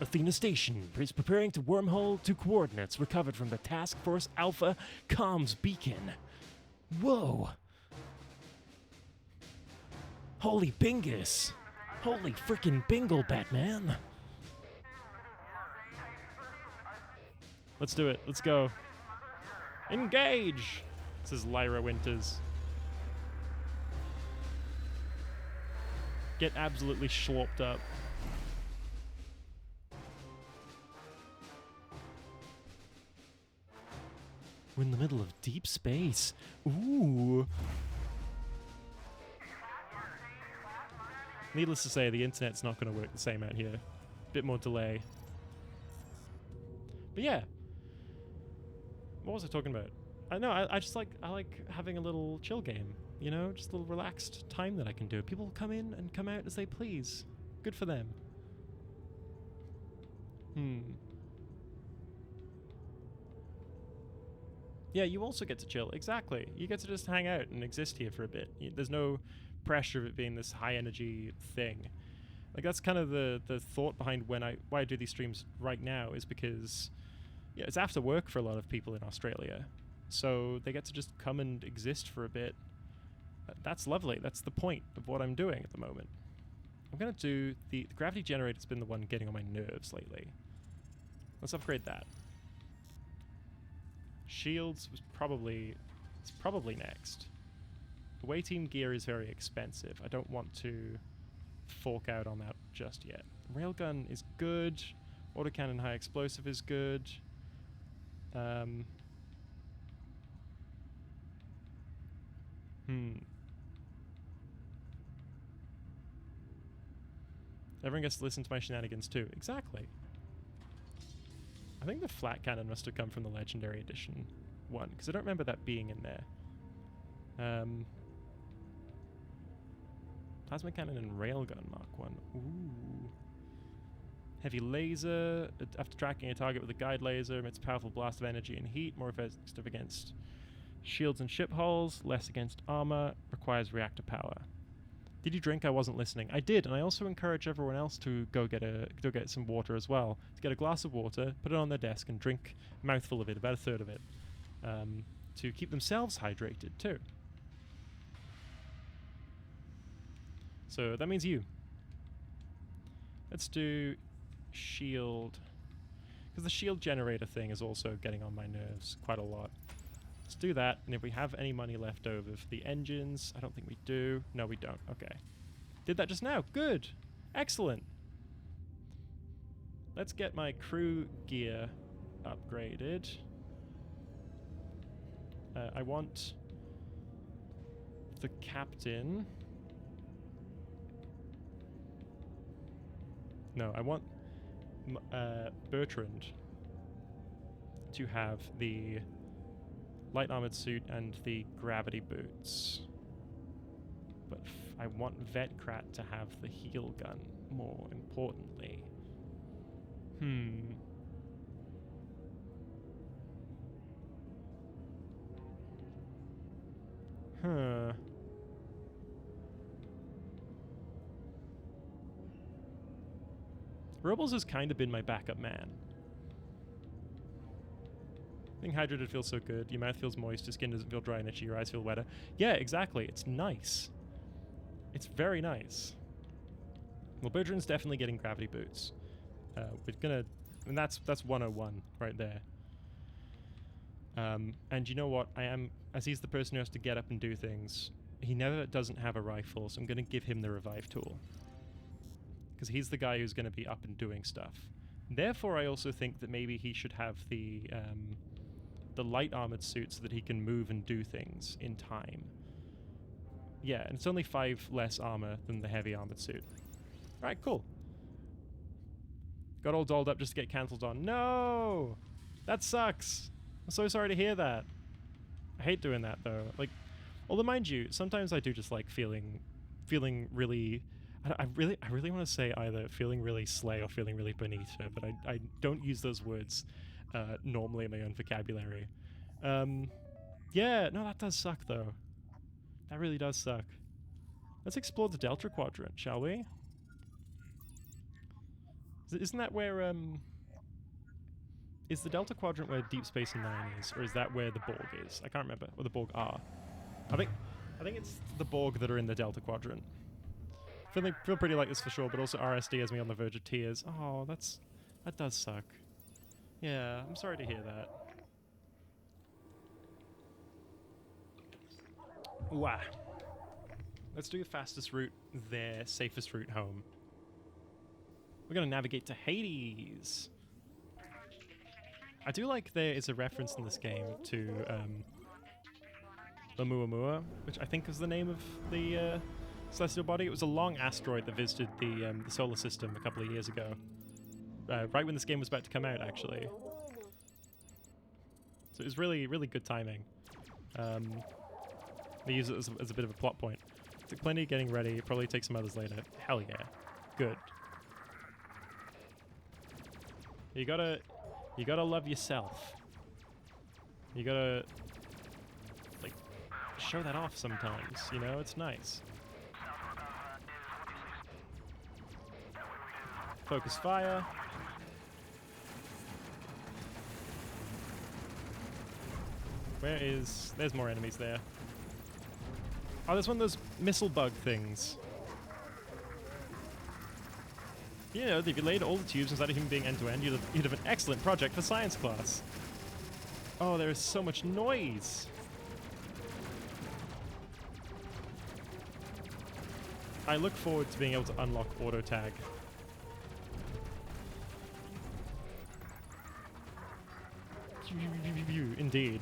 Athena Station is preparing to wormhole to coordinates recovered from the Task Force Alpha comms beacon. Whoa! Holy Bingus! Holy frickin' Bingle, Batman! Let's do it. Let's go. Engage! Says Lyra Winters. Get absolutely schlorped up. We're in the middle of deep space. Ooh. Needless to say, the internet's not going to work the same out here. Bit more delay. But yeah. What was I talking about? I know, I like having a little chill game. You know, just a little relaxed time that I can do. People come in and come out as they please. Good for them. Yeah, you also get to chill. Exactly. You get to just hang out and exist here for a bit. There's no pressure of it being this high energy thing. Like, that's kind of the thought behind why I do these streams right now, is because it's after work for a lot of people in Australia. So they get to just come and exist for a bit. That's lovely. That's the point of what I'm doing at the moment. I'm going to do the gravity generator's been the one getting on my nerves lately. Let's upgrade that. Shields was probably next. Away team gear is very expensive. I don't want to fork out on that just yet. Railgun is good. Autocannon high explosive is good. Everyone gets to listen to my shenanigans too. Exactly. I think the flat cannon must have come from the Legendary Edition one, because I don't remember that being in there. Plasma cannon and railgun Mark 1. Ooh. Heavy laser. After tracking a target with a guide laser, emits a powerful blast of energy and heat. More effective against shields and ship hulls. Less against armor. Requires reactor power. Did you drink? I wasn't listening. I did, and I also encourage everyone else to go get some water as well. To get a glass of water, put it on their desk, and drink a mouthful of it, about a third of it, to keep themselves hydrated too. So that means you. Let's do shield, because the shield generator thing is also getting on my nerves quite a lot. Let's do that, and if we have any money left over for the engines, I don't think we do. No, we don't. Okay. Did that just now. Good. Excellent. Let's get my crew gear upgraded. I want the captain. No, I want Bertrand to have the light armored suit and the gravity boots. But I want Vetkrat to have the heal gun, more importantly. Huh. Robles has kind of been my backup man. Being hydrated feels so good. Your mouth feels moist, your skin doesn't feel dry and itchy, your eyes feel wetter. Yeah, exactly. It's nice. It's very nice. Well, Bertrand's definitely getting gravity boots. We're gonna... And that's 101 right there. And you know what? As he's the person who has to get up and do things, he never doesn't have a rifle, so I'm gonna give him the revive tool. Because he's the guy who's gonna be up and doing stuff. Therefore, I also think that maybe he should have the light armored suit so that he can move and do things in time. Yeah, and it's only 5 less armor than the heavy armored suit. Alright, cool. Got all dolled up just to get cancelled on. No! That sucks! I'm so sorry to hear that. I hate doing that, though. Like, although mind you, sometimes I do just like feeling really... I really want to say either feeling really slay or feeling really bonita, but I don't use those words normally in my own vocabulary. Yeah, no, that does suck, though. That really does suck. Let's explore the Delta Quadrant, shall we? Isn't that where, is the Delta Quadrant where Deep Space Nine is, or is that where the Borg is? I can't remember where the Borg are. I think it's the Borg that are in the Delta Quadrant. Feel pretty like this for sure, but also RSD has me on the verge of tears. Oh, that does suck. Yeah, I'm sorry to hear that. Wow. Let's do the fastest route there, safest route home. We're gonna navigate to Hades. I do like there is a reference in this game to Oumuamua, which I think is the name of the celestial body. It was a long asteroid that visited the solar system a couple of years ago. Right when this game was about to come out, actually. So it was really, really good timing. They use it as a bit of a plot point. Took plenty of getting ready, probably take some others later. Hell yeah. Good. You gotta love yourself. You gotta, like, show that off sometimes, you know? It's nice. Focus fire. There's more enemies there. Oh, there's one of those missile bug things. You know, if you laid all the tubes inside of human being end to end, you'd have an excellent project for science class. Oh, there is so much noise. I look forward to being able to unlock auto tag. Indeed.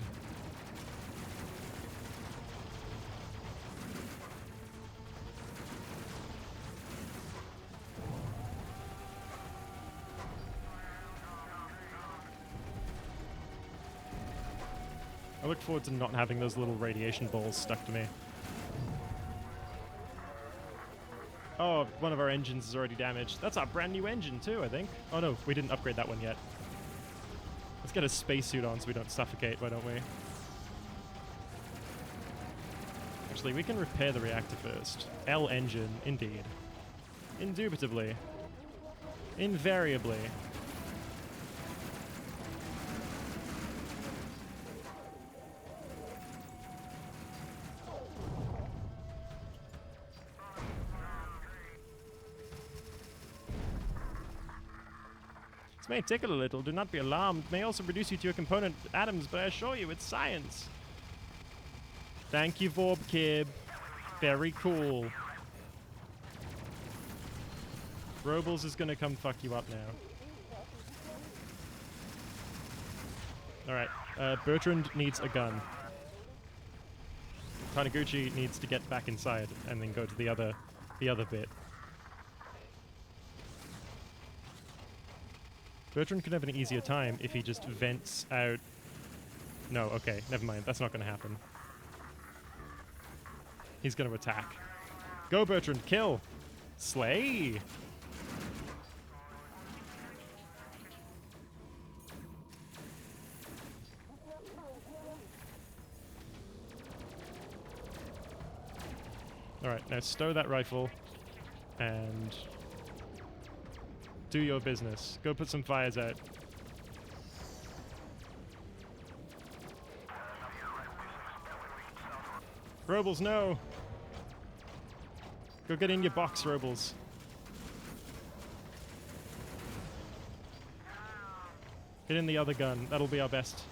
I look forward to not having those little radiation balls stuck to me. Oh, one of our engines is already damaged. That's our brand new engine too, I think. Oh no, we didn't upgrade that one yet. Let's get a spacesuit on so we don't suffocate, why don't we? Actually, we can repair the reactor first. L engine, indeed. Indubitably. Invariably. This may tickle a little, do not be alarmed. It may also reduce you to your component atoms, but I assure you it's science. Thank you, Vorbkib. Very cool. Robles is gonna come fuck you up now. Alright, Bertrand needs a gun. Taniguchi needs to get back inside and then go to the other bit. Bertrand could have an easier time if he just vents out... No, okay, never mind. That's not going to happen. He's going to attack. Go, Bertrand, kill! Slay! Alright, now stow that rifle and... do your business. Go put some fires out. Robles, no! Go get in your box, Robles. Get in the other gun. That'll be our best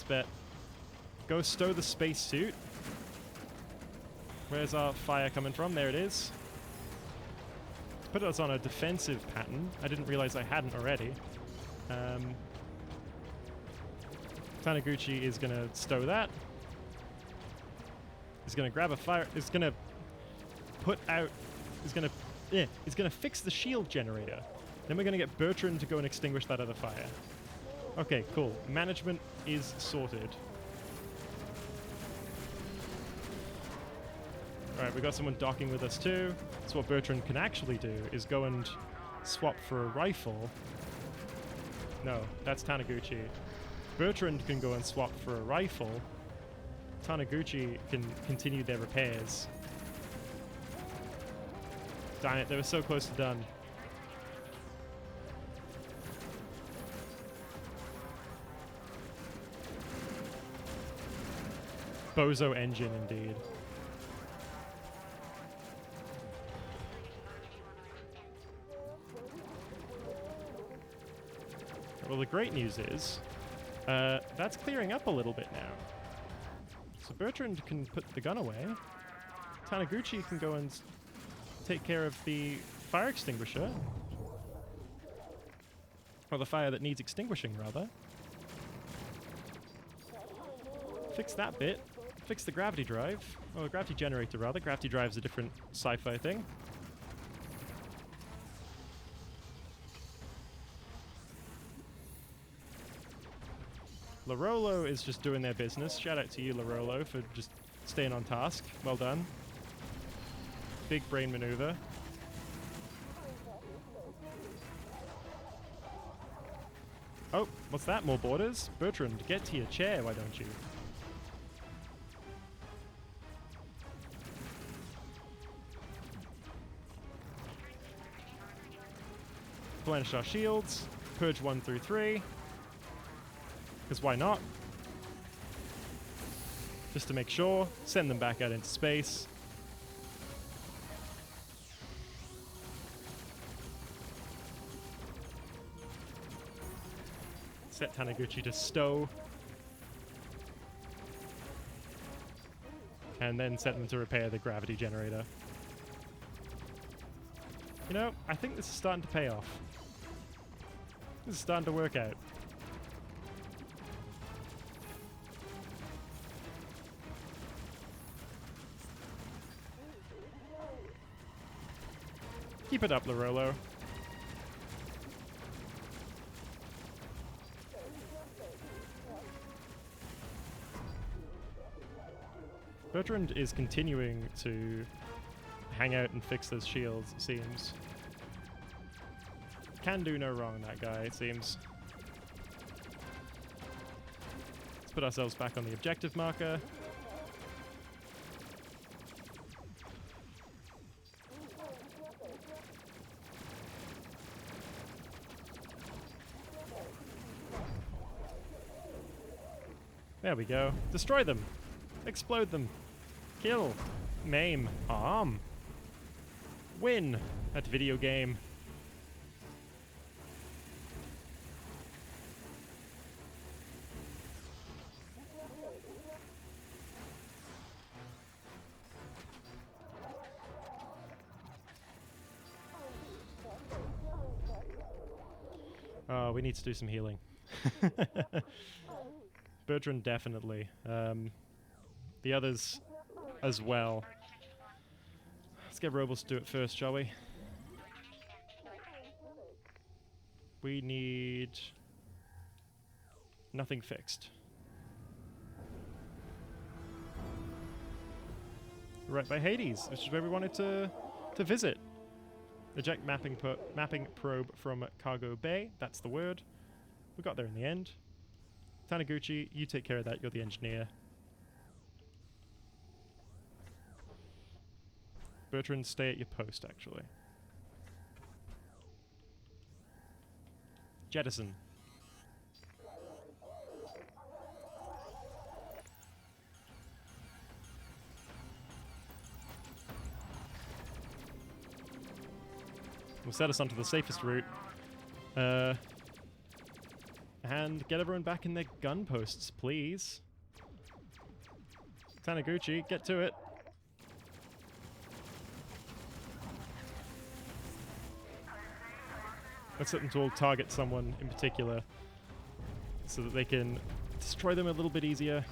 bet. Go stow the space suit. Where's our fire coming from? There it is. Put us on a defensive pattern. I didn't realize I hadn't already. Taniguchi is gonna stow that. He's gonna grab a fire. He's gonna put out. He's gonna fix the shield generator. Then we're gonna get Bertrand to go and extinguish that other fire. Okay, cool. Management is sorted. Alright, we got someone docking with us too. So what Bertrand can actually do is go and swap for a rifle. No, that's Taniguchi. Bertrand can go and swap for a rifle. Taniguchi can continue their repairs. Damn it, they were so close to done. Bozo engine, indeed. Well, the great news is, that's clearing up a little bit now. So Bertrand can put the gun away. Taniguchi can go and take care of the fire extinguisher. Or the fire that needs extinguishing, rather. Fix that bit. Fix the gravity drive. Oh, the gravity generator, rather. Gravity drive's a different sci-fi thing. Larolo is just doing their business. Shout out to you, Larolo, for just staying on task. Well done. Big brain maneuver. Oh, what's that? More borders? Bertrand, get to your chair, why don't you? Replenish our shields. Purge 1 through 3. Because why not? Just to make sure. Send them back out into space. Set Taniguchi to stow. And then set them to repair the gravity generator. You know, I think this is starting to pay off. This is starting to work out. Keep it up, Larolo. Bertrand is continuing to hang out and fix those shields, it seems. Can do no wrong, that guy, it seems. Let's put ourselves back on the objective marker. There we go. Destroy them. Explode them. Kill. Maim. Arm. Win. That video game. Oh, we need to do some healing. Bertrand definitely. The others as well. Let's get Robles to do it first, shall we? We need nothing fixed. Right by Hades, which is where we wanted to visit. Eject mapping probe from Cargo Bay. That's the word. We got there in the end. Taniguchi, you take care of that. You're the engineer. Bertrand, stay at your post, actually. Jettison. We'll set us onto the safest route. And get everyone back in their gun posts, please. Taniguchi, get to it. Let's set them to all target someone in particular so that they can destroy them a little bit easier.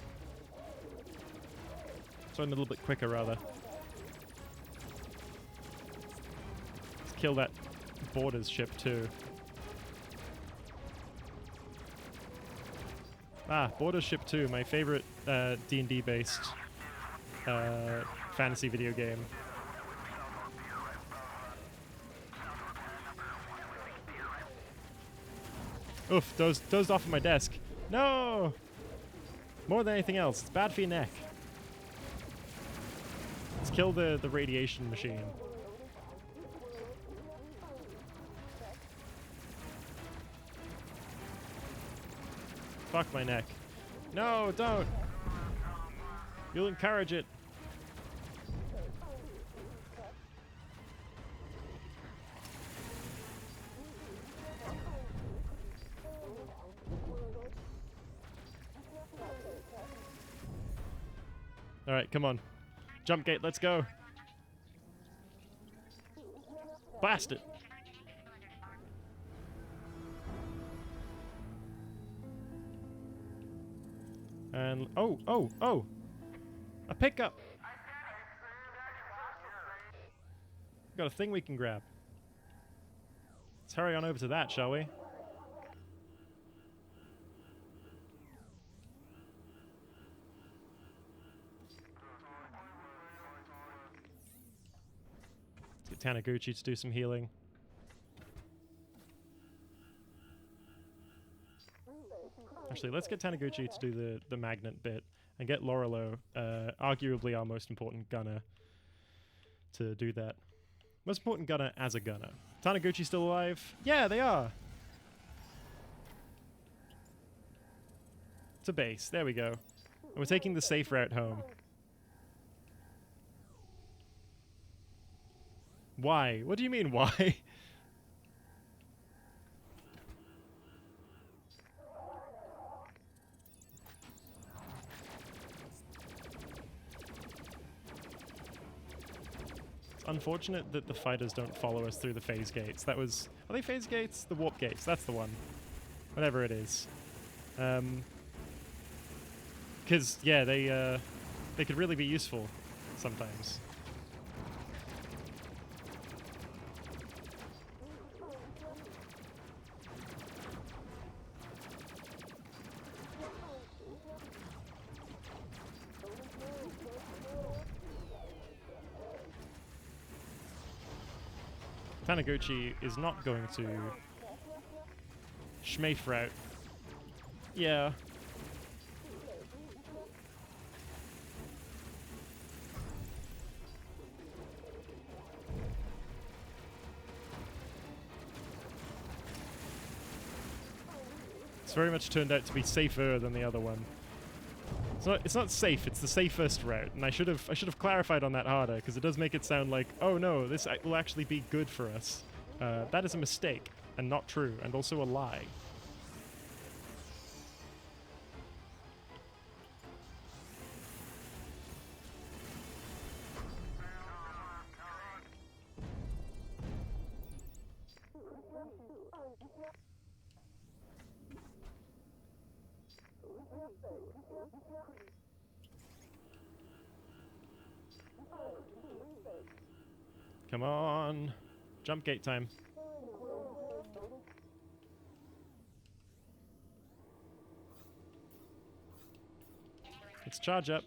Destroy them a little bit quicker, rather. Let's kill that Borders ship, too. Ah, Borders Ship 2, my favorite D&D based fantasy video game. Oof, dozed off of my desk. No! More than anything else, it's bad for your neck. Let's kill the radiation machine. Fuck my neck. No, don't! You'll encourage it. Alright, come on. Jump gate, let's go. Blast it! And oh! A pickup! Got a thing we can grab. Let's hurry on over to that, shall we? Let's get Taniguchi to do some healing. Actually, let's get Taniguchi to do the magnet bit and get Lorelo, arguably our most important gunner, to do that. Most important gunner as a gunner. Taniguchi still alive? Yeah, they are! To base. There we go. And we're taking the safe route home. Why? What do you mean, why? Unfortunate that the fighters don't follow us through the phase gates. That was... Are they phase gates? The warp gates. That's the one. Whatever it is. Because, yeah, they could really be useful sometimes. Taniguchi is not going to Schmafe route. Yeah. It's very much turned out to be safer than the other one. It's not safe, it's the safest route, and I should have clarified on that harder, because it does make it sound like, oh no, this will actually be good for us. That is a mistake, and not true, and also a lie. Come on. Jump gate time. Let's charge up.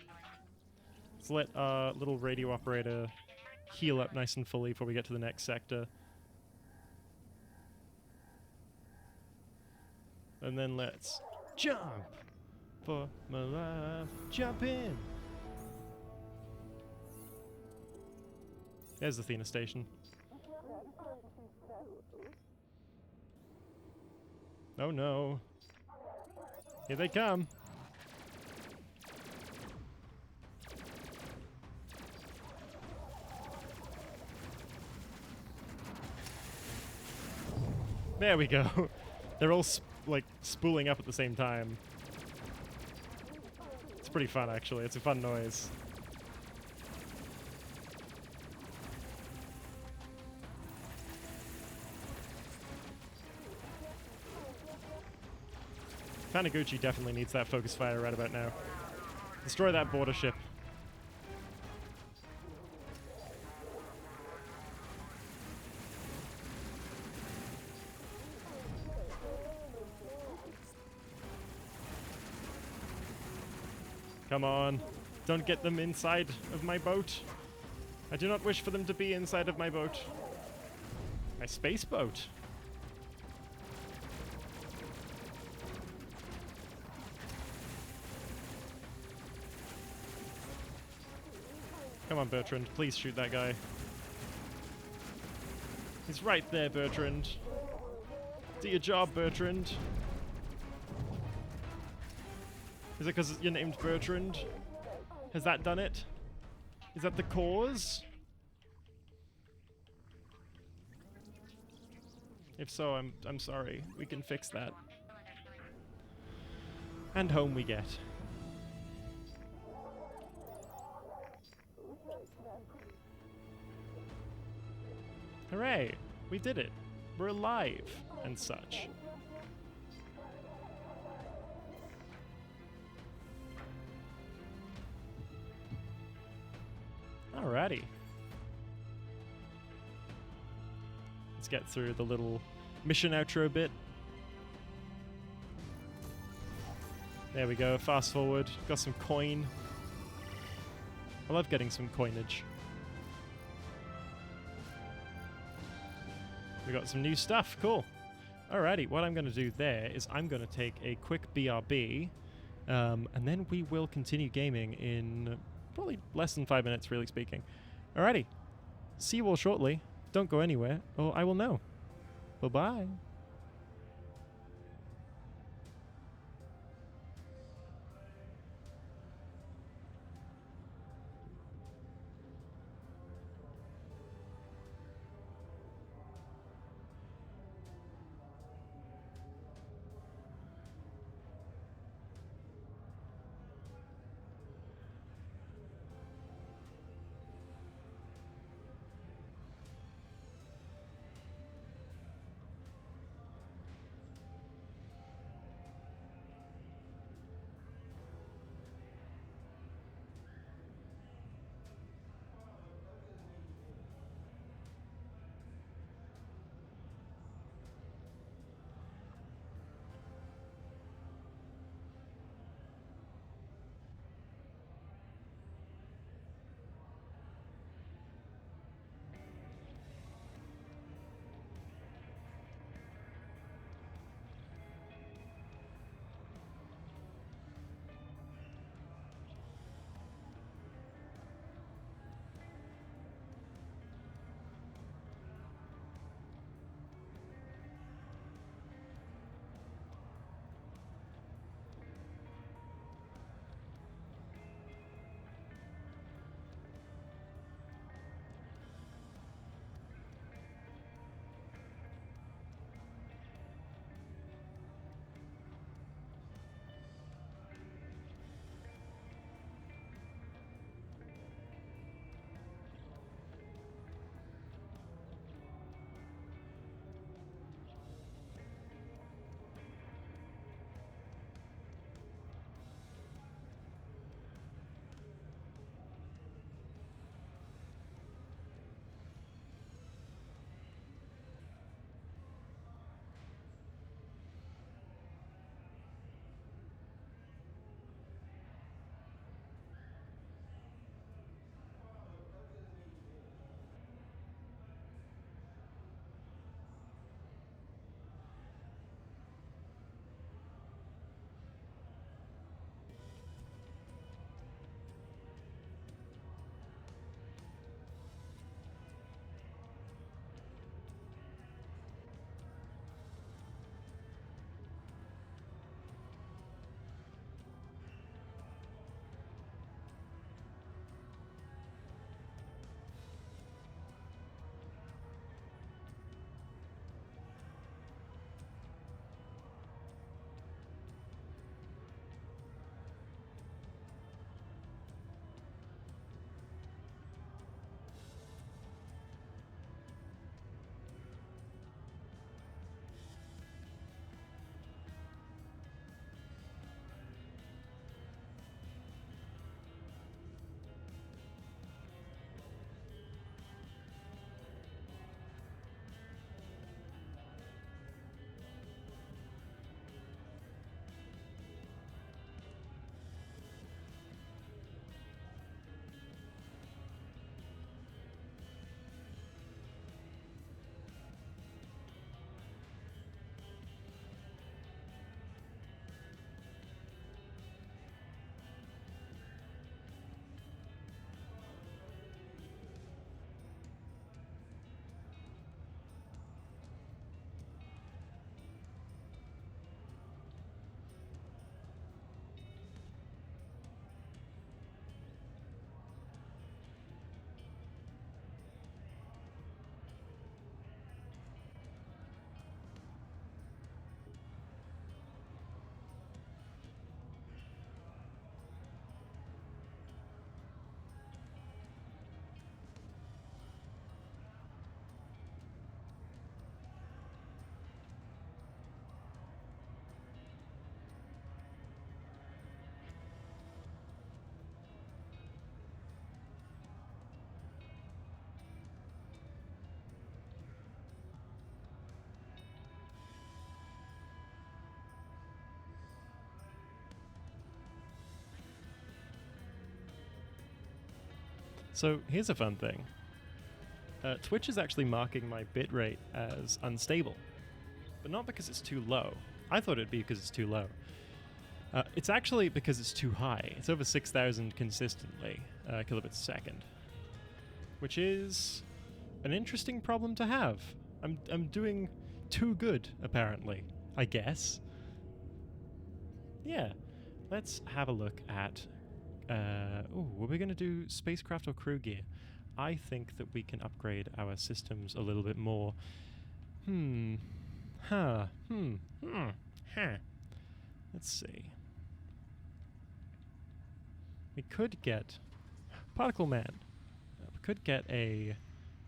Let's let our little radio operator heal up nice and fully before we get to the next sector. And then let's jump for my life. Jump in. There's the Athena station. Oh no. Here they come. There we go. They're all like spooling up at the same time. It's pretty fun actually. It's a fun noise. Taniguchi definitely needs that focus fire right about now. Destroy that border ship. Come on. Don't get them inside of my boat. I do not wish for them to be inside of my boat. My space boat. Come on, Bertrand. Please shoot that guy. He's right there, Bertrand. Do your job, Bertrand. Is it because you're named Bertrand? Has that done it? Is that the cause? If so, I'm sorry. We can fix that. And home we get. Hooray! We did it. We're alive and such. Alrighty. Let's get through the little mission outro bit. There we go, fast forward. Got some coin. I love getting some coinage. We got some new stuff, cool. Alrighty, what I'm going to do there is I'm going to take a quick BRB, and then we will continue gaming in probably less than 5 minutes, really speaking. Alrighty, see you all shortly. Don't go anywhere, or I will know. Bye-bye. So here's a fun thing. Twitch is actually marking my bitrate as unstable, but not because it's too low. I thought it'd be because it's too low. It's actually because it's too high. It's over 6,000 consistently kilobits a second, which is an interesting problem to have. I'm doing too good, apparently, I guess. Yeah, let's have a look at... were we going to do spacecraft or crew gear? I think that we can upgrade our systems a little bit more. Let's see. We could get Particle Man. We could get a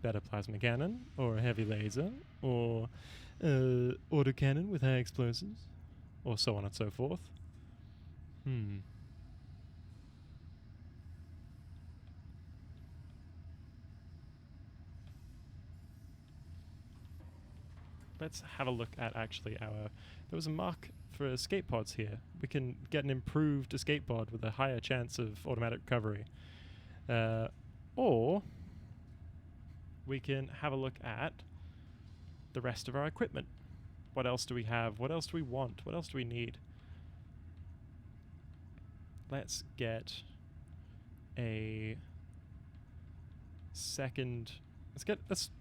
better plasma cannon, or a heavy laser, or autocannon with high explosives, or so on and so forth. Let's have a look at actually our... There was a mark for escape pods here. We can get an improved escape pod with a higher chance of automatic recovery. Or we can have a look at the rest of our equipment. What else do we have? What else do we want? What else do we need? Let's get a second... Let's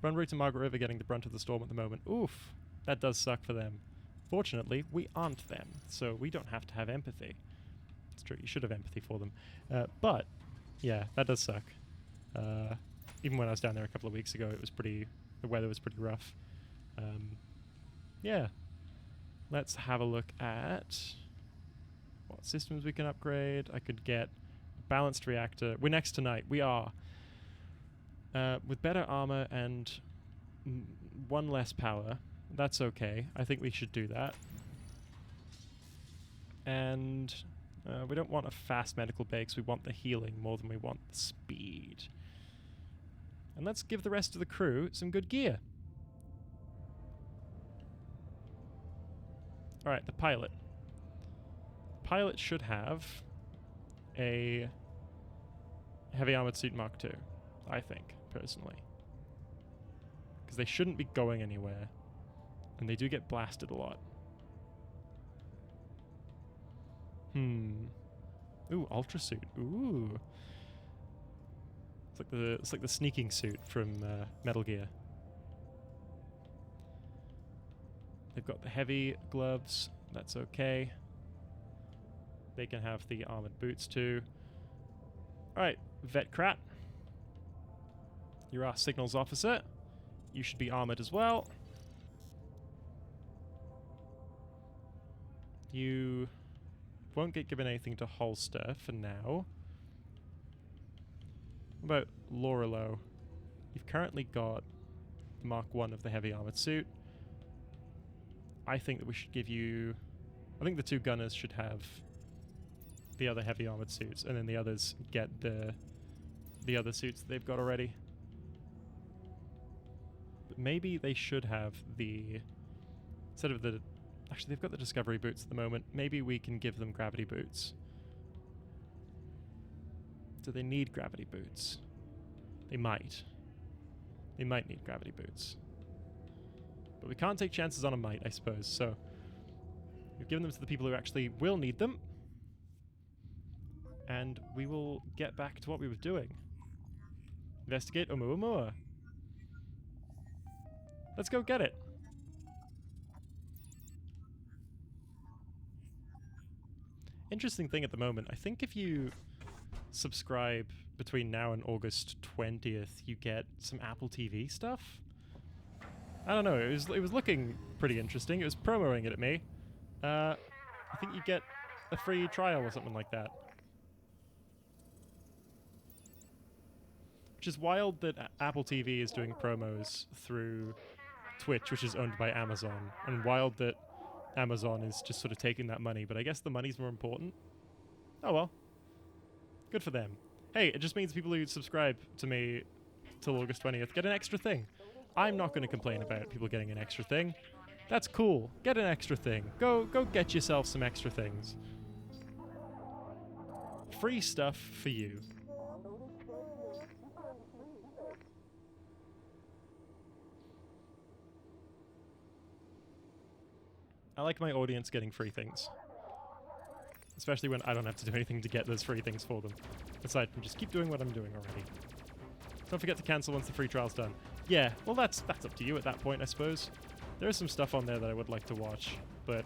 run route to Margaret River getting the brunt of the storm at the moment. Oof, that does suck for them. Fortunately, we aren't them, so we don't have to have empathy. It's true, you should have empathy for them. But, yeah, that does suck. Even when I was down there a couple of weeks ago, the weather was pretty rough. Yeah. Let's have a look at what systems we can upgrade. I could get a balanced reactor. We're next tonight. We are. With better armor and one less power, that's okay. I think we should do that. And we don't want a fast medical bay because we want the healing more than we want the speed. And let's give the rest of the crew some good gear. Alright, the pilot. Pilot should have a heavy armored suit Mark II, I think, personally. Because they shouldn't be going anywhere. And they do get blasted a lot. Ooh, ultra suit. Ooh. It's like the sneaking suit from Metal Gear. They've got the heavy gloves. That's okay. They can have the armored boots too. Alright, Vet Krat. You're our signals officer. You should be armored as well. You won't get given anything to holster for now. What about Lorelo? You've currently got the Mark I of the heavy armored suit. I think that we should give you... I think the two gunners should have the other heavy armored suits, and then the others get the other suits that they've got already. But maybe they should have the... Instead of the... Actually, they've got the Discovery boots at the moment. Maybe we can give them gravity boots. Do they need gravity boots? They might. They might need gravity boots. But we can't take chances on a might, I suppose, so... We've given them to the people who actually will need them. And we will get back to what we were doing. Investigate Oumuamua. Let's go get it. Interesting thing at the moment, I think if you subscribe between now and August 20th, you get some Apple TV stuff. I don't know, it was looking pretty interesting. It was promoting it at me. I think you get a free trial or something like that. Which is wild that Apple TV is doing promos through Twitch, which is owned by Amazon, and wild that Amazon is just sort of taking that money, but I guess the money's more important. Oh well. Good for them. Hey, it just means people who subscribe to me till August 20th get an extra thing. I'm not going to complain about people getting an extra thing. That's cool. Get an extra thing. Go get yourself some extra things. Free stuff for you. I like my audience getting free things. Especially when I don't have to do anything to get those free things for them. Aside from just keep doing what I'm doing already. Don't forget to cancel once the free trial's done. Yeah, well that's up to you at that point, I suppose. There is some stuff on there that I would like to watch, but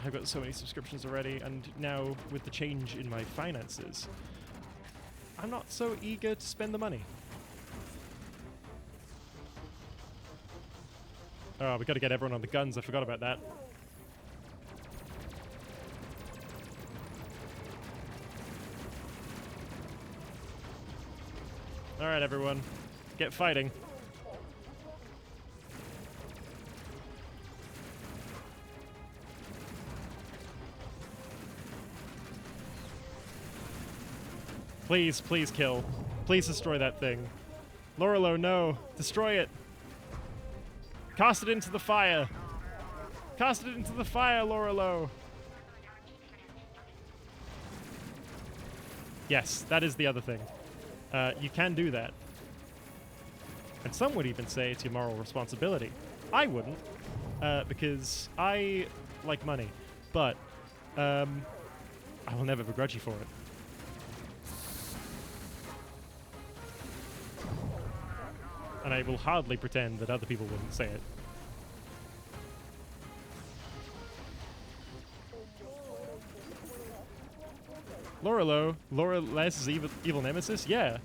I've got so many subscriptions already, and now with the change in my finances, I'm not so eager to spend the money. Oh, we gotta get everyone on the guns, I forgot about that. Alright everyone, get fighting. Please, please kill. Please destroy that thing. Lorelo, no. Destroy it. Cast it into the fire. Cast it into the fire, Lorelo. Yes, that is the other thing. You can do that. And some would even say it's your moral responsibility. I wouldn't, because I like money. But I will never begrudge you for it. And I will hardly pretend that other people wouldn't say it. Lorelo? Loreles's evil nemesis? Yeah.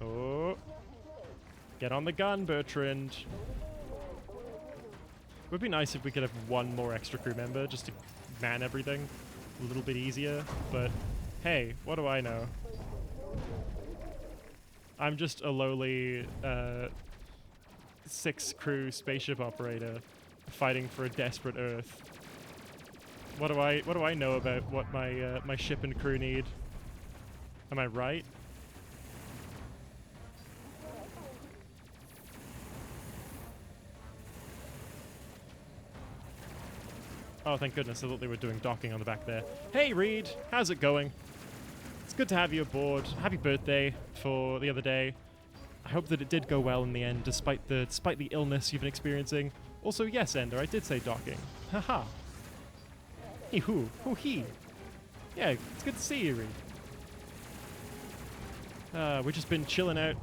Oh. Get on the gun, Bertrand. It would be nice if we could have one more extra crew member just to man everything a little bit easier, but hey, what do I know? I'm just a lowly 6-crew spaceship operator fighting for a desperate Earth. What do I know about what my my ship and crew need? Am I right? Oh, thank goodness. I thought they were doing docking on the back there. Hey, Reed. How's it going? It's good to have you aboard. Happy birthday for the other day. I hope that it did go well in the end, despite the illness you've been experiencing. Also, yes, Ender, I did say docking. Haha. Hee-hoo. Hoo-hee. Yeah, it's good to see you, Reed. We've just been chilling out.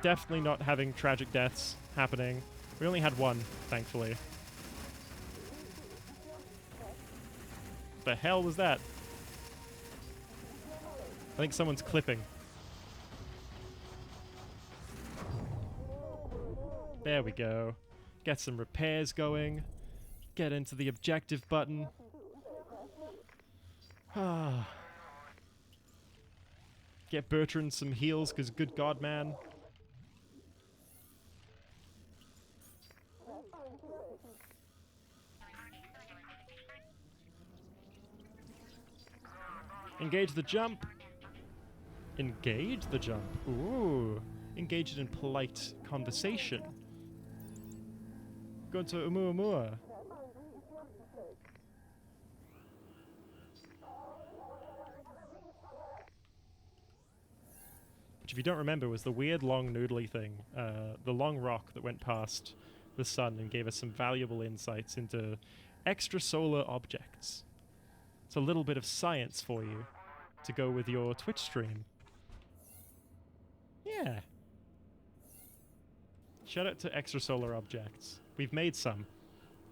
Definitely not having tragic deaths happening. We only had one, thankfully. The hell was that? I think someone's clipping. There we go. Get some repairs going. Get into the objective button. Get Bertrand some heals, because good god, man. Engage the jump. Engage the jump. Ooh. Engage it in polite conversation. Go to Oumuamua. Which, if you don't remember, was the weird long noodly thing. The long rock that went past the sun and gave us some valuable insights into extrasolar objects. It's a little bit of science for you to go with your Twitch stream. Yeah. Shout out to extrasolar objects. We've made some,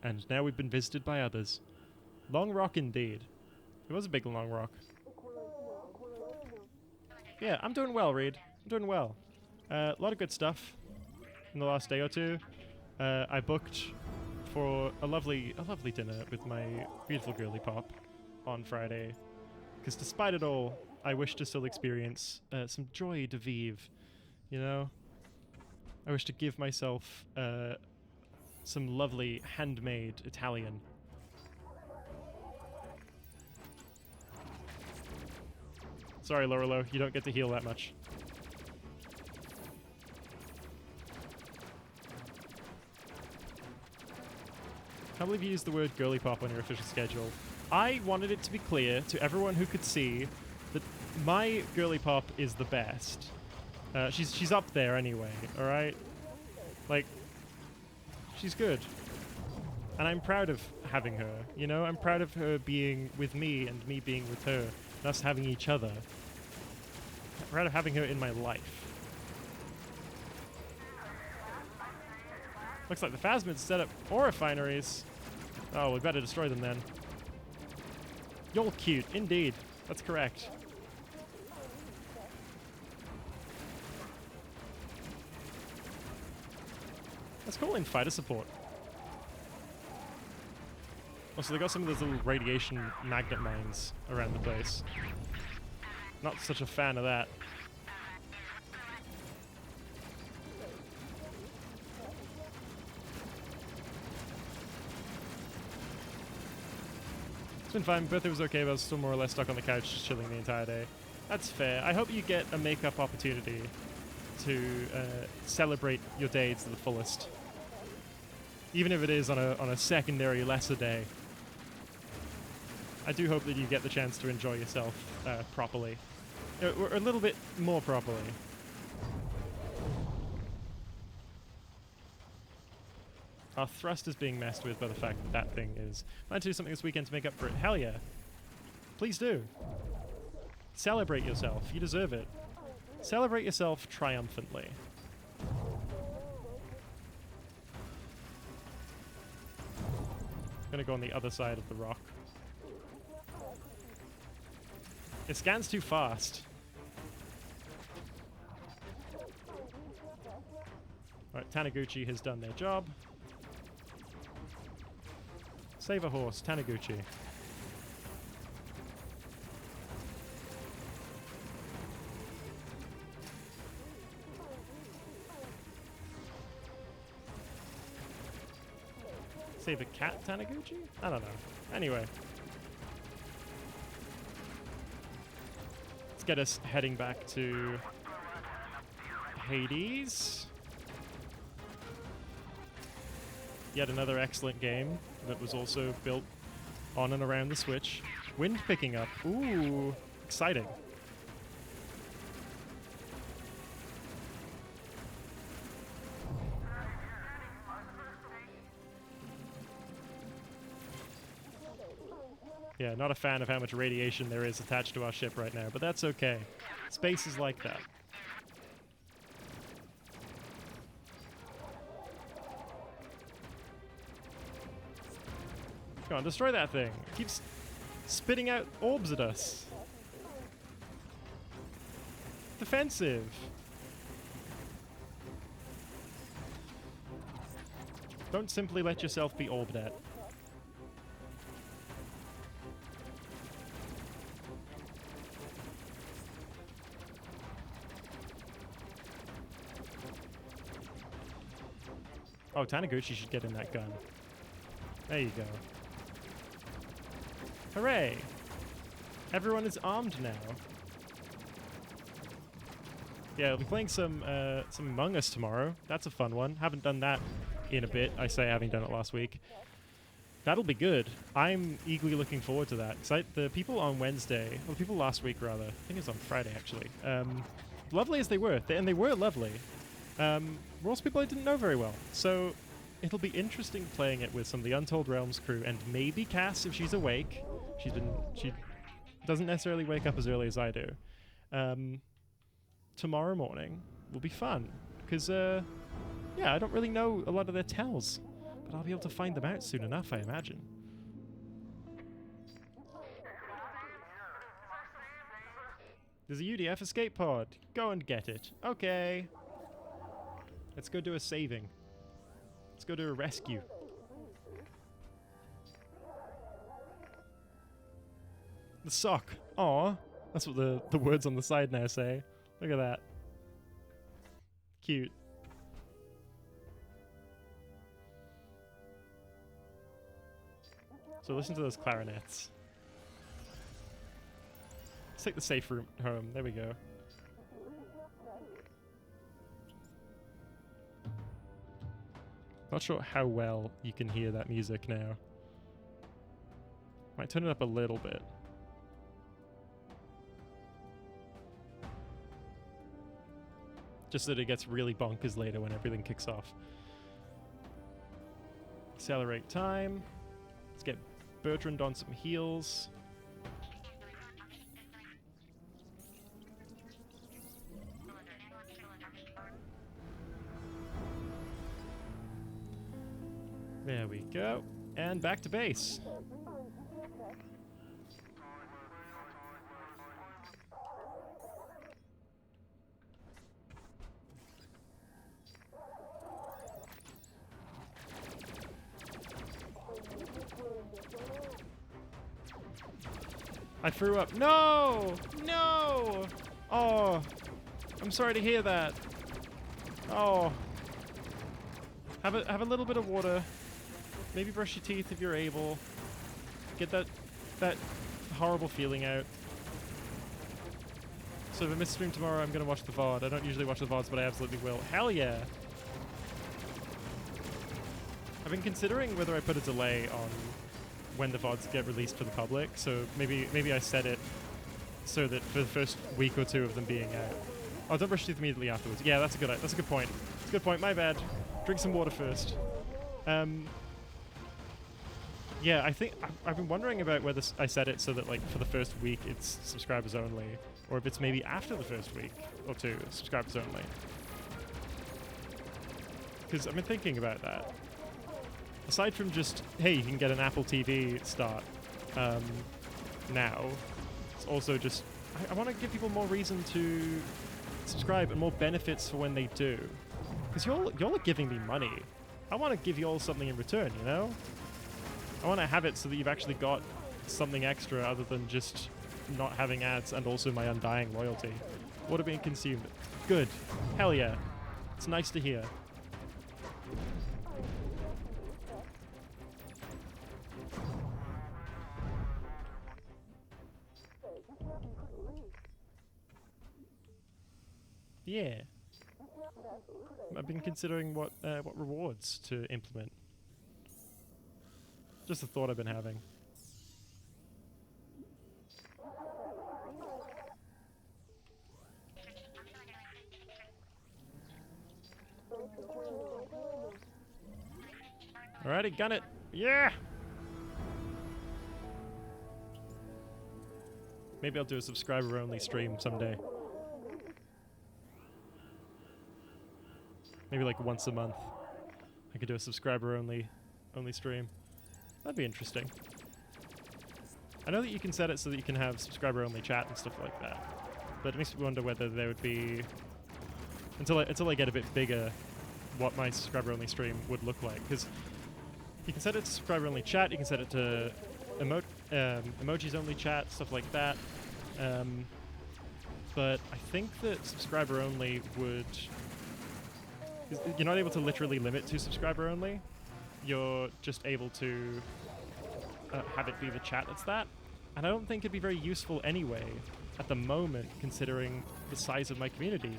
and now we've been visited by others. Long rock indeed. It was a big long rock. Yeah, I'm doing well, Reed. I'm doing well. A lot of good stuff in the last day or two. I booked for a lovely dinner with my beautiful girly pop on Friday, because despite it all, I wish to still experience some joy de vivre, you know? I wish to give myself some lovely handmade Italian. Sorry, Lorelo, you don't get to heal that much. Can't believe you used the word girly pop on your official schedule. I wanted it to be clear to everyone who could see that my girly pop is the best. She's up there anyway, alright? Like, she's good. And I'm proud of having her, you know? I'm proud of her being with me and me being with her. And us having each other. I'm proud of having her in my life. Looks like the Phasmids set up ore refineries. Oh, we better destroy them then. You're cute, indeed. That's correct. Let's call in fighter support. Also, they got some of those little radiation magnet mines around the place. Not such a fan of that. It's been fine. Birthday was okay, but I was still more or less stuck on the couch just chilling the entire day. That's fair. I hope you get a make-up opportunity to celebrate your day to the fullest. Even if it is on a secondary, lesser day. I do hope that you get the chance to enjoy yourself properly. Or a little bit more properly. Our thrust is being messed with by the fact that that thing is... Plan to do something this weekend to make up for it. Hell yeah. Please do. Celebrate yourself. You deserve it. Celebrate yourself triumphantly. I'm gonna go on the other side of the rock. It scans too fast. Alright, Taniguchi has done their job. Save a horse, Taniguchi. Save a cat, Taniguchi? I don't know. Anyway. Let's get us heading back to Hades. Yet another excellent game that was also built on and around the Switch. Wind picking up. Ooh, exciting. Yeah, not a fan of how much radiation there is attached to our ship right now, but that's okay. Space is like that. Come on, destroy that thing. It keeps spitting out orbs at us. Defensive. Don't simply let yourself be orbed at. Oh, Taniguchi should get in that gun. There you go. Hooray! Everyone is armed now. Yeah, I'll be playing some Among Us tomorrow. That's a fun one. Haven't done that in a bit. I say having done it last week. That'll be good. I'm eagerly looking forward to that. So the people on Wednesday, or the people last week rather, I think it was on Friday actually, lovely as they were, and they were lovely, were also people I didn't know very well. So it'll be interesting playing it with some of the Untold Realms crew, and maybe Cass if she's awake. She doesn't necessarily wake up as early as I do. Tomorrow morning will be fun, because yeah, I don't really know a lot of their tells, but I'll be able to find them out soon enough, I imagine. There's a UDF escape pod. Go and get it. Okay. Let's go do a saving. Let's go do a rescue. The sock. Aw. That's what the words on the side now say. Look at that. Cute. So listen to those clarinets. Let's take the safe route home. There we go. Not sure how well you can hear that music now. Might turn it up a little bit. Just that it gets really bonkers later when everything kicks off. Accelerate time. Let's get Bertrand on some heals. There we go. And back to base. I threw up. No! No! Oh, I'm sorry to hear that. Oh. Have a little bit of water. Maybe brush your teeth if you're able. Get that horrible feeling out. So if I miss stream tomorrow, I'm gonna watch the VOD. I don't usually watch the VODs, but I absolutely will. Hell yeah! I've been considering whether I put a delay on when the VODs get released for the public. So maybe I set it so that for the first week or two of them being out. Oh, don't brush your teeth immediately afterwards. Yeah, that's a good point. That's a good point. My bad. Drink some water first. Yeah, I think I've been wondering about whether I set it so that like for the first week it's subscribers only, or if it's maybe after the first week or two subscribers only. Because I've been thinking about that. Aside from just, hey, you can get an Apple TV start now, it's also just, I want to give people more reason to subscribe and more benefits for when they do. Because y'all are giving me money. I want to give y'all something in return, you know? I want to have it so that you've actually got something extra other than just not having ads and also my undying loyalty. Water being consumed. Good. Hell yeah. It's nice to hear. Yeah. I've been considering what rewards to implement. Just a thought I've been having. Alrighty, gun it. Yeah! Maybe I'll do a subscriber-only stream someday. Maybe like once a month. I could do a subscriber-only stream. That'd be interesting. I know that you can set it so that you can have subscriber-only chat and stuff like that, but it makes me wonder whether there would be, until I get a bit bigger, what my subscriber-only stream would look like. Because you can set it to subscriber-only chat, you can set it to emojis-only chat, stuff like that. But I think that subscriber-only would... You're not able to literally limit to subscriber-only. You're just able to have it be the chat that's that. And I don't think it'd be very useful anyway, at the moment, considering the size of my community.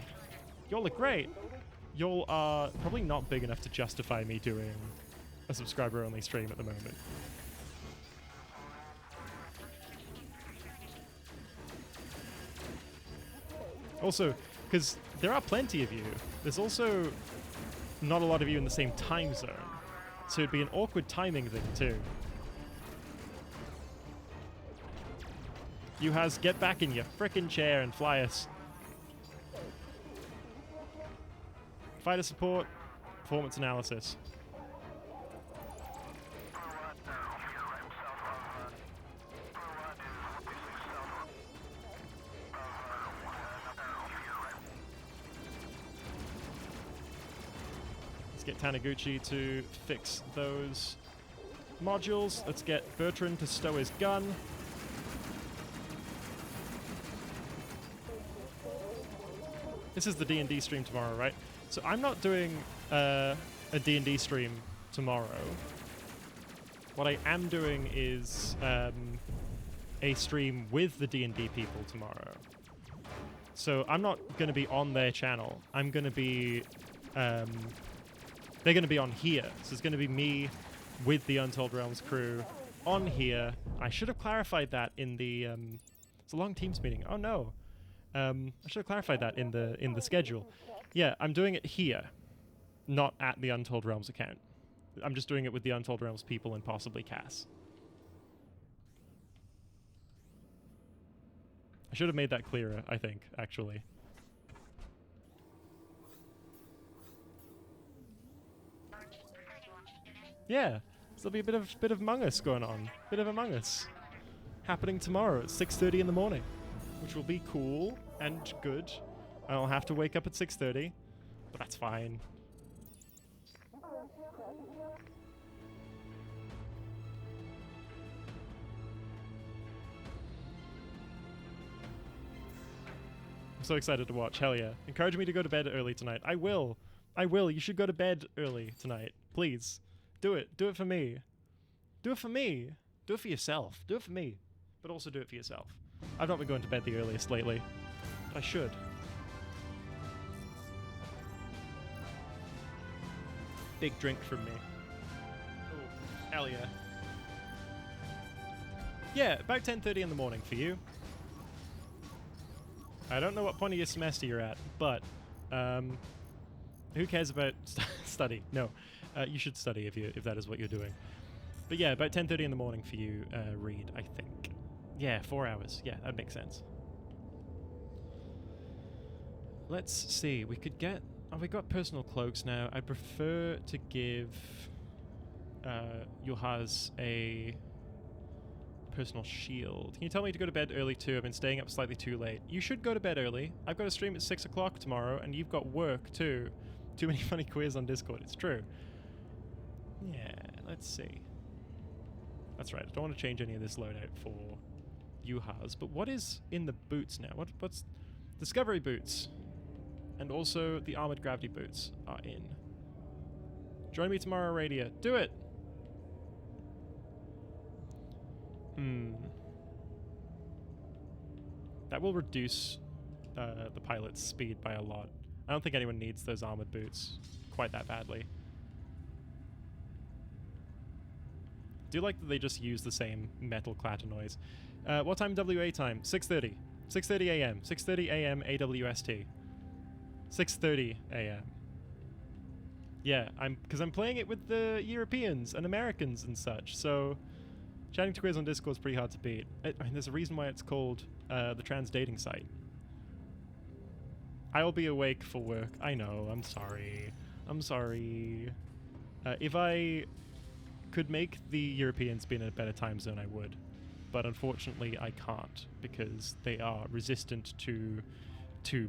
Y'all are great. Y'all are probably not big enough to justify me doing a subscriber-only stream at the moment. Also, because there are plenty of you, there's also not a lot of you in the same time zone. So it'd be an awkward timing thing too. You has get back in your frickin' chair and fly us. Fighter support, performance analysis. Get Taniguchi to fix those modules. Let's get Bertrand to stow his gun. This is the D&D stream tomorrow, right? So I'm not doing a D&D stream tomorrow. What I am doing is a stream with the D&D people tomorrow. So I'm not going to be on their channel. I'm going to be... they're going to be on here. So it's going to be me with the Untold Realms crew on here. I should have clarified that in the it's a long Teams meeting. Oh no. I should have clarified that in the schedule. Yeah, I'm doing it here, not at the Untold Realms account. I'm just doing it with the Untold Realms people and possibly Cass. I should have made that clearer, I think, actually. Yeah, so there'll be a bit of Among Us going on. Bit of Among Us happening tomorrow at 6:30 in the morning, which will be cool and good. I'll have to wake up at 6:30, but that's fine. I'm so excited to watch. Hell yeah. Encourage me to go to bed early tonight. I will. I will. You should go to bed early tonight. Please. Do it. Do it for me. Do it for me. Do it for yourself. Do it for me. But also do it for yourself. I've not been going to bed the earliest lately. But I should. Big drink from me. Oh, hell yeah. Yeah, about 10:30 in the morning for you. I don't know what point of your semester you're at, but who cares about study? No, you should study if that is what you're doing. But yeah, about 10:30 in the morning for you, Reed, I think. Yeah, 4 hours. Yeah, that makes sense. Let's see. We could get... Oh, we got personal cloaks now. I prefer to give Yuhaz a personal shield. Can you tell me to go to bed early too? I've been staying up slightly too late. You should go to bed early. I've got a stream at 6 o'clock tomorrow, and you've got work too. Too many funny quiz on Discord. It's true. Yeah, let's see. That's right. I don't want to change any of this loadout for Yuhaz. But what is in the boots now? What's Discovery boots? And also the armored gravity boots are in. Join me tomorrow, Radia. Do it! That will reduce the pilot's speed by a lot. I don't think anyone needs those armored boots quite that badly. Do you like that they just use the same metal clatter noise? What time WA time? 6:30. 6:30 a.m. 6:30 a.m. AWST. 6:30 a.m. Yeah, because I'm playing it with the Europeans and Americans and such, so chatting to quiz on Discord is pretty hard to beat. I mean, there's a reason why it's called the trans dating site. I'll be awake for work. I know, I'm sorry. I'm sorry. If I could make the Europeans be in a better time zone, I would. But unfortunately, I can't, because they are resistant to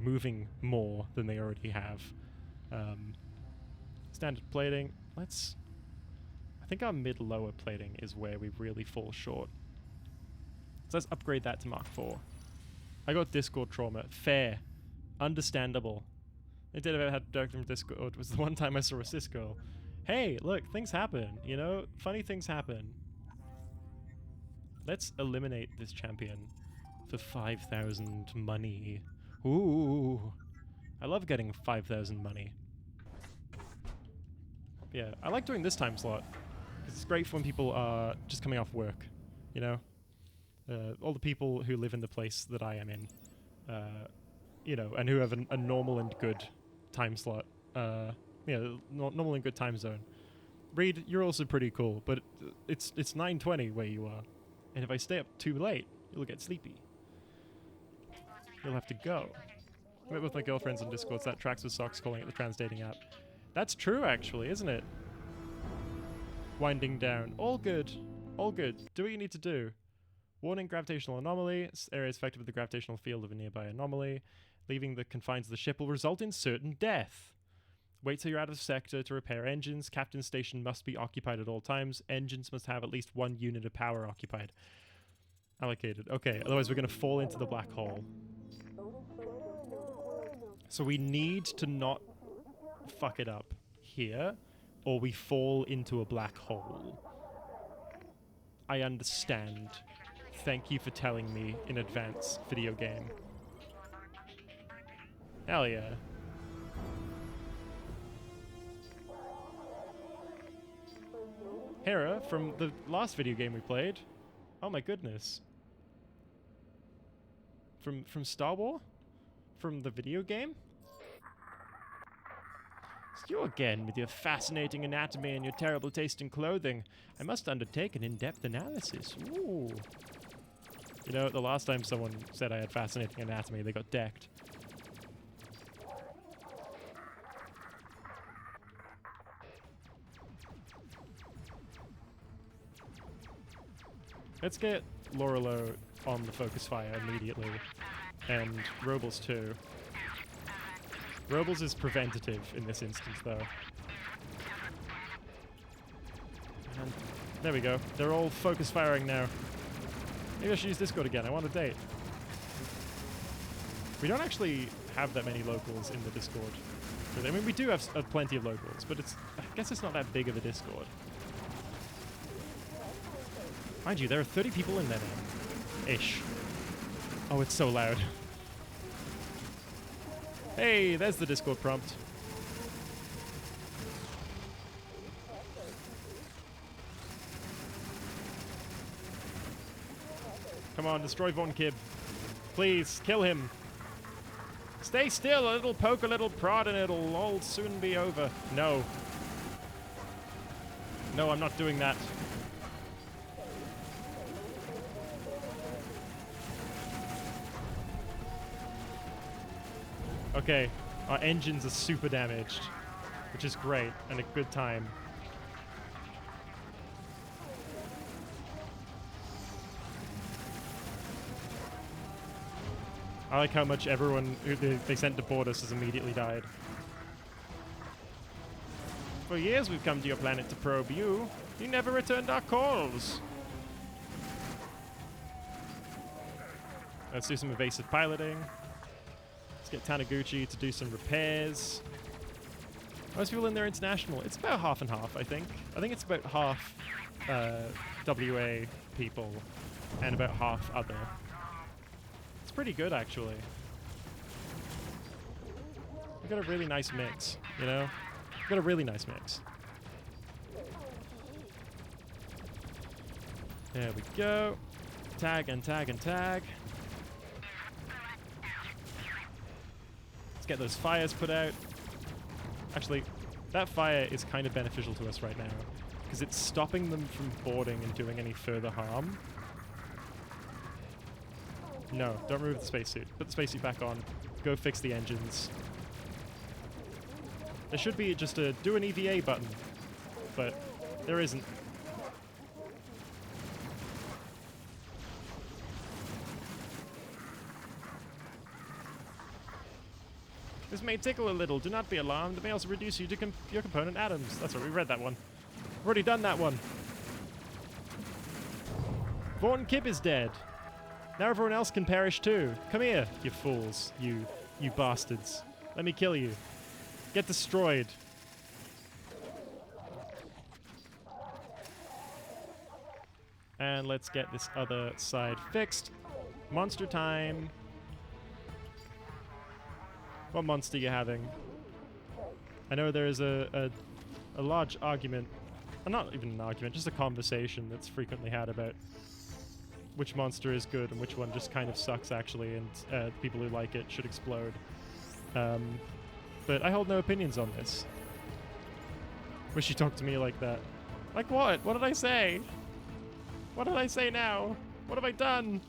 moving more than they already have. Standard plating. I think our mid-lower plating is where we really fall short. So let's upgrade that to Mark IV. I got Discord trauma. Fair. Understandable. I did have had directed from Discord. It was the one time I saw a cis girl. Hey, look, things happen, you know? Funny things happen. Let's eliminate this champion for 5,000 money. Ooh. I love getting 5,000 money. Yeah, I like doing this time slot. Because it's great for when people are just coming off work, you know? All the people who live in the place that I am in, you know, and who have a normal and good time slot. Normal and good time zone. Reed, you're also pretty cool, but it's 9:20 where you are. And if I stay up too late, you'll get sleepy. You'll have to go. I met with my girlfriends on Discord, so that tracks with Socks calling it the trans dating app. That's true, actually, isn't it? Winding down. All good. All good. Do what you need to do. Warning, gravitational anomaly. Areas affected with the gravitational field of a nearby anomaly. Leaving the confines of the ship will result in certain death. Wait till you're out of sector to repair engines. Captain's station must be occupied at all times. Engines must have at least one unit of power occupied. Allocated. Okay, otherwise we're going to fall into the black hole. So we need to not fuck it up here, or we fall into a black hole. I understand. Thank you for telling me in advance, video game. Hell yeah. Hera from the last video game we played. Oh my goodness. From Star Wars? From the video game? It's you again with your fascinating anatomy and your terrible taste in clothing. I must undertake an in-depth analysis. Ooh. You know, the last time someone said I had fascinating anatomy, they got decked. Let's get Lorelo on the focus fire immediately. And Robles too. Robles is preventative in this instance though. And there we go. They're all focus firing now. Maybe I should use Discord again. I want a date. We don't actually have that many locals in the Discord. I mean, we do have plenty of locals, but I guess it's not that big of a Discord. Mind you, there are 30 people in there now. Ish. Oh, it's so loud. Hey, there's the Discord prompt. Come on, destroy Von Kib. Please, kill him. Stay still, a little poke, a little prod, and it'll all soon be over. No. No, I'm not doing that. Okay, our engines are super damaged, which is great, and a good time. I like how much everyone who they sent to board us has immediately died. For years we've come to your planet to probe you. You never returned our calls. Let's do some evasive piloting. Let's get Taniguchi to do some repairs. Most people in there international. It's about half and half, I think. I think it's about half WA people and about half other. It's pretty good, actually. We've got a really nice mix, you know? We've got a really nice mix. There we go. Tag and tag and tag. Get those fires put out. Actually, that fire is kind of beneficial to us right now because it's stopping them from boarding and doing any further harm. No, don't remove the spacesuit. Put the spacesuit back on. Go fix the engines. There should be just a do an EVA button, but there isn't. This may tickle a little. Do not be alarmed. It may also reduce you to your component atoms. That's right, we read that one. We've already done that one. Vaughn Kib is dead. Now everyone else can perish too. Come here, you fools. You bastards. Let me kill you. Get destroyed. And let's get this other side fixed. Monster time. What monster are you having? I know there is a large argument, not even an argument, just a conversation that's frequently had about which monster is good and which one just kind of sucks, actually, and the people who like it should explode. But I hold no opinions on this. Wish you talked to me like that. Like what? What did I say? What did I say now? What have I done?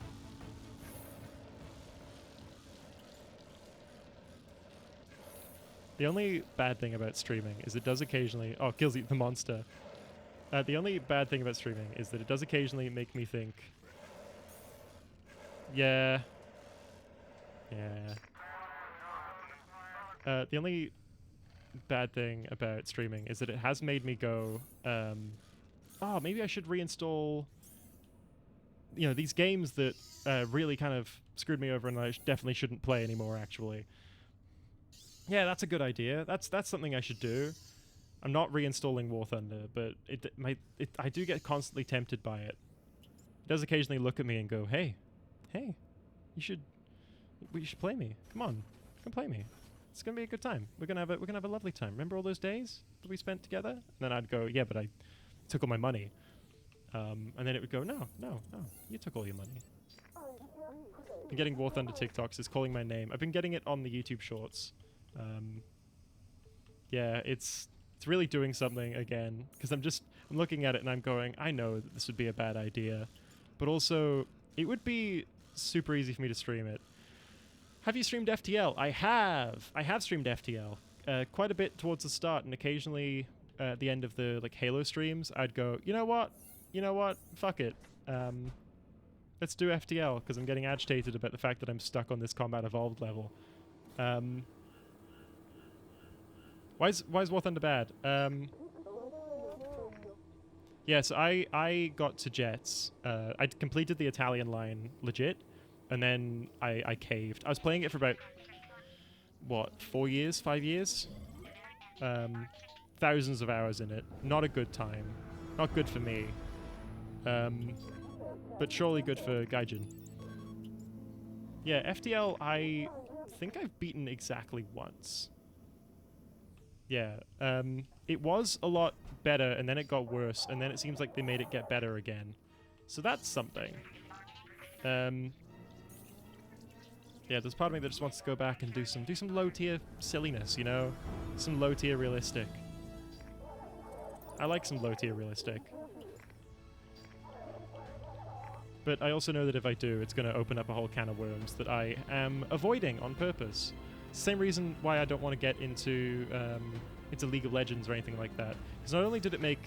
The only bad thing about streaming is it does occasionally... Oh, kills the monster. The only bad thing about streaming is that it does occasionally make me think... Yeah. The only bad thing about streaming is that it has made me go... oh, maybe I should reinstall... You know, these games that really kind of screwed me over and I definitely shouldn't play anymore, actually. Yeah, that's a good idea. That's something I should do. I'm not reinstalling War Thunder, but I do get constantly tempted by it. It does occasionally look at me and go, "Hey, you should play me. Come on, come play me. It's gonna be a good time. We're gonna have a lovely time. Remember all those days that we spent together?" And then I'd go, "Yeah, but took all my money. And then it would go, no, you took all your money. I'm getting War Thunder TikToks. It's calling my name. I've been getting it on the YouTube Shorts. Yeah, it's really doing something again, because I'm looking at it and I'm going, I know that this would be a bad idea, but also it would be super easy for me to stream it. Have you streamed FTL? I have streamed FTL quite a bit towards the start, and occasionally at the end of the like Halo streams, I'd go, you know what, fuck it. Let's do FTL, because I'm getting agitated about the fact that I'm stuck on this Combat Evolved level. Why is War Thunder bad? Yeah, so I got to Jets. I'd completed the Italian line legit, and then I caved. I was playing it for about, what, 4 years, 5 years? Thousands of hours in it. Not a good time. Not good for me. But surely good for Gaijin. Yeah, FTL, I think I've beaten exactly once. Yeah, it was a lot better, and then it got worse, and then it seems like they made it get better again. So that's something. Yeah, there's part of me that just wants to go back and do some low-tier silliness, you know? Some low-tier realistic. I like some low-tier realistic. But I also know that if I do, it's going to open up a whole can of worms that I am avoiding on purpose. Same reason why I don't want to get into League of Legends or anything like that. Because not only did it make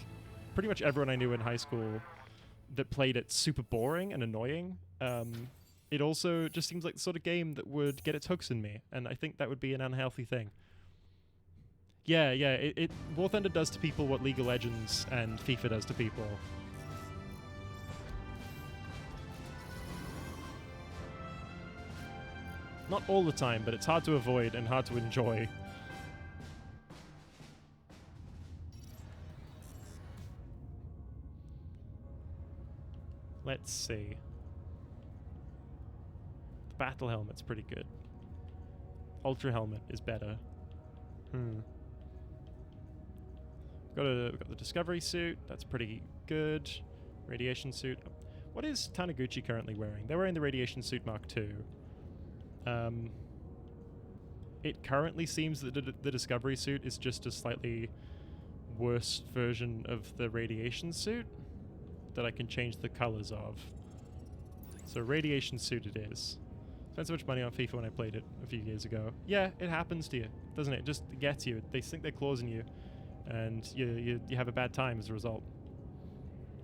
pretty much everyone I knew in high school that played it super boring and annoying, it also just seems like the sort of game that would get its hooks in me, and I think that would be an unhealthy thing. Yeah, War Thunder does to people what League of Legends and FIFA does to people. Not all the time, but it's hard to avoid and hard to enjoy. Let's see. The battle helmet's pretty good. Ultra helmet is better. We've got the Discovery suit. That's pretty good. Radiation suit. What is Taniguchi currently wearing? They're wearing the Radiation suit Mark II. It currently seems that the Discovery suit is just a slightly worse version of the Radiation suit that I can change the colors of. So Radiation suit it is. Spent so much money on FIFA when I played it a few years ago. Yeah, it happens to you, doesn't it? It just gets you. They sink their claws in you, and you have a bad time as a result.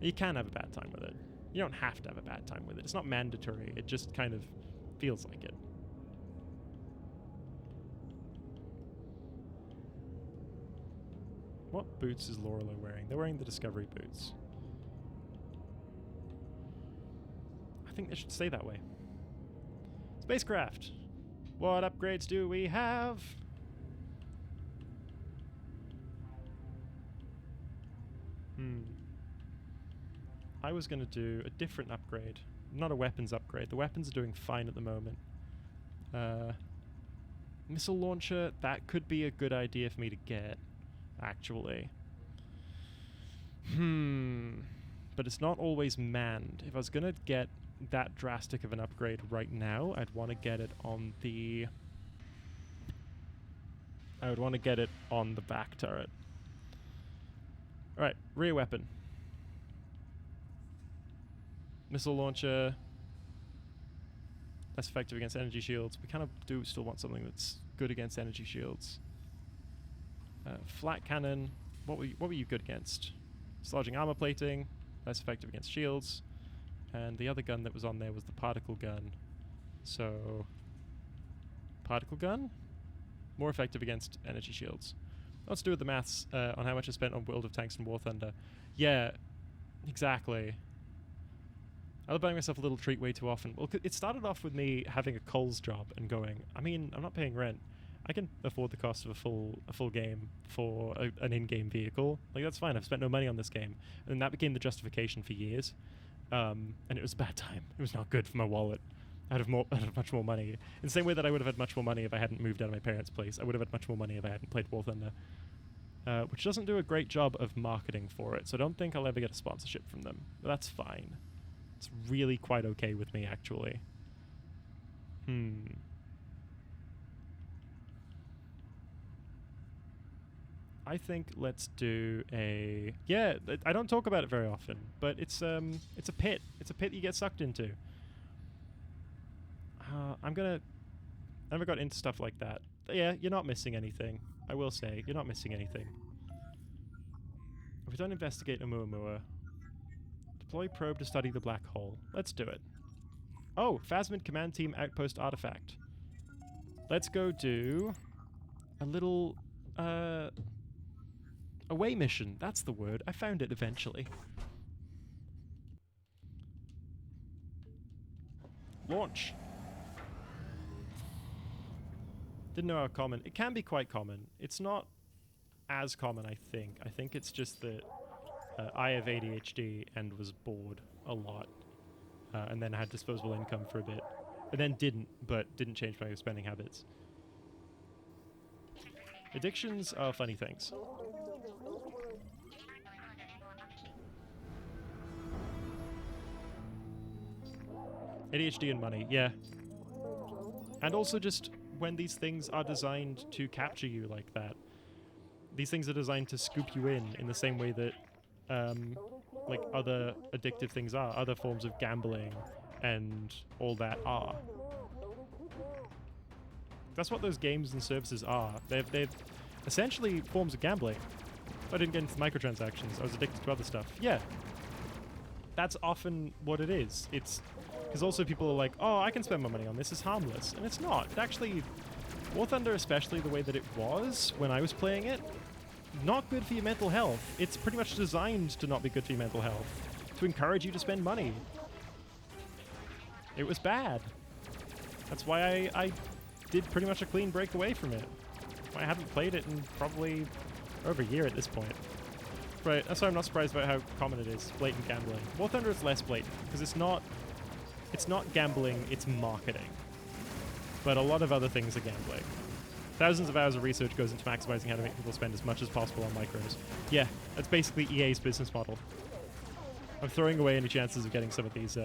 You can have a bad time with it. You don't have to have a bad time with it. It's not mandatory. It just kind of feels like it. What boots is Lorelei wearing? They're wearing the Discovery boots. I think they should stay that way. Spacecraft! What upgrades do we have? I was going to do a different upgrade. Not a weapons upgrade. The weapons are doing fine at the moment. Missile launcher, that could be a good idea for me to get, actually. But it's not always manned. If I was going to get that drastic of an upgrade right now, I'd want to get it on the... I would want to get it on the back turret. Alright, rear weapon. Missile launcher. Less effective against energy shields. We kind of do still want something that's good against energy shields. Flat cannon. What were you good against? Dislodging armor plating. Less effective against shields. And the other gun that was on there was the particle gun. So... particle gun? More effective against energy shields. Let's do with the maths on how much I spent on World of Tanks and War Thunder. Yeah, exactly. I love buying myself a little treat way too often. Well, it started off with me having a Coles job and going, I mean, I'm not paying rent. I can afford the cost of a full game for an in-game vehicle. Like, that's fine. I've spent no money on this game. And that became the justification for years. And it was a bad time. It was not good for my wallet. I'd have much more money. In the same way that I would have had much more money if I hadn't moved out of my parents' place. I would have had much more money if I hadn't played War Thunder. which doesn't do a great job of marketing for it, so I don't think I'll ever get a sponsorship from them. But that's fine. It's really quite okay with me, actually. I think let's do a... Yeah, I don't talk about it very often, but it's a pit. It's a pit you get sucked into. I never got into stuff like that. Yeah, you're not missing anything. I will say, you're not missing anything. If we don't investigate Oumuamua, deploy probe to study the black hole. Let's do it. Oh, Phasmid Command Team Outpost Artifact. Let's go do a little, away mission. That's the word. I found it eventually. Launch. Didn't know how common. It can be quite common. It's not as common, I think. I think it's just that I have ADHD and was bored a lot. And then had disposable income for a bit. And then didn't change my spending habits. Addictions are funny things. ADHD and money, yeah. And also just when these things are designed to capture you like that. These things are designed to scoop you in the same way that like other addictive things are, other forms of gambling and all that are. That's what those games and services are. They're essentially forms of gambling. I didn't get into microtransactions. I was addicted to other stuff. Yeah. That's often what it is. It's because also people are like, oh, I can spend my money on this, it's harmless. And it's not. It actually, War Thunder, especially the way that it was when I was playing it, not good for your mental health. It's pretty much designed to not be good for your mental health. To encourage you to spend money. It was bad. That's why I did pretty much a clean break away from it. I haven't played it in probably over a year at this point. Right, that's why I'm not surprised about how common it is, blatant gambling. War Thunder is less blatant, because it's not gambling, it's marketing. But a lot of other things are gambling. Thousands of hours of research goes into maximizing how to make people spend as much as possible on micros. Yeah, that's basically EA's business model. I'm throwing away any chances of getting some of these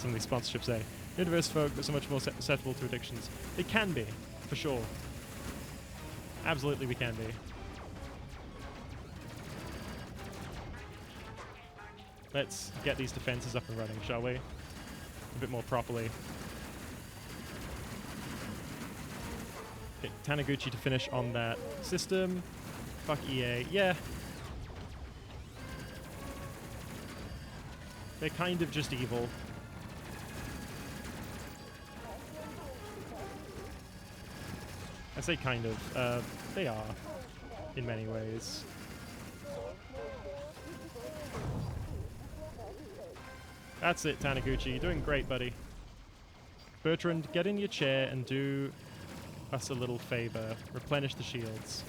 sponsorships, eh? Universe folk are so much more susceptible to addictions. It can be, for sure. Absolutely we can be. Let's get these defenses up and running, shall we? A bit more properly. Get Taniguchi to finish on that system. Fuck EA. Yeah. They're kind of just evil. I say kind of. They are. In many ways. That's it, Taniguchi. You're doing great, buddy. Bertrand, get in your chair and do us a little favor. Replenish the shields.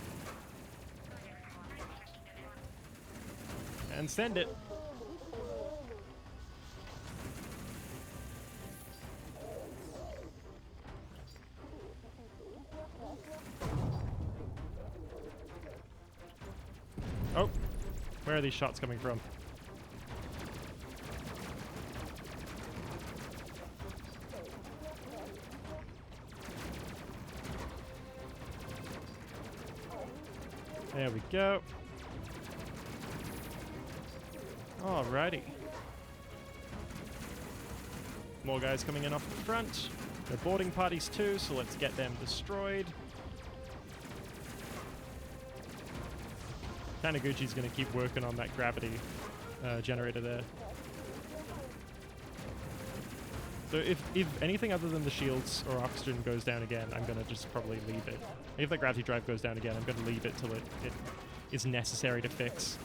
And send it. Oh, where are these shots coming from? There we go. Alrighty. More guys coming in off the front. They're boarding parties too, so let's get them destroyed. Taniguchi's going to keep working on that gravity generator there. So if anything other than the shields or oxygen goes down again, I'm going to just probably leave it. If the gravity drive goes down again, I'm going to leave it till it is necessary to fix.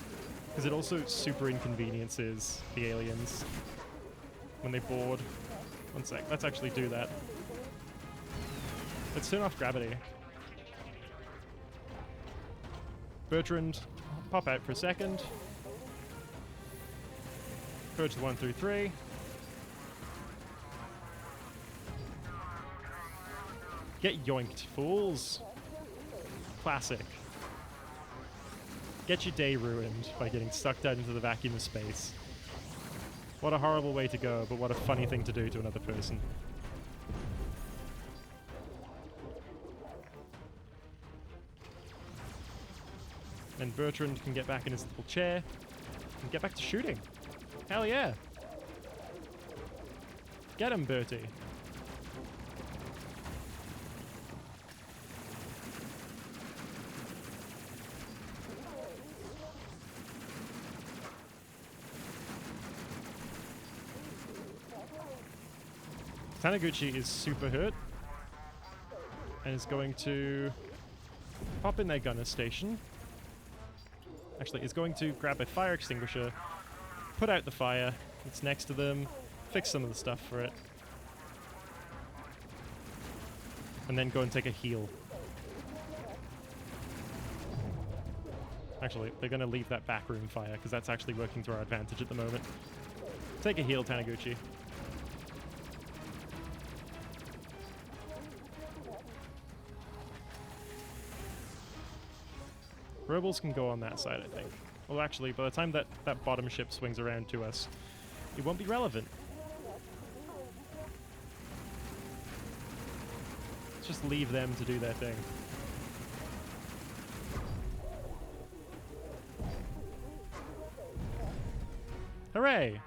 Because it also super inconveniences the aliens when they board. One sec, let's actually do that. Let's turn off gravity. Bertrand, pop out for a second. Go to 1 through 3. Get yoinked, fools. Classic. Get your day ruined by getting sucked out into the vacuum of space. What a horrible way to go, but what a funny thing to do to another person. And Bertrand can get back in his little chair and get back to shooting. Hell yeah. Get him, Bertie. Taniguchi is super hurt and is going to pop in their gunner station. Actually, is going to grab a fire extinguisher, put out the fire that's next to them, fix some of the stuff for it, and then go and take a heal. Actually, they're going to leave that backroom fire because that's actually working to our advantage at the moment. Take a heal, Taniguchi. Robles can go on that side, I think. Well, actually, by the time that bottom ship swings around to us, it won't be relevant. Let's just leave them to do their thing. Hooray!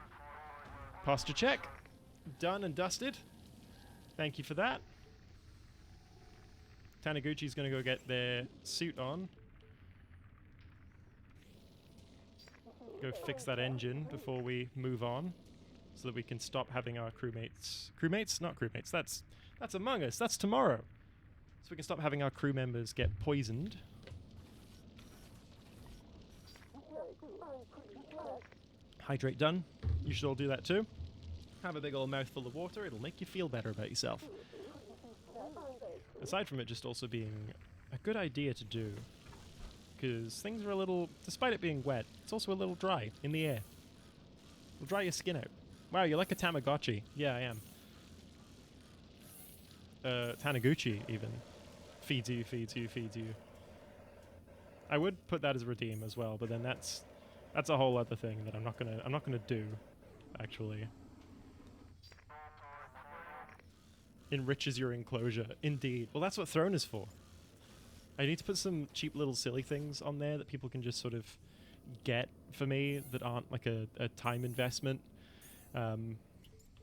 Posture check. Done and dusted. Thank you for that. Taniguchi's going to go get their suit on. Go fix that engine before we move on, so that we can stop having our crewmates, not crewmates, that's Among Us, that's tomorrow. So we can stop having our crew members get poisoned. Hydrate done. You should all do that too. Have a big old mouthful of water, it'll make you feel better about yourself. Aside from it just also being a good idea to do, because things are a little, despite it being wet, it's also a little dry in the air. It'll dry your skin out. Wow, you're like a Tamagotchi. Yeah, I am. Taniguchi, even. Feeds you, feeds you, feeds you. I would put that as redeem as well, but then that's a whole other thing that I'm not gonna do, actually. Enriches your enclosure. Indeed. Well, that's what Throne is for. I need to put some cheap little silly things on there that people can just sort of get for me that aren't like a time investment. So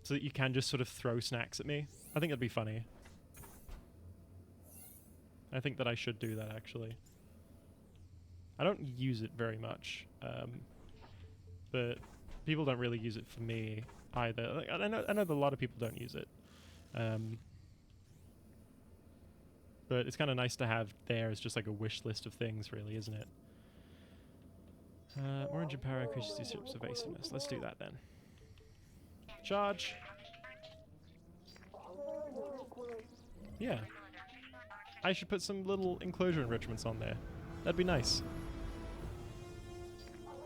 that you can just sort of throw snacks at me. I think that'd be funny. I think that I should do that, actually. I don't use it very much. But people don't really use it for me either. Like, I know that a lot of people don't use it. But it's kind of nice to have there as just like a wish list of things, really, isn't it? More engine power increases the ships evasiveness. Let's do that then. Charge. Yeah. I should put some little enclosure enrichments on there. That'd be nice.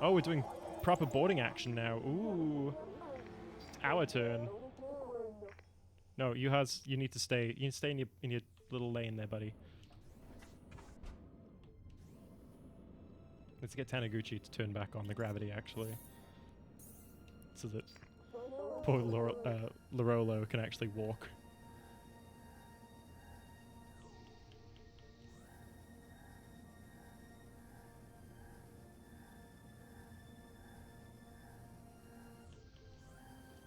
Oh, we're doing proper boarding action now. Ooh. It's our turn. No, you need to stay. You need to stay in your little lane there, buddy. Let's get Taniguchi to turn back on the gravity, actually. So that poor Larolo can actually walk.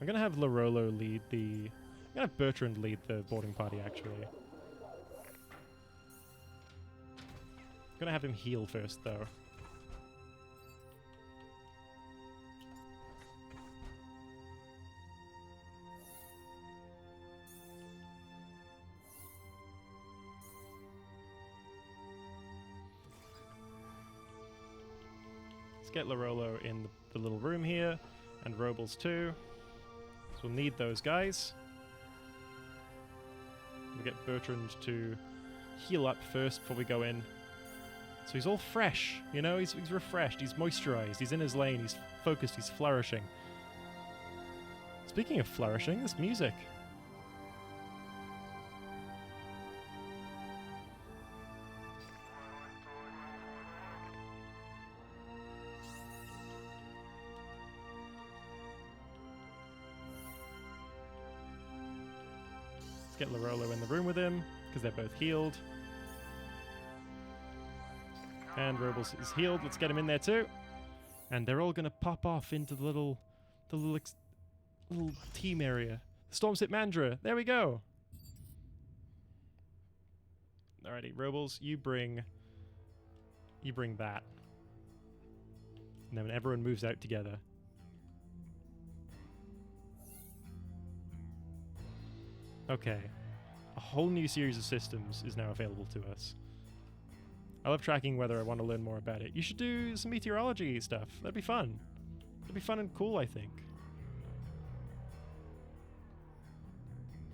I'm gonna have Larolo lead the... I'm gonna have Bertrand lead the boarding party, actually. I'm gonna have him heal first, though. Let's get Larolo in the little room here, and Robles too. So we'll need those guys. We'll get Bertrand to heal up first before we go in. So he's all fresh, you know, he's refreshed, he's moisturized, he's in his lane, he's focused, he's flourishing. Speaking of flourishing, this music. Let's get Larolo in the room with him, because they're both healed. And Robles is healed. Let's get him in there too. And they're all going to pop off into the little team area. Stormsip Mandra. There we go. Alrighty, Robles, you bring that. And then when everyone moves out together. Okay. A whole new series of systems is now available to us. I love tracking weather. I want to learn more about it. You should do some meteorology stuff. That'd be fun. That'd be fun and cool, I think.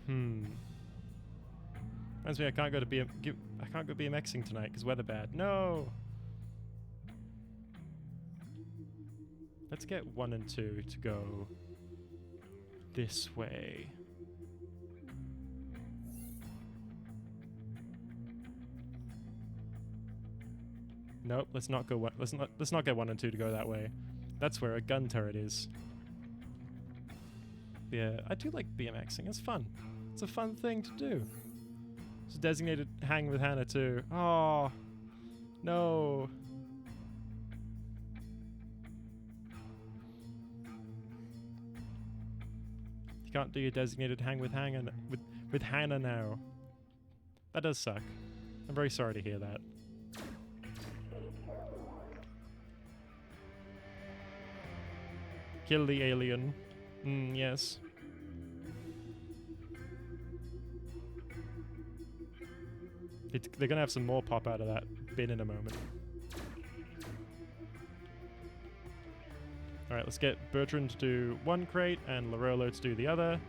Reminds me, I can't go BMXing tonight because weather bad. No. Let's get 1 and 2 to go this way. Nope, let's not go. Let's not get 1 and 2 to go that way. That's where a gun turret is. Yeah, I do like BMXing. It's fun. It's a fun thing to do. It's a designated hang with Hannah too. Oh, no. You can't do your designated hang with Hannah now. That does suck. I'm very sorry to hear that. Kill the alien. Yes. They're gonna have some more pop out of that bin in a moment. Alright, let's get Bertrand to do one crate and Larolo to do the other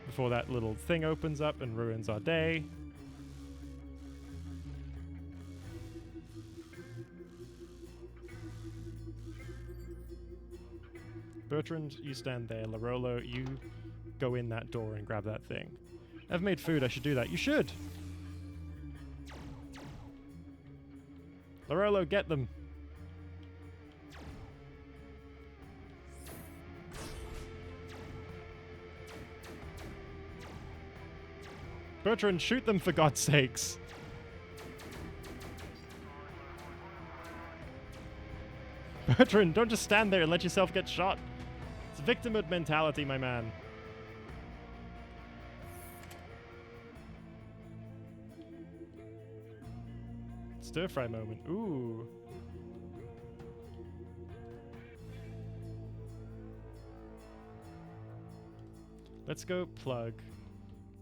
before that little thing opens up and ruins our day. Bertrand, you stand there. Larolo, you go in that door and grab that thing. I've made food, I should do that. You should! Larolo, get them! Bertrand, shoot them for God's sakes! Bertrand, don't just stand there and let yourself get shot. It's victimhood mentality, my man. Stir fry moment. Ooh. Let's go plug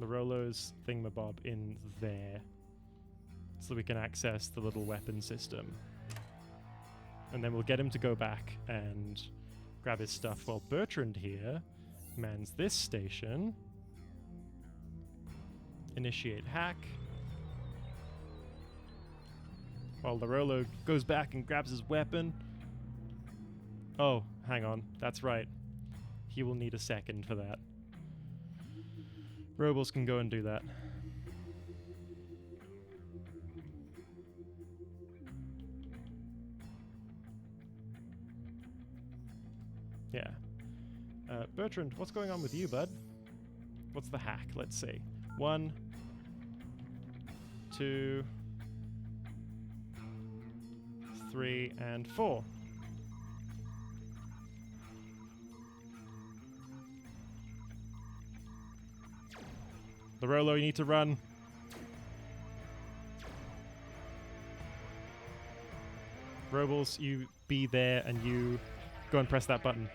Larolo's thingamabob in there so we can access the little weapon system. And then we'll get him to go back and grab his stuff while Bertrand here mans this station. Initiate hack. While Larolo goes back and grabs his weapon. Oh, hang on. That's right. He will need a second for that. Robles can go and do that. Yeah. Bertrand, what's going on with you, bud? What's the hack? Let's see. 1, 2, 3, and 4. Larolo, you need to run. Robles, you be there and you go and press that button.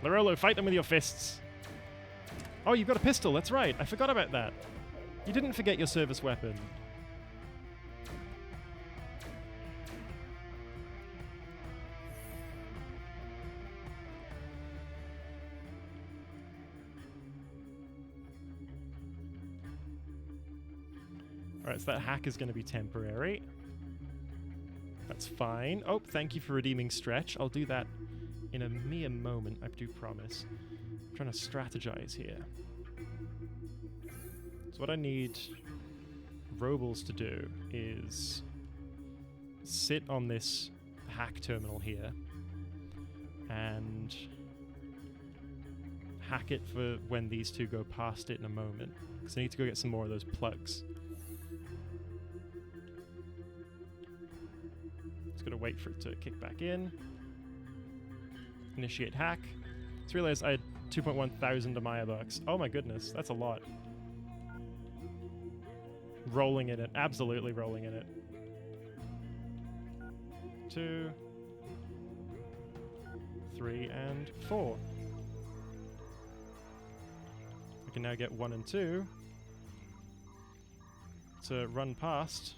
Larolo, fight them with your fists. Oh, you've got a pistol. That's right. I forgot about that. You didn't forget your service weapon. Alright, so that hack is going to be temporary. That's fine. Oh, thank you for redeeming Stretch. I'll do that in a mere moment, I do promise. I'm trying to strategize here. So what I need Robles to do is sit on this hack terminal here and hack it for when these two go past it in a moment. Because I need to go get some more of those plugs. Just gotta wait for it to kick back in. Initiate hack. Just realized I had 2.1 thousand Amaya bucks. Oh my goodness, that's a lot. Rolling in it, absolutely rolling in it. 2, 3, and 4. I can now get 1 and 2 to run past.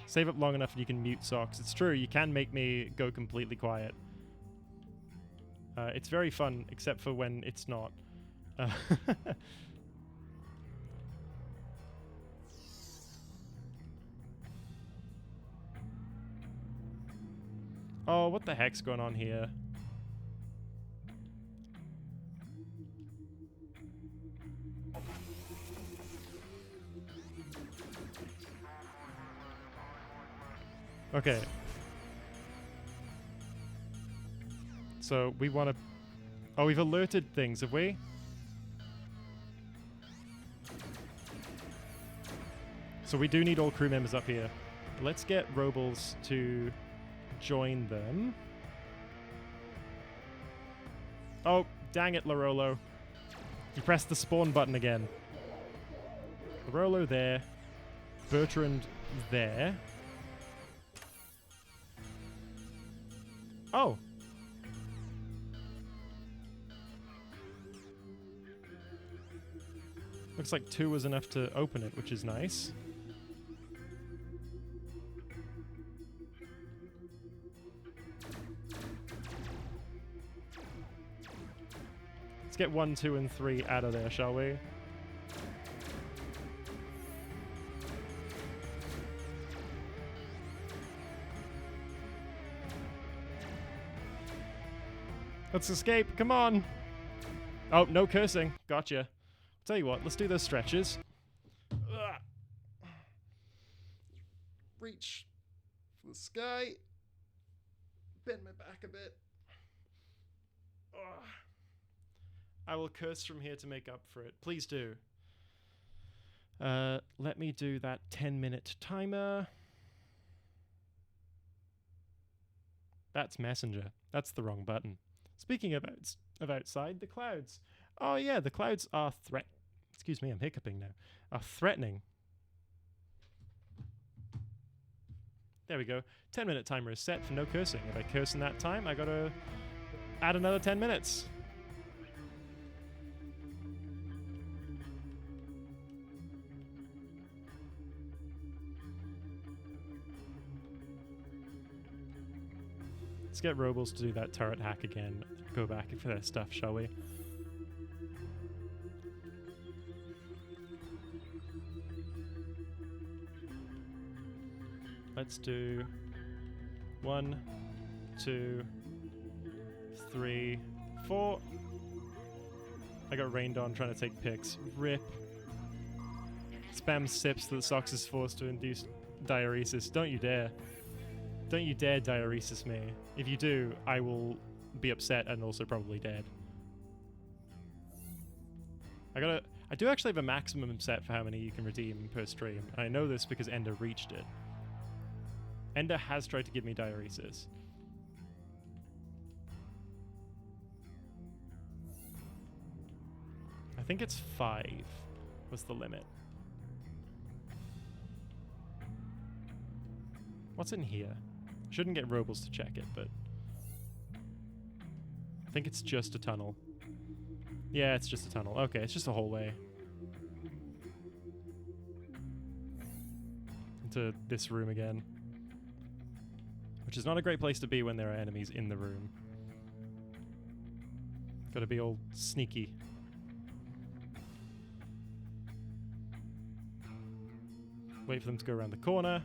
Save up long enough and you can mute Socks. It's true, you can make me go completely quiet. It's very fun, except for when it's not. Oh, what the heck's going on here? Okay. So, we want to... Oh, we've alerted things, have we? So we do need all crew members up here. Let's get Robles to join them. Oh, dang it, Larolo. You pressed the spawn button again. Larolo there. Bertrand there. Oh. Looks like 2 was enough to open it, which is nice. Let's get 1, 2, and 3 out of there, shall we? Let's escape, come on! Oh, no cursing. Gotcha. Tell you what, let's do those stretches. Ugh. Reach for the sky. Bend my back a bit. Ugh. I will curse from here to make up for it. Please do. Let me do that 10-minute timer. That's Messenger. That's the wrong button. Speaking of outside, the clouds. Oh yeah, the clouds are excuse me, I'm hiccuping now. Are threatening. There we go. 10-minute timer is set for no cursing. If I curse in that time, I gotta add another 10 minutes. Let's get Robles to do that turret hack again. Go back for their stuff, shall we? Let's do 1, 2, 3, 4. I got rained on trying to take pics. RIP. Spam sips that Socks is forced to induce diuresis. Don't you dare. Don't you dare diuresis me. If you do, I will be upset and also probably dead. I do actually have a maximum set for how many you can redeem per stream. I know this because Ender reached it. Ender has tried to give me diuresis. I think it's 5 was the limit. What's in here? Shouldn't get Robles to check it, but I think it's just a tunnel. Yeah, it's just a tunnel. Okay, it's just a hallway into this room again, which is not a great place to be when there are enemies in the room. Gotta be all sneaky. Wait for them to go around the corner.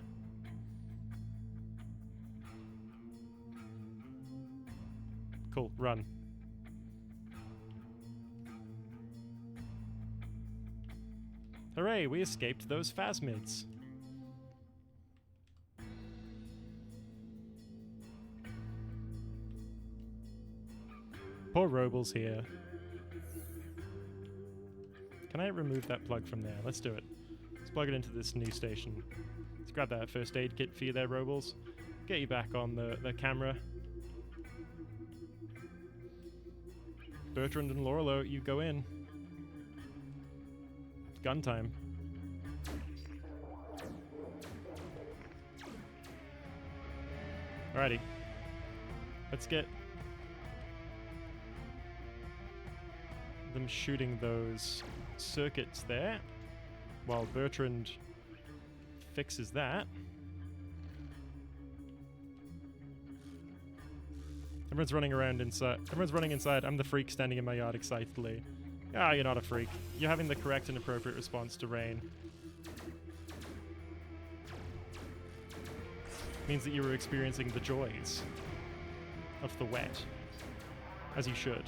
Cool, run. Hooray, we escaped those phasmids. Poor Robles here. Can I remove that plug from there? Let's do it. Let's plug it into this new station. Let's grab that first aid kit for you there, Robles. Get you back on the camera. Bertrand and Lorelo, you go in. It's gun time. Alrighty. Let's get them shooting those circuits there while Bertrand fixes that. Everyone's running around inside. Everyone's running inside. I'm the freak standing in my yard excitedly. Ah, you're not a freak. You're having the correct and appropriate response to rain. Means that you were experiencing the joys of the wet. As you should.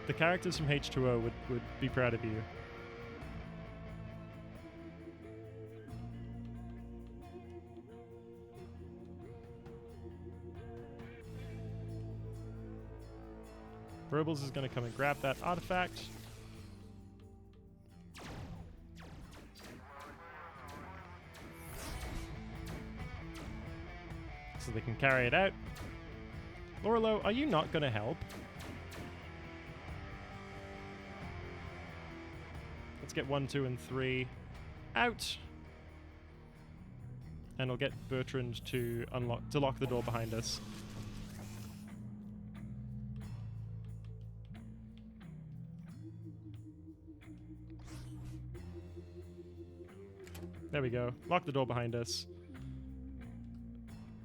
The characters from H2O would be proud of you. Robles is going to come and grab that artifact. So they can carry it out. Lorelo, are you not going to help? Let's get 1, 2, and 3 out. And I'll get Bertrand to lock the door behind us. There we go. Lock the door behind us.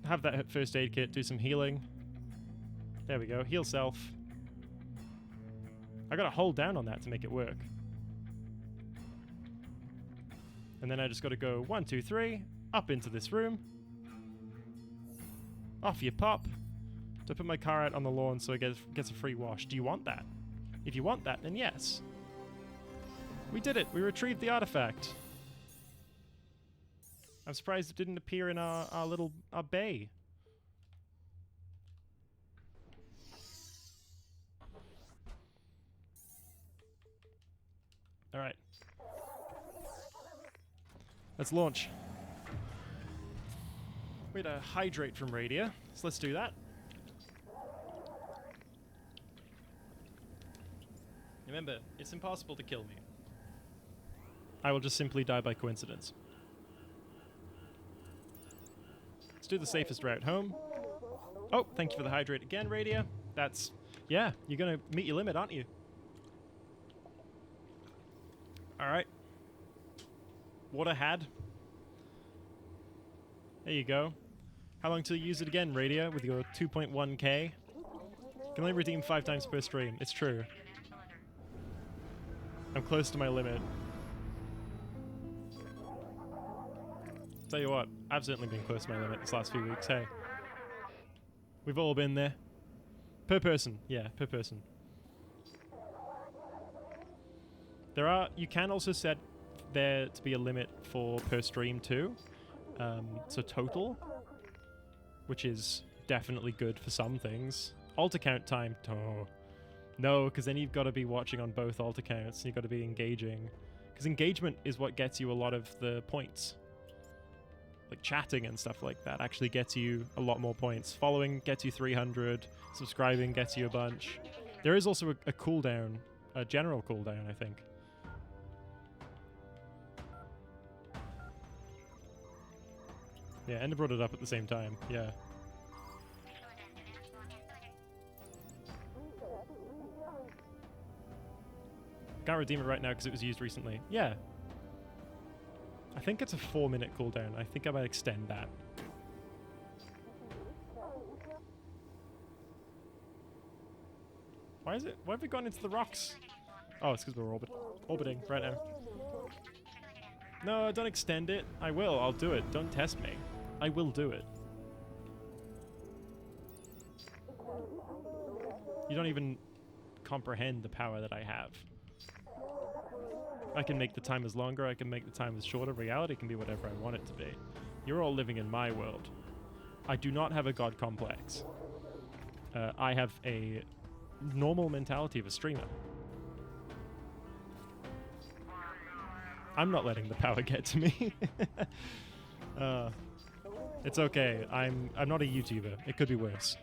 Have that first aid kit, do some healing. There we go. Heal self. I gotta hold down on that to make it work. And then I just gotta go 1, 2, 3, up into this room. Off you pop. To put my car out on the lawn so it gets a free wash. Do you want that? If you want that, then yes. We did it. We retrieved the artifact. I'm surprised it didn't appear in our bay. Alright. Let's launch. We had a hydrate from Radia, so let's do that. Remember, it's impossible to kill me. I will just simply die by coincidence. Let's do the safest route home. Oh, thank you for the hydrate again, Radia. That's... yeah, you're gonna meet your limit, aren't you? Alright. Water had. There you go. How long till you use it again, Radia, with your 2.1k? Can only redeem 5 times per stream. It's true. I'm close to my limit. Tell you what, I've certainly been close to my limit this last few weeks, hey. We've all been there. Per person, yeah, per person. You can also set there to be a limit for per stream too. So total, which is definitely good for some things. Alt account time, oh. No, because then you've got to be watching on both alt accounts, and you've got to be engaging. Because engagement is what gets you a lot of the points. Like chatting and stuff like that actually gets you a lot more points. Following gets you 300, subscribing gets you a bunch. There is also a cooldown, a general cooldown, I think. Yeah, Ender brought it up at the same time, yeah. Can't redeem it right now because it was used recently. Yeah. I think it's a 4-minute cooldown. I think I might extend that. Why have we gone into the rocks? Oh, it's because we're orbiting right now. No, don't extend it. I will. I'll do it. Don't test me. I will do it. You don't even comprehend the power that I have. I can make the timers longer, I can make the timers shorter. Reality can be whatever I want it to be. You're all living in my world. I do not have a god complex. I have a normal mentality of a streamer. I'm not letting the power get to me. It's okay. I'm not a YouTuber. It could be worse.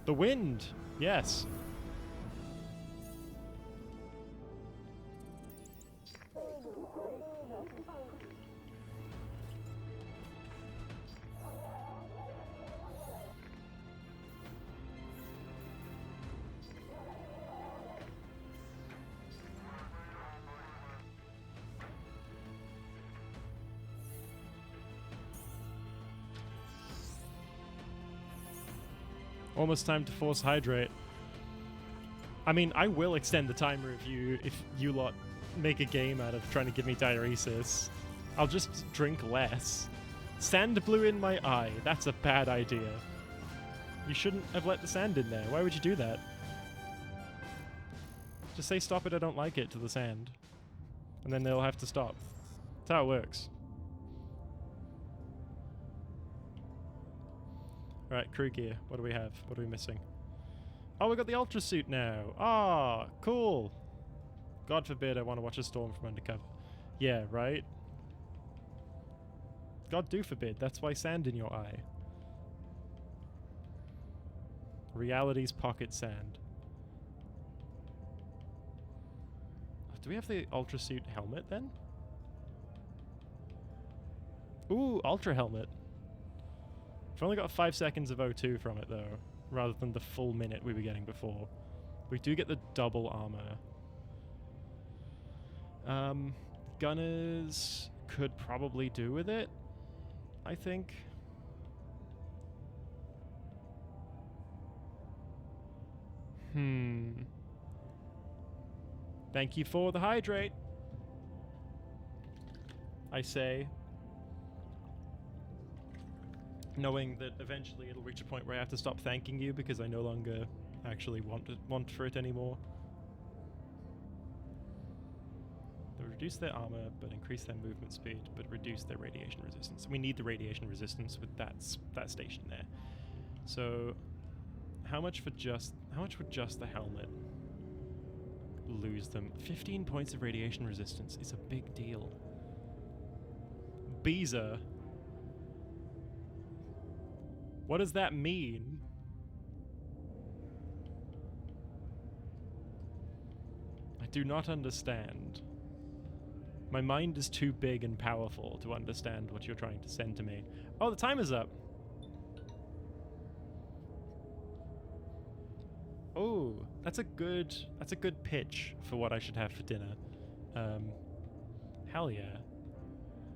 The wind! Yes. Almost time to force hydrate. I mean, I will extend the timer if you lot make a game out of trying to give me diuresis. I'll just drink less. Sand blew in my eye. That's a bad idea. You shouldn't have let the sand in there. Why would you do that? Just say stop it, I don't like it to the sand. And then they'll have to stop. That's how it works. Alright, crew gear. What do we have? What are we missing? Oh, we got the Ultra suit now. Ah, cool. God forbid I want to watch a storm from undercover. Yeah, right? God do forbid. That's why sand in your eye. Reality's pocket sand. Do we have the Ultra suit helmet then? Ooh, Ultra helmet. We've only got 5 seconds of O2 from it though, rather than the full minute we were getting before. We do get the double armor. Gunners could probably do with it, I think. Thank you for the hydrate, I say. Knowing that eventually it'll reach a point where I have to stop thanking you because I no longer actually want for it anymore. They reduce their armor, but increase their movement speed, but reduce their radiation resistance. We need the radiation resistance with that station there. So, how much would just the helmet lose them? 15 points of radiation resistance is a big deal. Beezer. What does that mean? I do not understand. My mind is too big and powerful to understand what you're trying to send to me. Oh, the timer's up. Oh, that's a good pitch for what I should have for dinner. Hell yeah.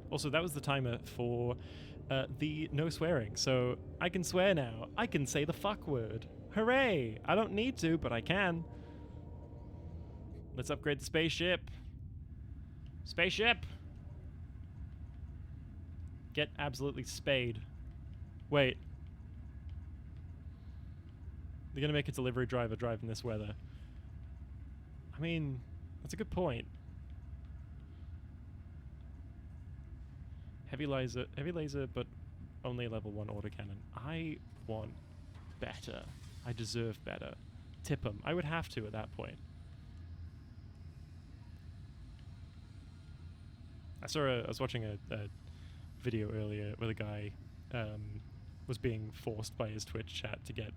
Also, that was the timer for the no swearing, so I can swear now. I can say the fuck word. Hooray! I don't need to, but I can. Let's upgrade the spaceship. Spaceship! Get absolutely spayed. Wait. They're gonna make a delivery driver drive in this weather. I mean, that's a good point. Heavy laser, but only level 1 autocannon. I want better. I deserve better. Tip 'em. I would have to at that point. I was watching a video earlier where the guy was being forced by his Twitch chat to get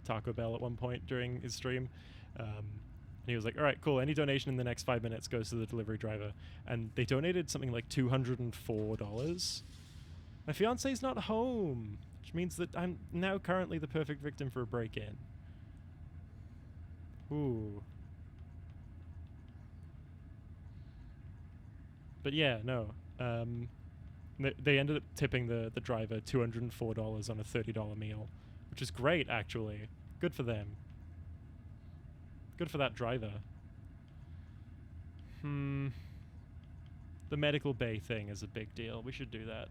Taco Bell at one point during his stream. And he was like, all right, cool, any donation in the next 5 minutes goes to the delivery driver. And they donated something like $204. My fiance's not home, which means that I'm now currently the perfect victim for a break-in. Ooh. But yeah, no. They ended up tipping the driver $204 on a $30 meal, which is great, actually. Good for them. Good for that driver. The medical bay thing is a big deal. We should do that.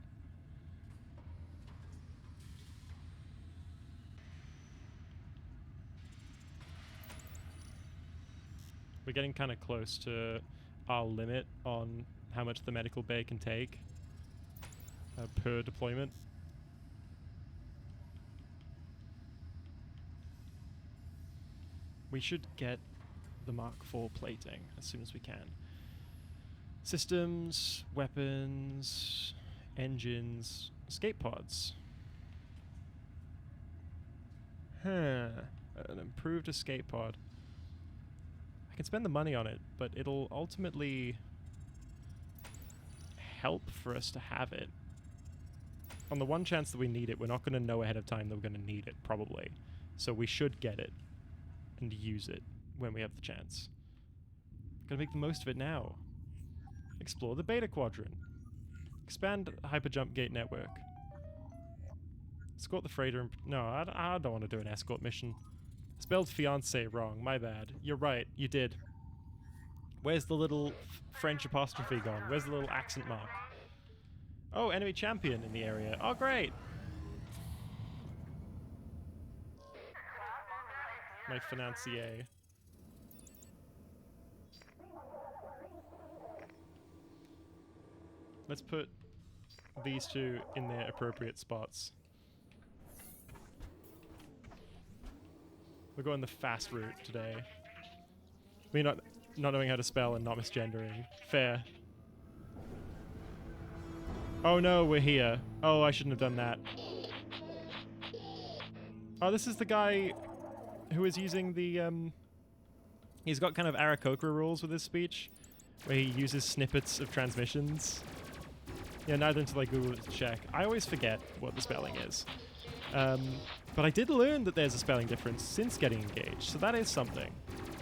We're getting kind of close to our limit on how much the medical bay can take per deployment. We should get the Mark IV plating as soon as we can. Systems, weapons, engines, escape pods. Huh. An improved escape pod. I can spend the money on it, but it'll ultimately help for us to have it. On the one chance that we need it, we're not going to know ahead of time that we're going to need it, probably. So we should get it and use it when we have the chance. Gotta make the most of it now. Explore the Beta Quadrant. Expand Hyperjump Gate network. Escort the freighter and... No, I don't want to do an escort mission. I spelled fiancé wrong, my bad. You're right, you did. Where's the little French apostrophe gone? Where's the little accent mark? Oh, enemy champion in the area. Oh, great! My financier. Let's put these two in their appropriate spots. We're going the fast route today. Me not knowing how to spell and not misgendering. Fair. Oh no, we're here. Oh, I shouldn't have done that. Oh, this is the guy who is using the, he's got kind of Aarakocra rules with his speech, where he uses snippets of transmissions. Yeah, neither until I Google it to check. I always forget what the spelling is. But I did learn that there's a spelling difference since getting engaged, so that is something.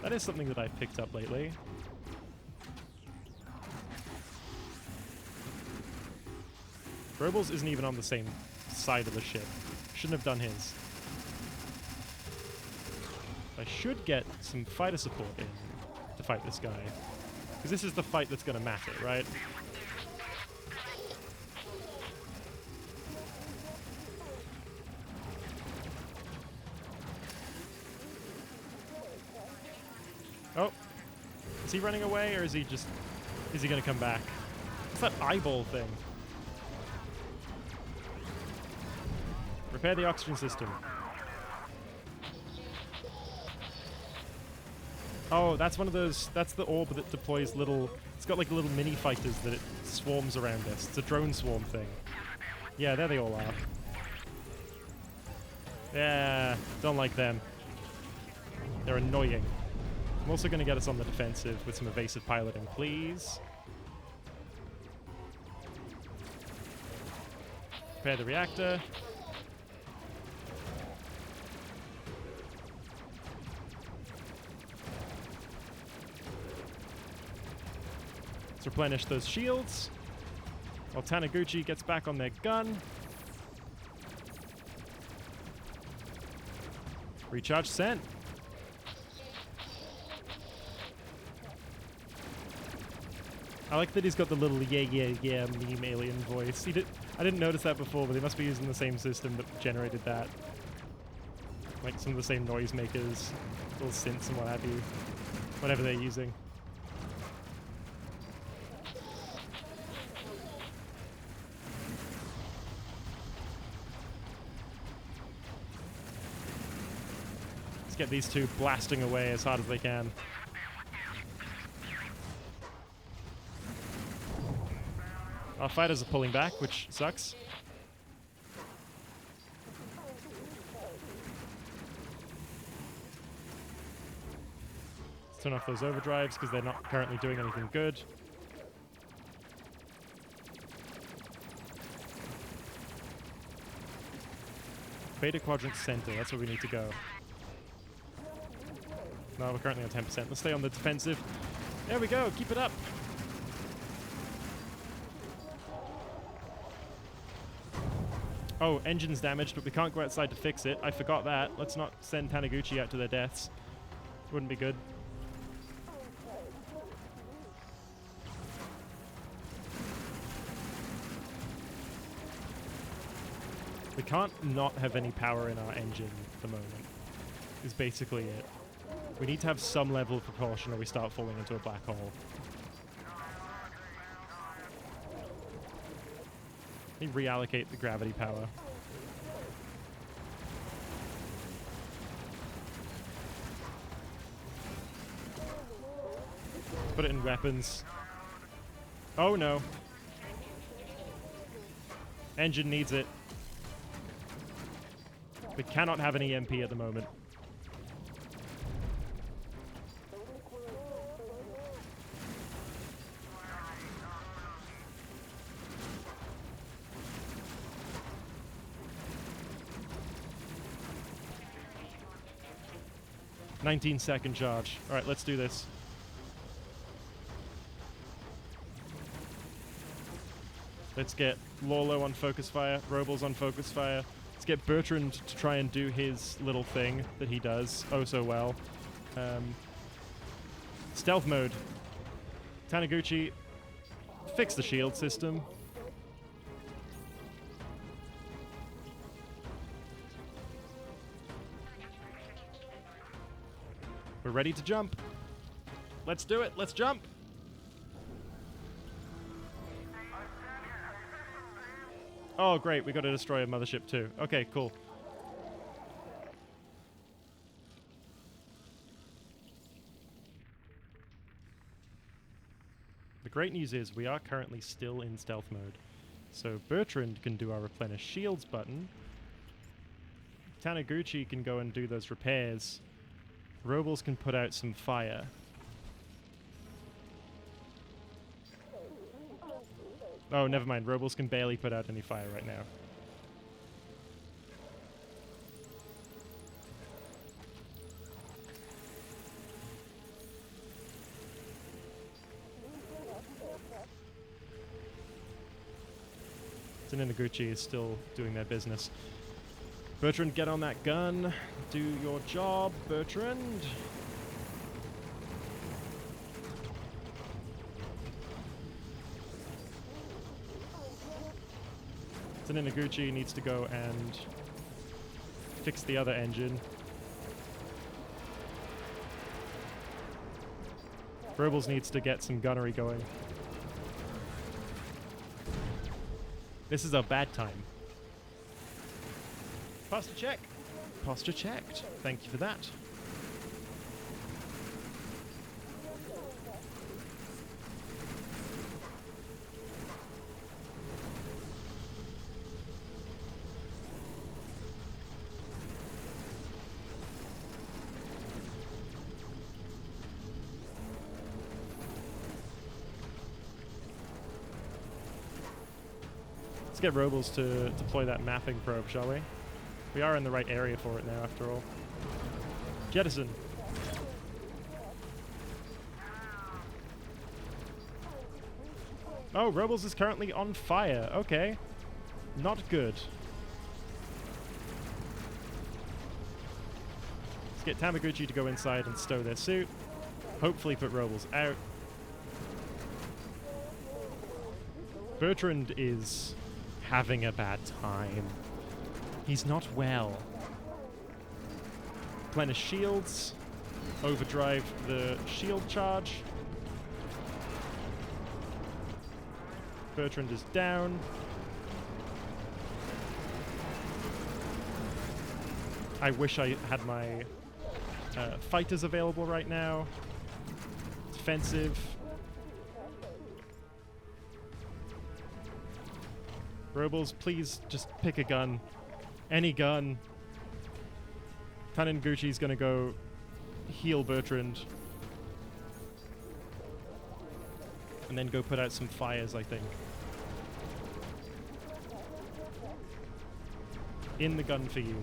That is something that I've picked up lately. Robles isn't even on the same side of the ship. Shouldn't have done his. I should get some fighter support in to fight this guy. Because this is the fight that's going to matter, right? Oh. Is he running away, or is he just... Is he going to come back? What's that eyeball thing? Repair the oxygen system. Oh, that's one of those... That's the orb that deploys little... It's got like little mini fighters that it swarms around us. It's a drone swarm thing. Yeah, there they all are. Yeah, don't like them. They're annoying. I'm also going to get us on the defensive with some evasive piloting, please. Repair the reactor. Let's replenish those shields. While Taniguchi gets back on their gun. Recharge sent. I like that he's got the little yeah meme alien voice. I didn't notice that before, but they must be using the same system that generated that. Like some of the same noisemakers, little synths and what have you. Whatever they're using. Let's get these two blasting away as hard as they can. Our fighters are pulling back, which sucks. Let's turn off those overdrives because they're not currently doing anything good. Beta Quadrant Center, that's where we need to go. No, we're currently on 10%. Let's stay on the defensive. There we go, keep it up. Oh, engine's damaged, but we can't go outside to fix it. I forgot that. Let's not send Taniguchi out to their deaths. Wouldn't be good. We can't not have any power in our engine at the moment, is basically it. We need to have some level of propulsion or we start falling into a black hole. Let me reallocate the gravity power. Put it in weapons. Oh no. Engine needs it. We cannot have an EMP at the moment. "19-second charge." All right, let's do this. Let's get Lolo on focus fire, Robles on focus fire. Let's get Bertrand to try and do his little thing that he does oh so well. Stealth mode. Taniguchi, fix the shield system. We're ready to jump. Let's do it. Let's jump. Oh, great. We got to destroy a mothership too. Okay, cool. The great news is we are currently still in stealth mode. So Bertrand can do our replenish shields button. Taniguchi can go and do those repairs. Robles can put out some fire. Oh, never mind. Robles can barely put out any fire right now. Taniguchi is still doing their business. Bertrand, get on that gun. Do your job, Bertrand. Taniguchi needs to go and fix the other engine. Robles needs to get some gunnery going. This is a bad time. Posture check. Posture checked. Thank you for that. Let's get Robles to deploy that mapping probe, shall we? We are in the right area for it now, after all. Jettison. Oh, Robles is currently on fire. Okay. Not good. Let's get Taniguchi to go inside and stow their suit. Hopefully put Robles out. Bertrand is having a bad time. He's not well. Replenish shields. Overdrive the shield charge. Bertrand is down. I wish I had my fighters available right now. Defensive. Robles, please just pick a gun. Any gun. Taniguchi's gonna go heal Bertrand. And then go put out some fires, I think. In the gun for you.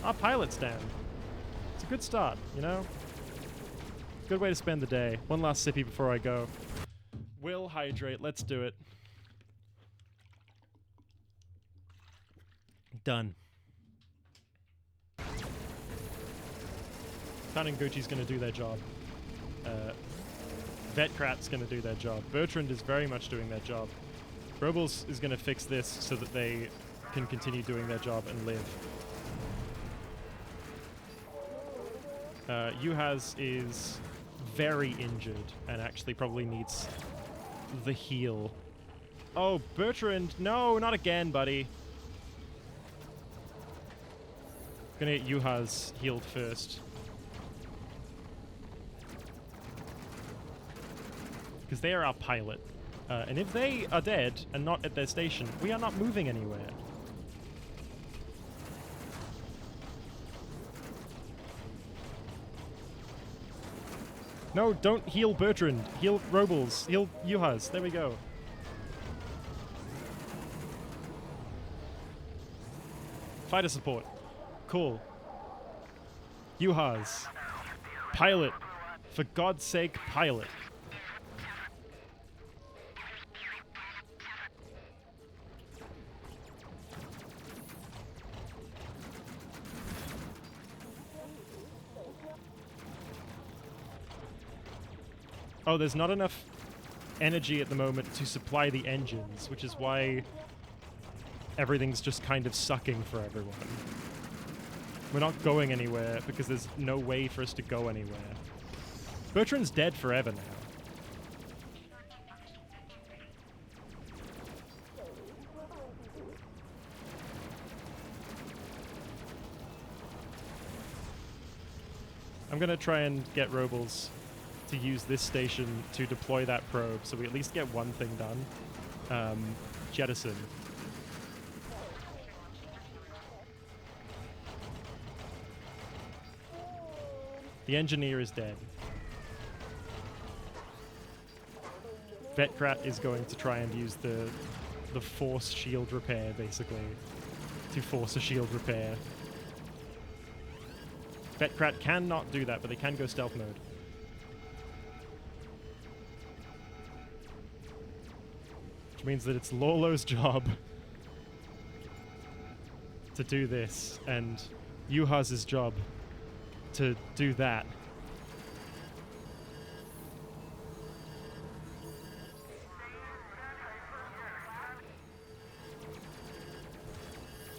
Our pilot's down. It's a good start, you know? Good way to spend the day. One last sippy before I go. Will hydrate. Let's do it. Done. Taniguchi's going to do their job. Vetkrat's going to do their job. Bertrand is very much doing their job. Robles is going to fix this so that they can continue doing their job and live. Juhas is very injured and actually probably needs the heal. Oh, Bertrand, no, not again, buddy. Gonna get Yuha's healed first. Because they are our pilot. And if they are dead and not at their station, we are not moving anywhere. No, don't heal Bertrand. Heal Robles. Heal Yuhas. There we go. Fighter support. Cool. Yuhas. Pilot. For God's sake, pilot. Oh, there's not enough energy at the moment to supply the engines, which is why everything's just kind of sucking for everyone. We're not going anywhere because there's no way for us to go anywhere. Bertrand's dead forever now. I'm gonna try and get Robles to use this station to deploy that probe, so we at least get one thing done. Jettison. The engineer is dead. Vetkrat is going to try and use the force shield repair, basically, to force a shield repair. Vetkrat cannot do that, but they can go stealth mode. Which means that it's Lolo's job to do this, and Yuha's job to do that.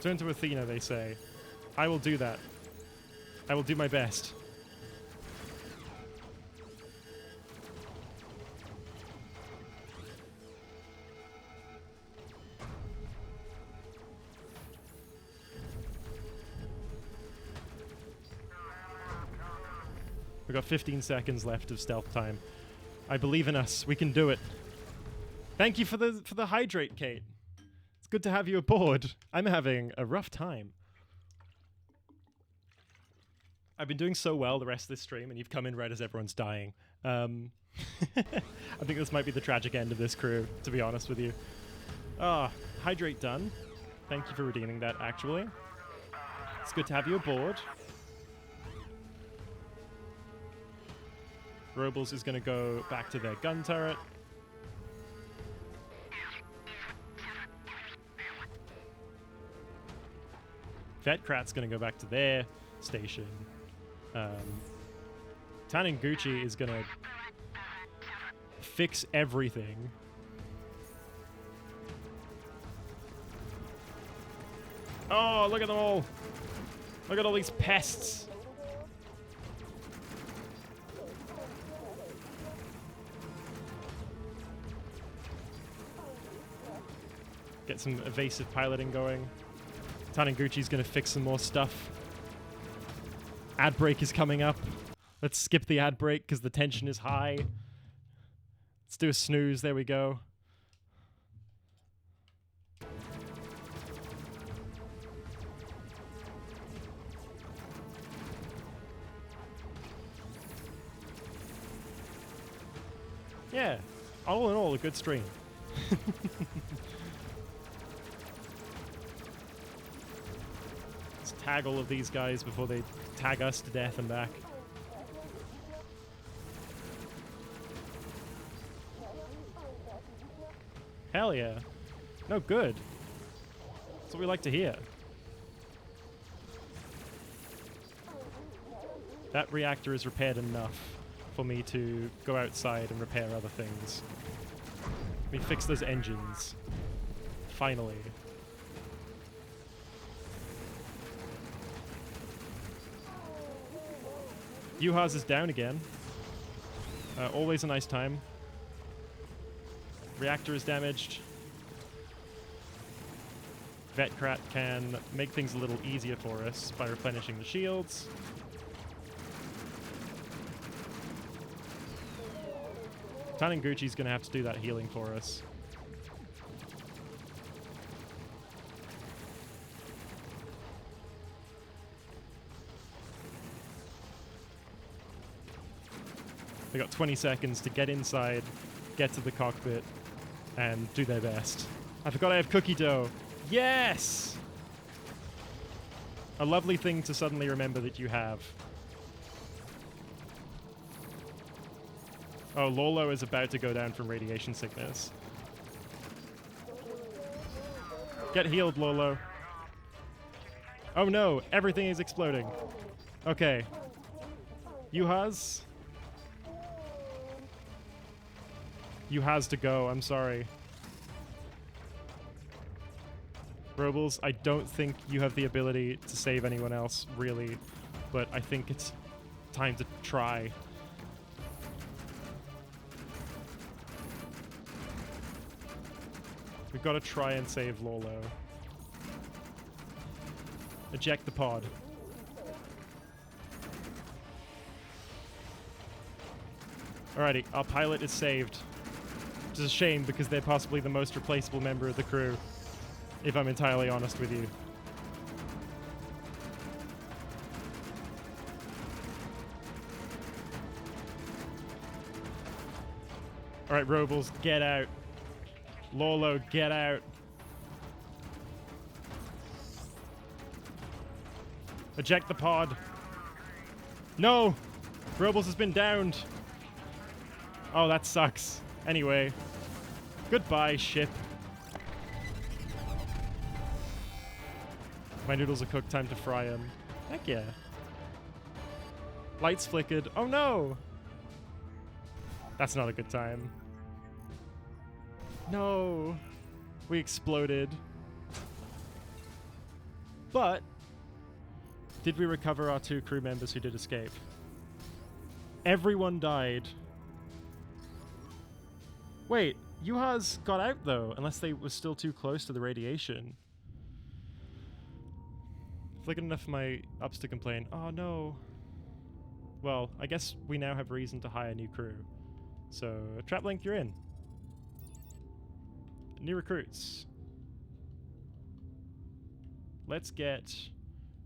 Turn to Athena, they say. I will do that. I will do my best. We've got 15 seconds left of stealth time. I believe in us. We can do it. Thank you for the hydrate, Kate. It's good to have you aboard. I'm having a rough time. I've been doing so well the rest of this stream, and you've come in right as everyone's dying. I think this might be the tragic end of this crew, to be honest with you. Ah, hydrate done. Thank you for redeeming that, actually. It's good to have you aboard. Robles is going to go back to their gun turret. Vetkrat's going to go back to their station. Taniguchi is going to fix everything. Oh, look at them all. Look at all these pests. Get some evasive piloting going. Taniguchi's going to fix some more stuff. Ad break is coming up. Let's skip the ad break because the tension is high. Let's do a snooze. There we go. Yeah, all in all, a good stream. Let's tag all of these guys before they tag us to death and back. Hell yeah. No, good. That's what we like to hear. That reactor is repaired enough for me to go outside and repair other things. Let me fix those engines. Finally. Yuhas is down again. Always a nice time. Reactor is damaged. Vetkrat can make things a little easier for us by replenishing the shields. Taniguchi's going to have to do that healing for us. They got 20 seconds to get inside, get to the cockpit, and do their best. I forgot I have cookie dough. Yes! A lovely thing to suddenly remember that you have. Oh, Lolo is about to go down from radiation sickness. Get healed, Lolo. Oh no, everything is exploding. Okay. Yuhas? Yuhas to go, I'm sorry. Robles, I don't think you have the ability to save anyone else, really, but I think it's time to try. We've got to try and save Lolo. Eject the pod. Alrighty, our pilot is saved. Which is a shame because they're possibly the most replaceable member of the crew, if I'm entirely honest with you. Alright, Robles, get out. Lolo, get out. Eject the pod. No! Robles has been downed. Oh, that sucks. Anyway. Goodbye, ship. My noodles are cooked, time to fry them. Heck yeah. Lights flickered. Oh no! That's not a good time. No! We exploded. But, did we recover our 2 crew members who did escape? Everyone died. Wait, Yuhas got out though, unless they were still too close to the radiation. Flickered enough for my ups to complain. Oh no. Well, I guess we now have reason to hire new crew. So, Traplink, you're in. New recruits. Let's get...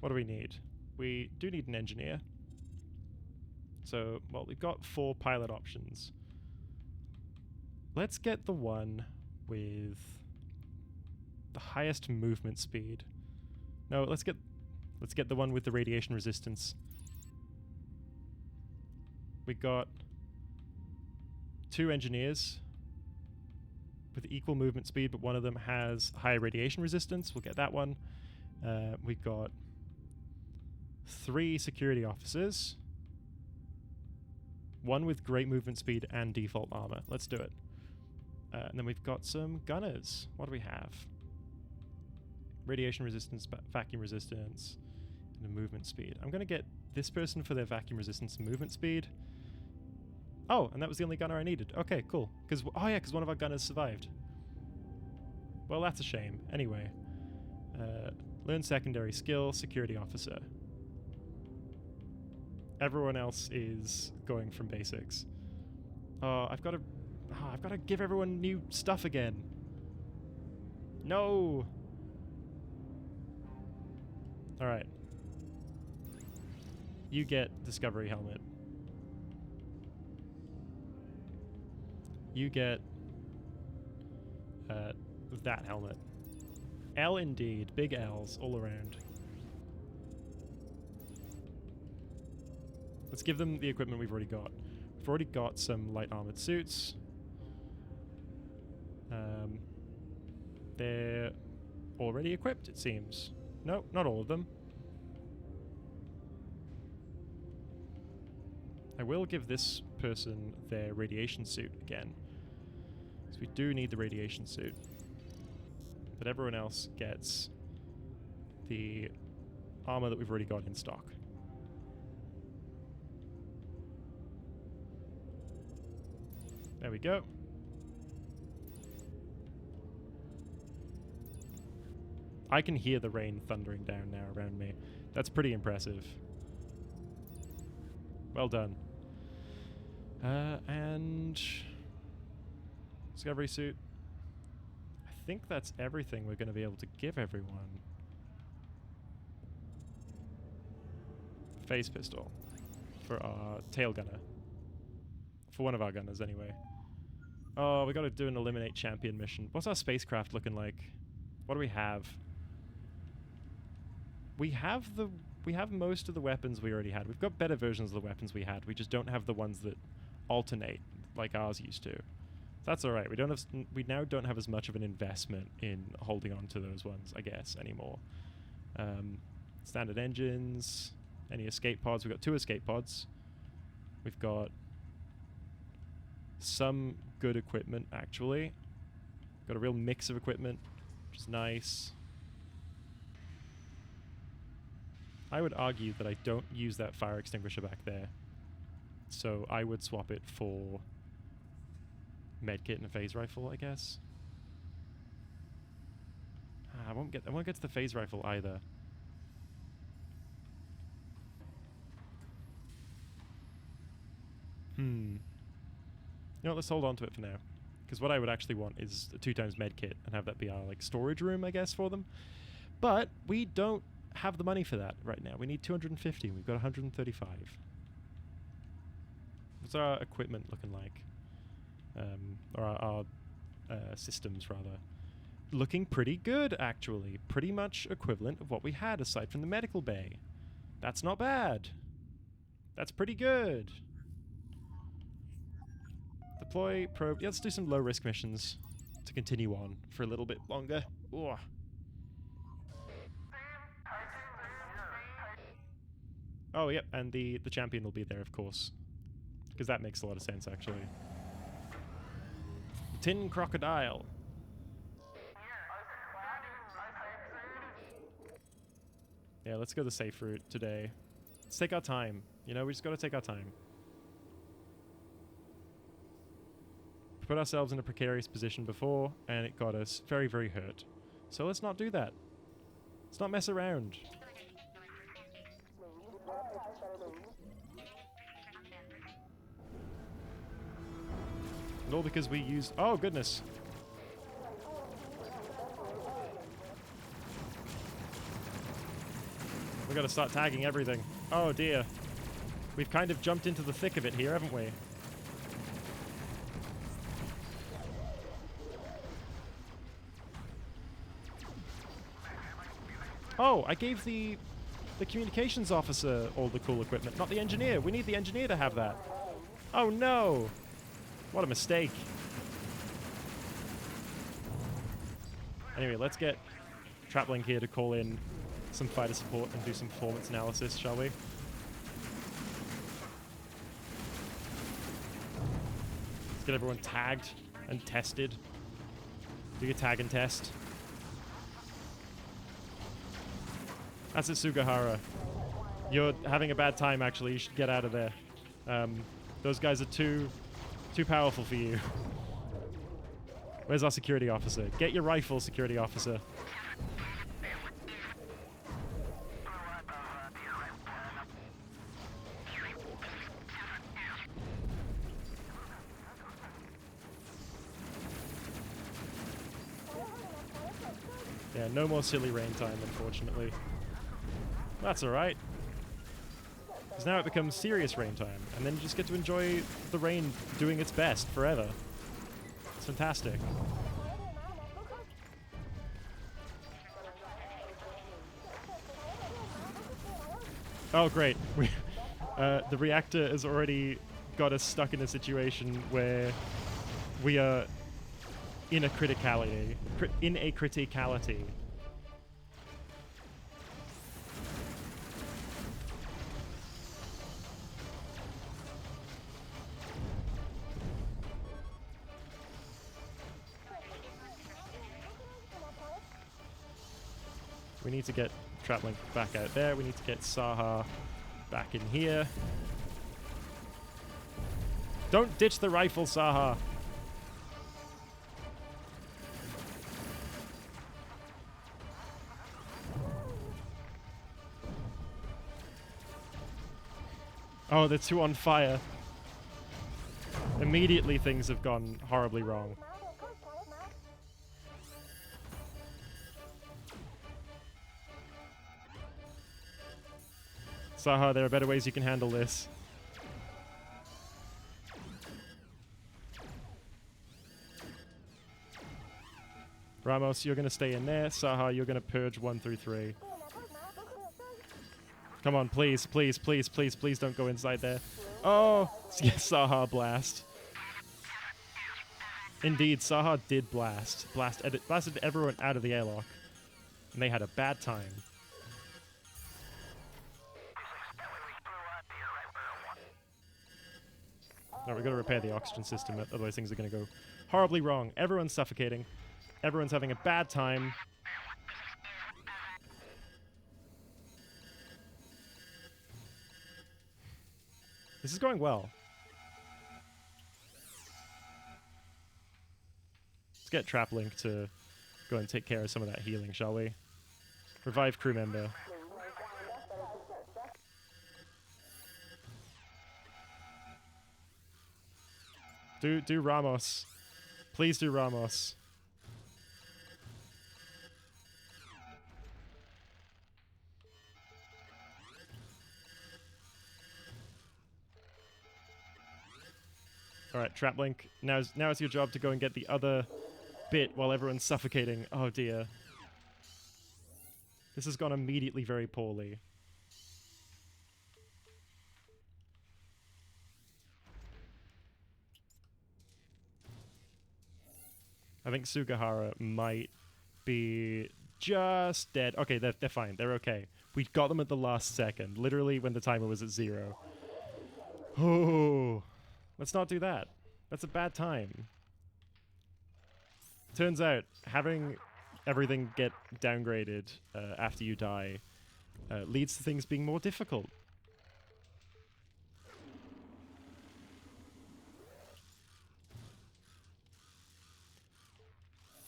What do we need? We do need an engineer. So, well, we've got 4 pilot options. Let's get the one with the highest movement speed. No, let's get the one with the radiation resistance. We got 2 engineers with equal movement speed, but one of them has higher radiation resistance. We'll get that one. We've got 3 security officers. 1 with great movement speed and default armor. Let's do it. And then we've got some gunners. What do we have? Radiation resistance, vacuum resistance, and a movement speed. I'm going to get this person for their vacuum resistance and movement speed. Oh, and that was the only gunner I needed. Okay, cool. Because one of our gunners survived. Well, that's a shame. Anyway, learn secondary skill, security officer. Everyone else is going from basics. Oh, I've got to give everyone new stuff again. No. All right. You get Discovery helmet. You get that helmet. L indeed. Big L's all around. Let's give them the equipment we've already got. We've already got some light armored suits. They're already equipped, it seems. No, not all of them. I will give this person their radiation suit again. So we do need the radiation suit. But everyone else gets the armor that we've already got in stock. There we go. I can hear the rain thundering down now around me. That's pretty impressive. Well done. And... Discovery suit. I think that's everything we're going to be able to give everyone. Phase pistol. For our tail gunner. For one of our gunners, anyway. Oh, we got to do an eliminate champion mission. What's our spacecraft looking like? What do we have? We have most of the weapons we already had. We've got better versions of the weapons we had. We just don't have the ones that alternate like ours used to. That's all right. We now don't have as much of an investment in holding on to those ones, I guess, anymore. Standard engines. Any escape pods? We've got 2 escape pods. We've got some good equipment, actually. Got a real mix of equipment, which is nice. I would argue that I don't use that fire extinguisher back there. So I would swap it for medkit and a phase rifle, I guess. I won't get to the phase rifle either. You know what, let's hold on to it for now. Because what I would actually want is a 2x medkit and have that be our like storage room, I guess, for them. But we don't have the money for that right now. We need 250. We've got 135. What's our equipment looking like? Or our systems, rather. Looking pretty good, actually. Pretty much equivalent of what we had, aside from the medical bay. That's not bad. That's pretty good. Deploy probe. Yeah, let's do some low-risk missions to continue on for a little bit longer. Ugh. Oh, yep, and the champion will be there, of course. Because that makes a lot of sense, actually. Tin crocodile. Yeah, let's go the safe route today. Let's take our time. You know, we just gotta take our time. We put ourselves in a precarious position before, and it got us very, very hurt. So let's not do that. Let's not mess around. And all because we used... Oh, goodness. We gotta start tagging everything. Oh, dear. We've kind of jumped into the thick of it here, haven't we? Oh, I gave the communications officer all the cool equipment, not the engineer. We need the engineer to have that. Oh, no. What a mistake. Anyway, let's get Traplink here to call in some fighter support and do some performance analysis, shall we? Let's get everyone tagged and tested. Do your tag and test. That's it, Sugahara. You're having a bad time, actually. You should get out of there. Those guys are too powerful for you. Where's our security officer? Get your rifle, security officer. Yeah, no more silly rain time, unfortunately. That's alright. Because now it becomes serious rain time, and then you just get to enjoy the rain doing its best forever. It's fantastic. Oh, great. The reactor has already got us stuck in a situation where we are in a criticality. We need to get Traplink back out there. We need to get Saha back in here. Don't ditch the rifle, Saha. Oh, the two on fire. Immediately things have gone horribly wrong. Saha, there are better ways you can handle this. Ramos, you're going to stay in there. Saha, you're going to purge 1 through 3. Come on, please, please, please, please, please don't go inside there. Oh, yes, Saha blast. Indeed, Saha did blast. Blasted everyone out of the airlock. And they had a bad time. Alright, we've got to repair the oxygen system, otherwise things are going to go horribly wrong. Everyone's suffocating. Everyone's having a bad time. This is going well. Let's get Traplink to go and take care of some of that healing, shall we? Revive crew member. Do Ramos. Please do Ramos. Alright, Traplink. Now it's your job to go and get the other bit while everyone's suffocating. Oh dear. This has gone immediately very poorly. I think Sugahara might be just dead. Okay, they're fine. They're okay. We got them at the last second, literally when the timer was at 0. Oh, let's not do that. That's a bad time. Turns out, having everything get downgraded after you die leads to things being more difficult.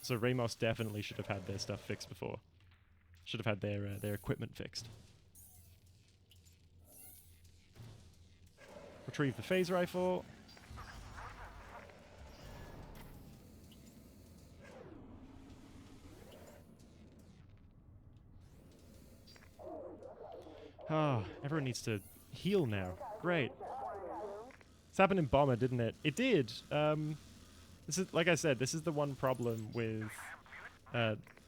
So Ramos definitely should have had their stuff fixed before. Should have had their equipment fixed. Retrieve the phase rifle. Ah, everyone needs to heal now. Great. This happened in Bomber, didn't it? It did. This is, like I said, this is the one problem with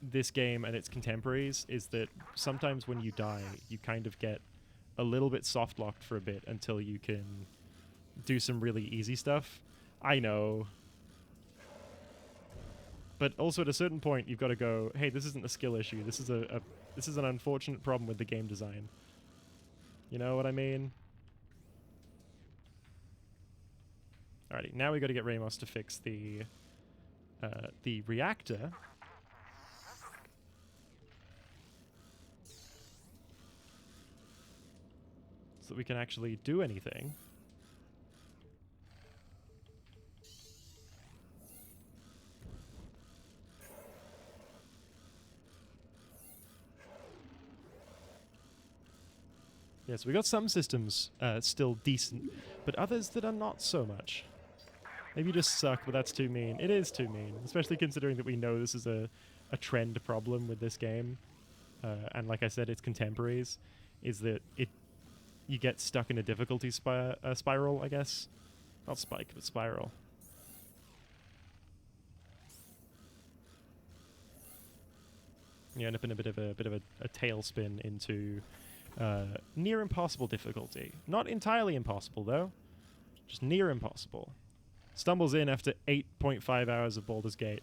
this game and its contemporaries, is that sometimes when you die, you kind of get a little bit soft-locked for a bit until you can do some really easy stuff. I know. But also at a certain point, you've got to go, hey, this isn't a skill issue. This is this is an unfortunate problem with the game design. You know what I mean? Alrighty, now we got to get Ramos to fix the reactor. So that we can actually do anything. Yeah, so we got some systems still decent, but others that are not so much. Maybe you just suck, but that's too mean. It is too mean, especially considering that we know this is a trend problem with this game. And like I said, its contemporaries, is that you get stuck in a difficulty spiral, I guess. Not spike, but spiral. You end up in a bit of a tailspin into near impossible difficulty. Not entirely impossible, though. Just near impossible. Stumbles in after 8.5 hours of Baldur's Gate.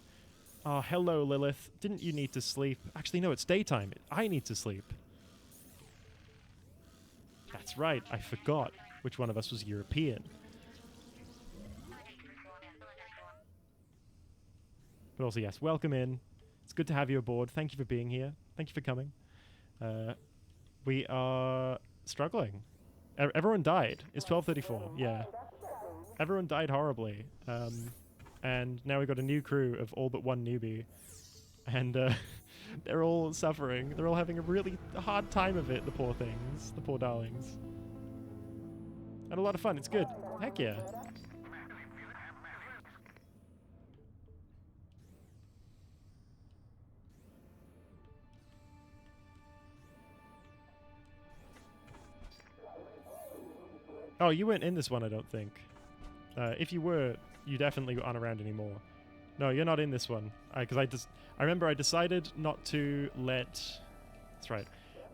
Oh, hello, Lilith. Didn't you need to sleep? Actually, no, it's daytime. I need to sleep. That's right, I forgot which one of us was European. But also, yes, welcome in. It's good to have you aboard. Thank you for being here. Thank you for coming. We are struggling. Everyone died. It's 12:34. Yeah. Everyone died horribly. And now we've got a new crew of all but one newbie. And they're all suffering. They're all having a really hard time of it, the poor things. The poor darlings. Had a lot of fun. It's good. Heck yeah. Oh, you weren't in this one, I don't think. If you were, you definitely aren't around anymore. No, you're not in this one. I remember I decided not to let... That's right.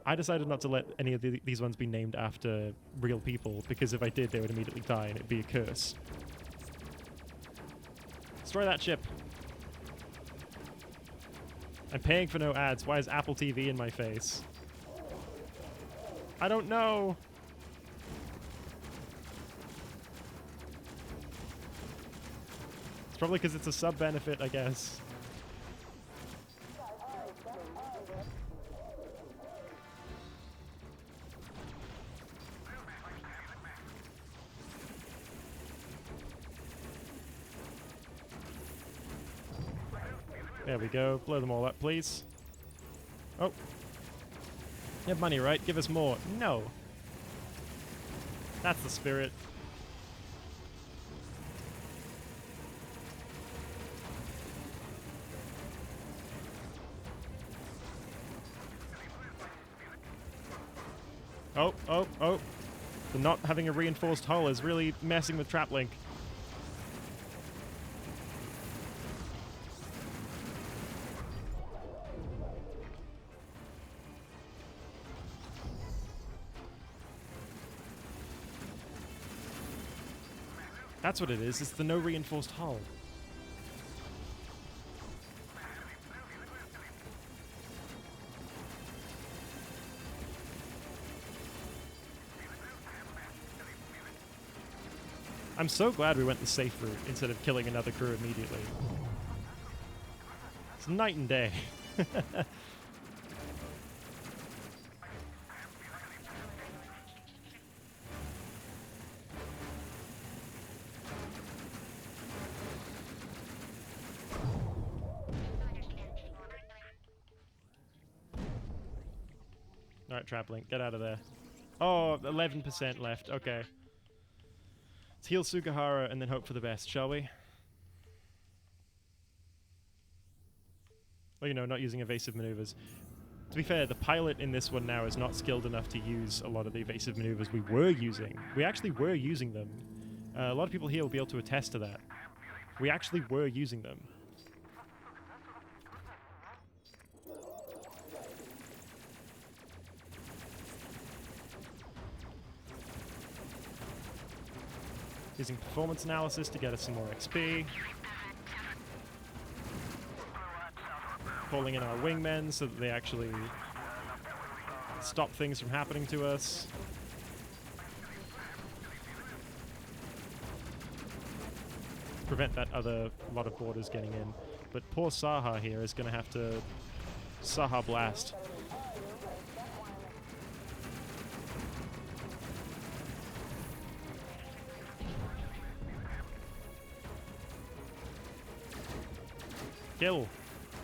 I decided not to let any of these ones be named after real people, because if I did, they would immediately die and it'd be a curse. Destroy that ship. I'm paying for no ads. Why is Apple TV in my face? I don't know. It's probably because it's a sub-benefit, I guess. There we go. Blow them all up, please. Oh. You have money, right? Give us more. No. That's the spirit. Oh, oh, oh. The not having a reinforced hull is really messing with TrapLink. That's what it is. It's the no reinforced hull. I'm so glad we went the safe route instead of killing another crew immediately. It's night and day. Alright, TrapLink, get out of there. Oh, 11% left. Okay. Let's heal Sugahara and then hope for the best, shall we? Well, you know, not using evasive maneuvers. To be fair, the pilot in this one now is not skilled enough to use a lot of the evasive maneuvers we were using. We actually were using them. A lot of people here will be able to attest to that. We actually were using them. Using performance analysis to get us some more XP. Calling in our wingmen so that they actually stop things from happening to us. Prevent that other lot of boarders getting in. But poor Saha here is going to have to Saha blast. Kill.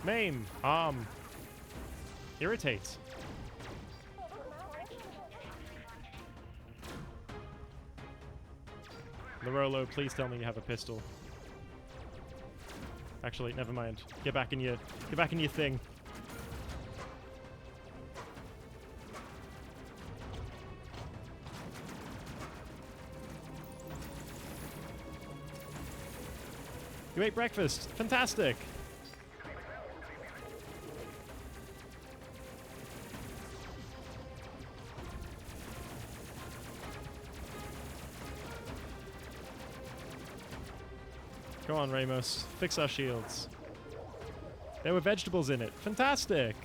Maim. Arm. Irritate. Larolo, please tell me you have a pistol. Actually, never mind. Get back in your thing. You ate breakfast. Fantastic. Come on, Ramos. Fix our shields. There were vegetables in it. Fantastic!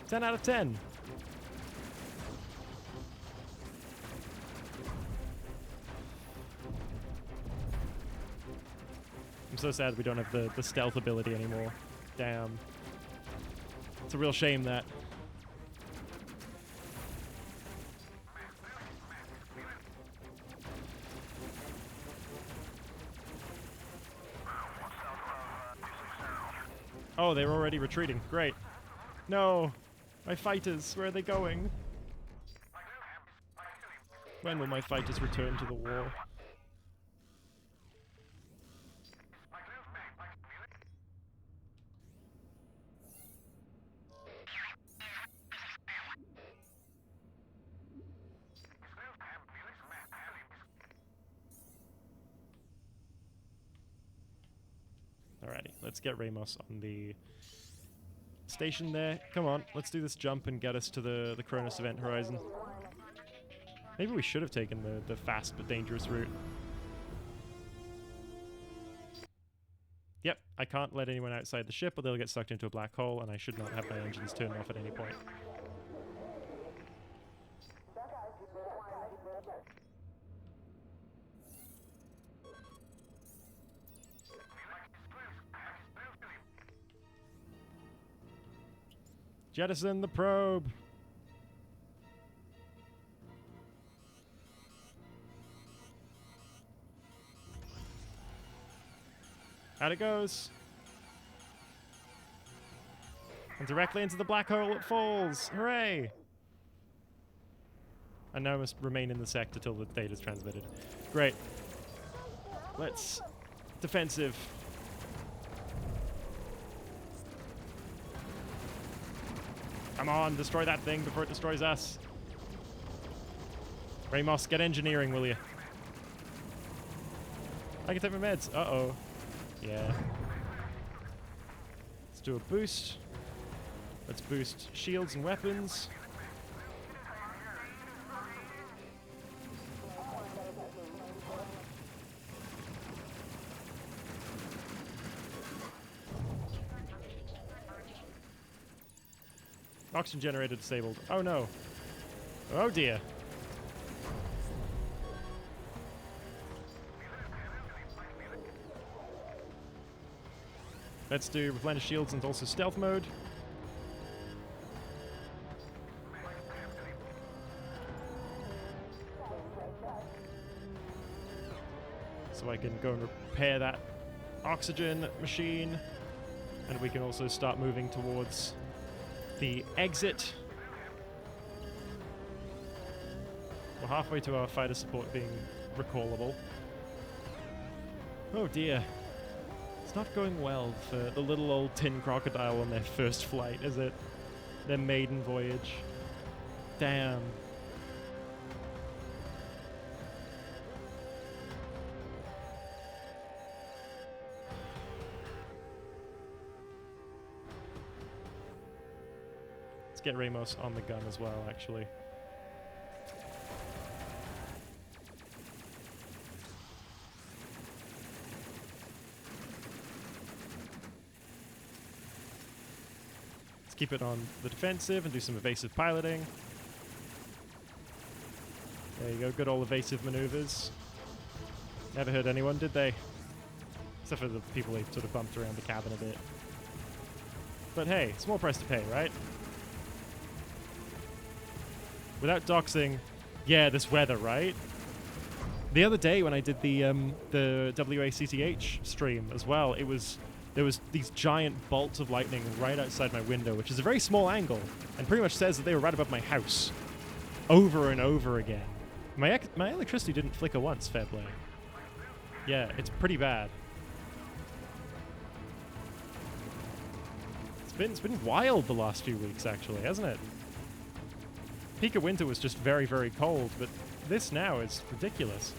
10 out of 10. I'm so sad we don't have the stealth ability anymore. Damn. It's a real shame that. Oh, they're already retreating. Great. No! My fighters, where are they going? When will my fighters return to the war? Alrighty, let's get Ramos on the station there. Come on, let's do this jump and get us to the Cronus event horizon. Maybe we should have taken the fast but dangerous route. Yep, I can't let anyone outside the ship or they'll get sucked into a black hole, and I should not have my engines turned off at any point. Jettison the probe! Out it goes! And directly into the black hole it falls! Hooray! And now I must remain in the sector till the data's transmitted. Great. Let's... defensive. Come on, destroy that thing before it destroys us. Ramos, get engineering, will you? I can take my meds. Uh-oh. Yeah. Let's do a boost. Let's boost shields and weapons. Oxygen generator disabled. Oh no. Oh dear. Let's do replenish shields and also stealth mode. So I can go and repair that oxygen machine. And we can also start moving towards the exit. We're halfway to our fighter support being recallable. Oh dear. It's not going well for the little old tin crocodile on their first flight, is it? Their maiden voyage. Damn. Let's get Ramos on the gun as well, actually. Keep it on the defensive and do some evasive piloting. There you go, good old evasive maneuvers. Never hurt anyone, did they? Except for the people they sort of bumped around the cabin a bit. But hey, small price to pay, right? Without doxing, yeah, this weather, right? The other day when I did the WACTH stream as well, there was these giant bolts of lightning right outside my window, which is a very small angle, and pretty much says that they were right above my house. Over and over again. My electricity didn't flicker once, fair play. Yeah, it's pretty bad. It's been wild the last few weeks, actually, hasn't it? Peak of winter was just very, very cold, but this now is ridiculous.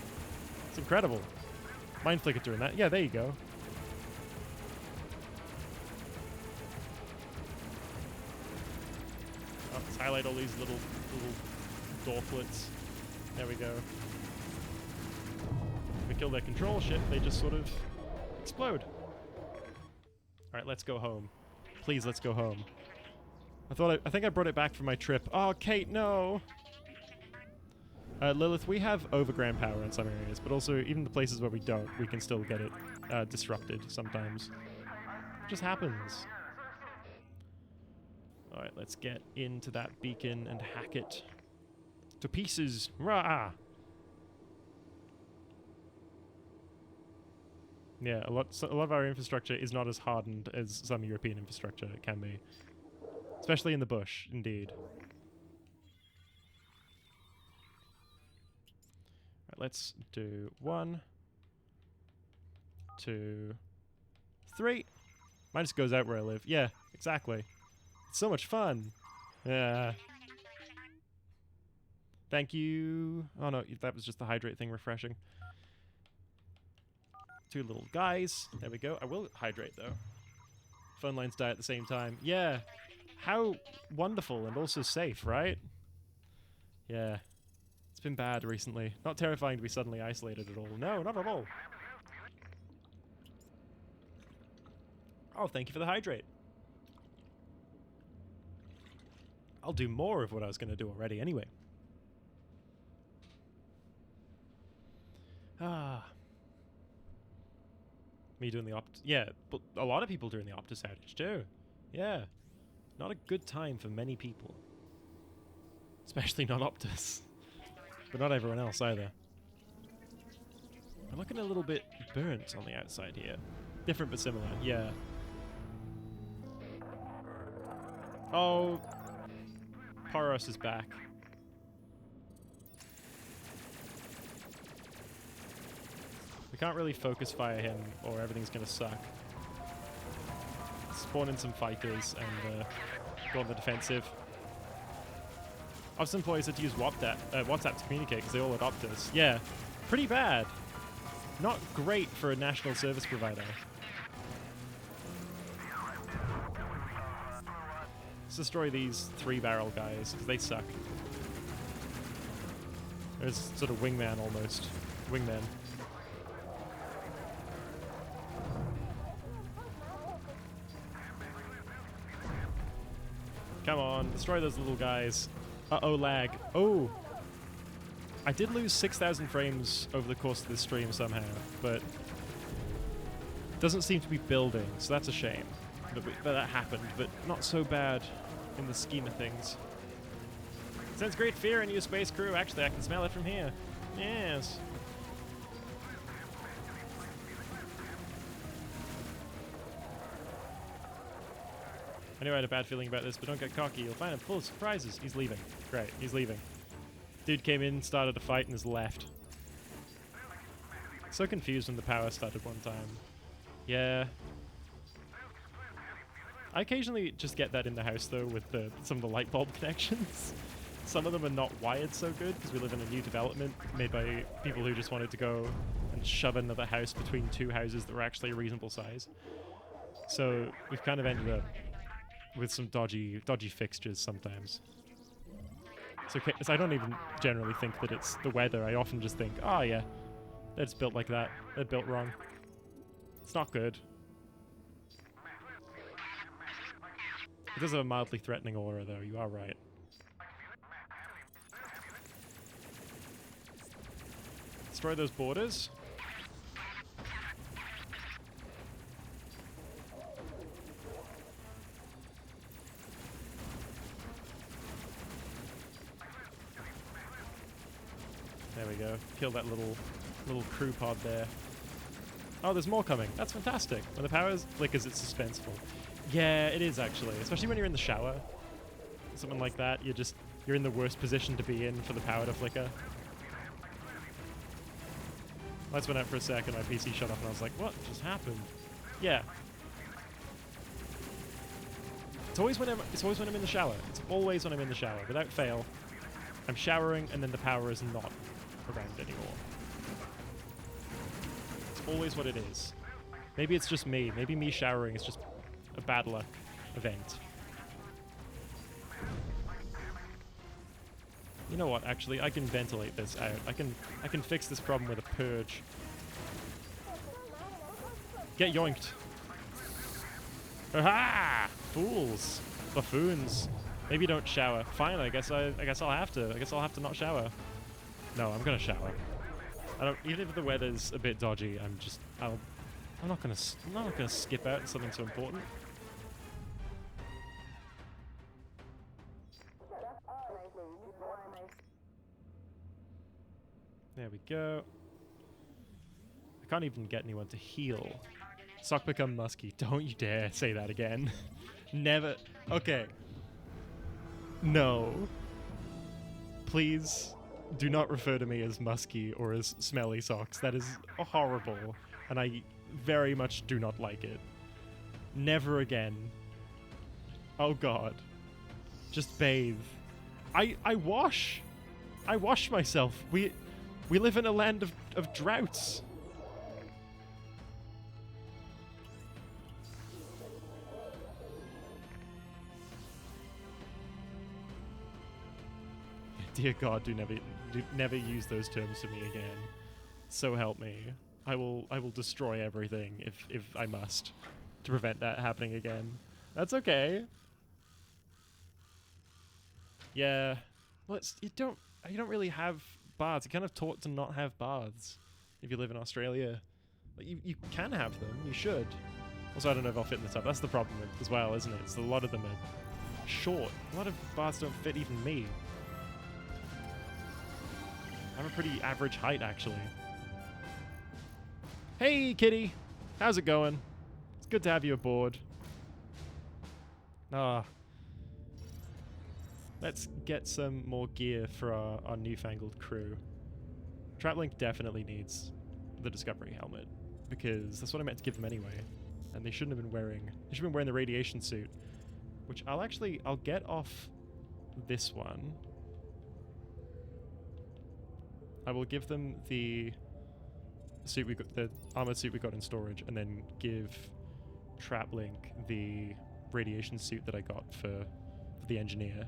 It's incredible. Mind flicker doing that. Yeah, there you go. Let's highlight all these little dorklets. There we go. If we kill their control ship, they just sort of explode. Alright, let's go home. Please, let's go home. I think I brought it back from my trip. Oh, Kate, no! Lilith, we have overground power in some areas, but also even the places where we don't, we can still get it disrupted sometimes. It just happens. Alright, let's get into that beacon and hack it to pieces. Rah! Yeah, a lot of our infrastructure is not as hardened as some European infrastructure can be. Especially in the bush, indeed. let's do 1, 2, 3. Mine just goes out where I live. Yeah, exactly. It's so much fun. Yeah. Thank you. Oh no, that was just the hydrate thing refreshing. 2 little guys. There we go. I will hydrate though. Phone lines die at the same time. Yeah. How wonderful and also safe, right? Yeah. It's been bad recently. Not terrifying to be suddenly isolated at all. No, not at all. Oh, thank you for the hydrate. I'll do more of what I was going to do already anyway. Ah. Me doing the Optus. Yeah, but a lot of people doing the Optus outage too. Yeah. Not a good time for many people. Especially not Optus. But not everyone else either. I'm looking a little bit burnt on the outside here. Different but similar, yeah. Oh. Poros is back. We can't really focus fire him or everything's gonna suck. Spawn in some fighters and go on the defensive. Office employees had to use WhatsApp to communicate because they all adopt us. Yeah, pretty bad. Not great for a national service provider. Let's destroy these 3-barrel guys because they suck. There's sort of wingman almost. Wingman. Come on, destroy those little guys. Uh-oh, lag. Oh! I did lose 6,000 frames over the course of this stream somehow, but it doesn't seem to be building, so that's a shame that happened, but not so bad in the scheme of things. Sense great fear in you, space crew. Actually, I can smell it from here. Yes. I knew I had a bad feeling about this, but don't get cocky. You'll find him full of surprises. He's leaving. Great, he's leaving. Dude came in, started a fight, and has left. So confused when the power started one time. Yeah. I occasionally just get that in the house, though, with some of the light bulb connections. Some of them are not wired so good, because we live in a new development made by people who just wanted to go and shove another house between 2 houses that were actually a reasonable size. So we've kind of ended up with some dodgy fixtures sometimes. So I don't even generally think that it's the weather. I often just think, oh yeah, it's built like that. They're built wrong. It's not good. It does have a mildly threatening aura though, you are right. Destroy those borders. There we go. Kill that little crew pod there. Oh, there's more coming. That's fantastic. When the power flickers, it's suspenseful. Yeah, it is actually. Especially when you're in the shower. Something like that. You're in the worst position to be in for the power to flicker. Lights went out for a second, my PC shut off and I was like, what just happened? Yeah. It's always when I'm in the shower. It's always when I'm in the shower. Without fail. I'm showering and then the power is not around anymore. It's always what it is. Maybe it's just me. Maybe me showering is just a bad luck event. You know what, actually, I can ventilate this out. I can fix this problem with a purge. Get yoinked. Aha! Fools. Buffoons. Maybe don't shower. Fine, I guess I'll have to. I guess I'll have to not shower. No, I'm gonna shower. Even if the weather's a bit dodgy, I'm not gonna skip out something so important. There we go. I can't even get anyone to heal. Sock become musky. Don't you dare say that again. Never. Okay. No. Please. Do not refer to me as musky or as smelly socks. That is horrible, and I very much do not like it. Never again. Oh god. Just bathe. I wash. I wash myself. We live in a land of droughts. Dear God, do never use those terms to me again. So help me. I will destroy everything if I must to prevent that happening again. That's okay. Yeah. Well, you don't really have baths. You're kind of taught to not have baths if you live in Australia. But you can have them. You should. Also, I don't know if I'll fit in this up. That's the problem as well, isn't it? It's a lot of them are short. A lot of baths don't fit even me. I'm a pretty average height, actually. Hey, kitty. How's it going? It's good to have you aboard. Ah. Let's get some more gear for our newfangled crew. Traplink definitely needs the Discovery helmet, because that's what I meant to give them anyway. And they shouldn't have been wearing... They should have been wearing the radiation suit, which I'll get off this one. I will give them the suit the armored suit we got in storage, and then give Traplink the radiation suit that I got for the engineer.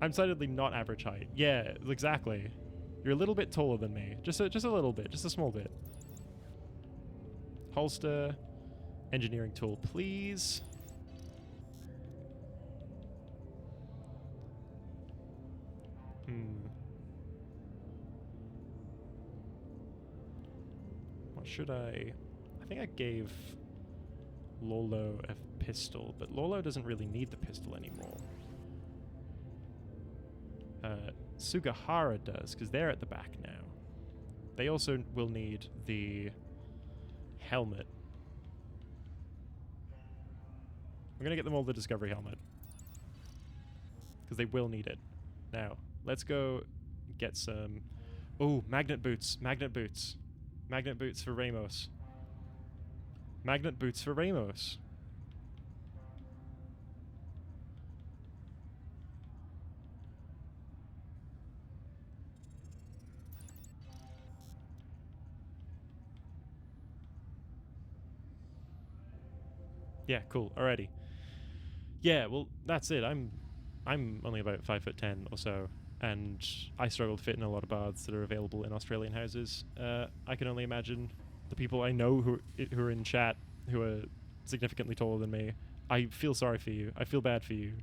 I'm decidedly not average height. Yeah, exactly. You're a little bit taller than me. Just a little bit. Just a small bit. Holster. Engineering tool, please. What should I think I gave Lolo a pistol, but Lolo doesn't really need the pistol anymore. Sugahara does, because they're at the back now. They also will need the helmet. I'm going to get them all the Discovery helmet, because they will need it. Now, let's go get some... Oh, magnet boots. Magnet boots. Magnet boots for Ramos. Magnet boots for Ramos. Yeah, cool. Alrighty. Yeah, well, that's it. I'm only about 5'10" or so, and I struggle to fit in a lot of baths that are available in Australian houses. I can only imagine the people I know who are in chat who are significantly taller than me. I feel sorry for you. I feel bad for you.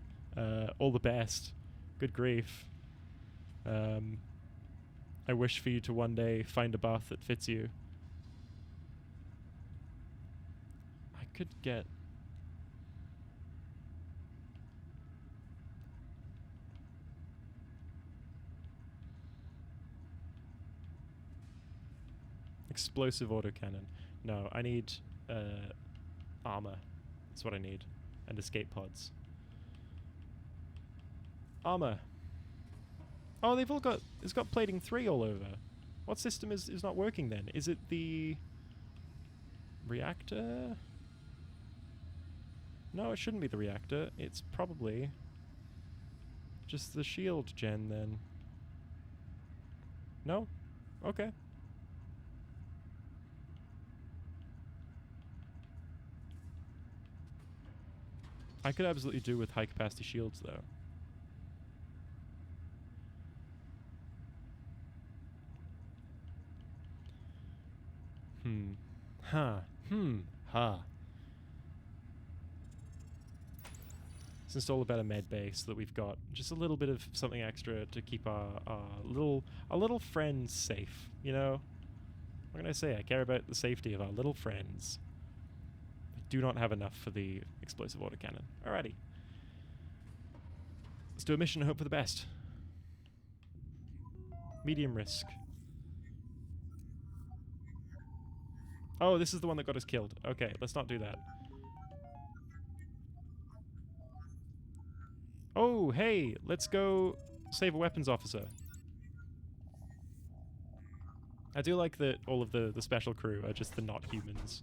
All the best. Good grief. I wish for you to one day find a bath that fits you. I could get... Explosive autocannon. No, I need armor. That's what I need. And escape pods. Armor. Oh, they've all got... It's got plating 3 all over. What system is not working then? Is it the... reactor? No, it shouldn't be the reactor. It's probably... just the shield gen then. No? Okay. I could absolutely do with high capacity shields though. Let's install a better med base so that we've got just a little bit of something extra to keep our little friends safe, you know? What can I say? I care about the safety of our little friends. I do not have enough for the explosive autocannon. Alrighty. Let's do a mission and hope for the best. Medium risk. Oh, this is the one that got us killed. Okay, let's not do that. Oh, hey, let's go save a weapons officer. I do like that all of the special crew are just the not humans.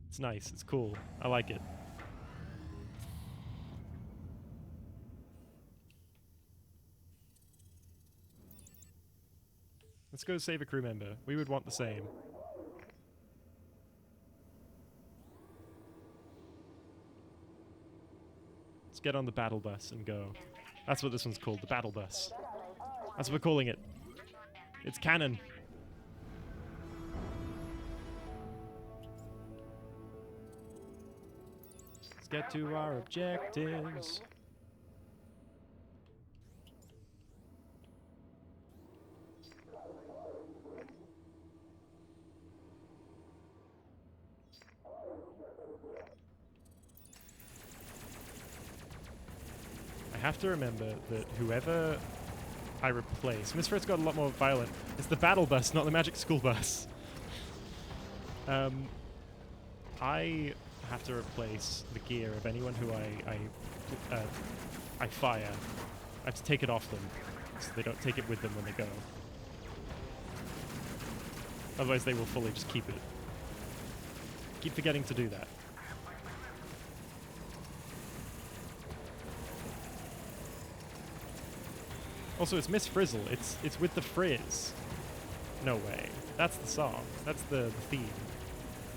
It's nice, it's cool. I like it. Let's go save a crew member. We would want the same. Let's get on the battle bus and go. That's what this one's called, the battle bus. That's what we're calling it. It's canon. Let's get to our objectives. I have to remember that whoever I replace... Misfits got a lot more violent. It's the battle bus, not the magic school bus. I have to replace the gear of anyone who I fire. I have to take it off them, so they don't take it with them when they go. Otherwise they will fully just keep it. Keep forgetting to do that. Also, it's Miss Frizzle. It's with the frizz. No way. That's the song. That's the theme.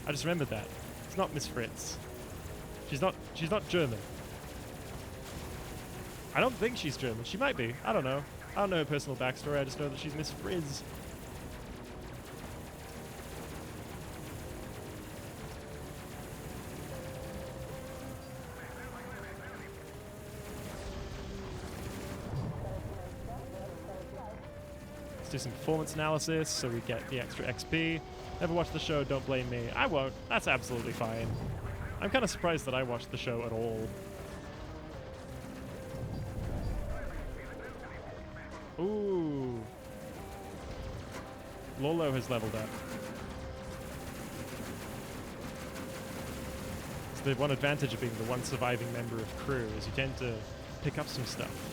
I just remembered that. It's not Miss Fritz. She's not German. I don't think she's German. She might be. I don't know. I don't know her personal backstory. I just know that she's Miss Frizz. Let's do some performance analysis so we get the extra XP. Never watched the show, don't blame me. I won't. That's absolutely fine. I'm kind of surprised that I watched the show at all. Ooh. Lolo has leveled up. So the one advantage of being the one surviving member of crew is you tend to pick up some stuff.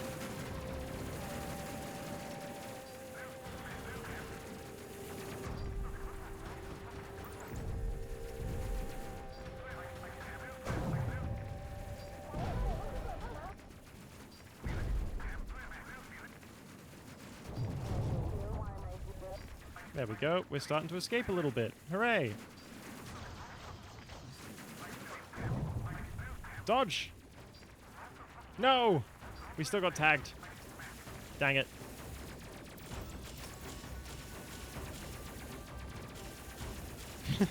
There we go. We're starting to escape a little bit. Hooray! Dodge! No! We still got tagged. Dang it. Yeah.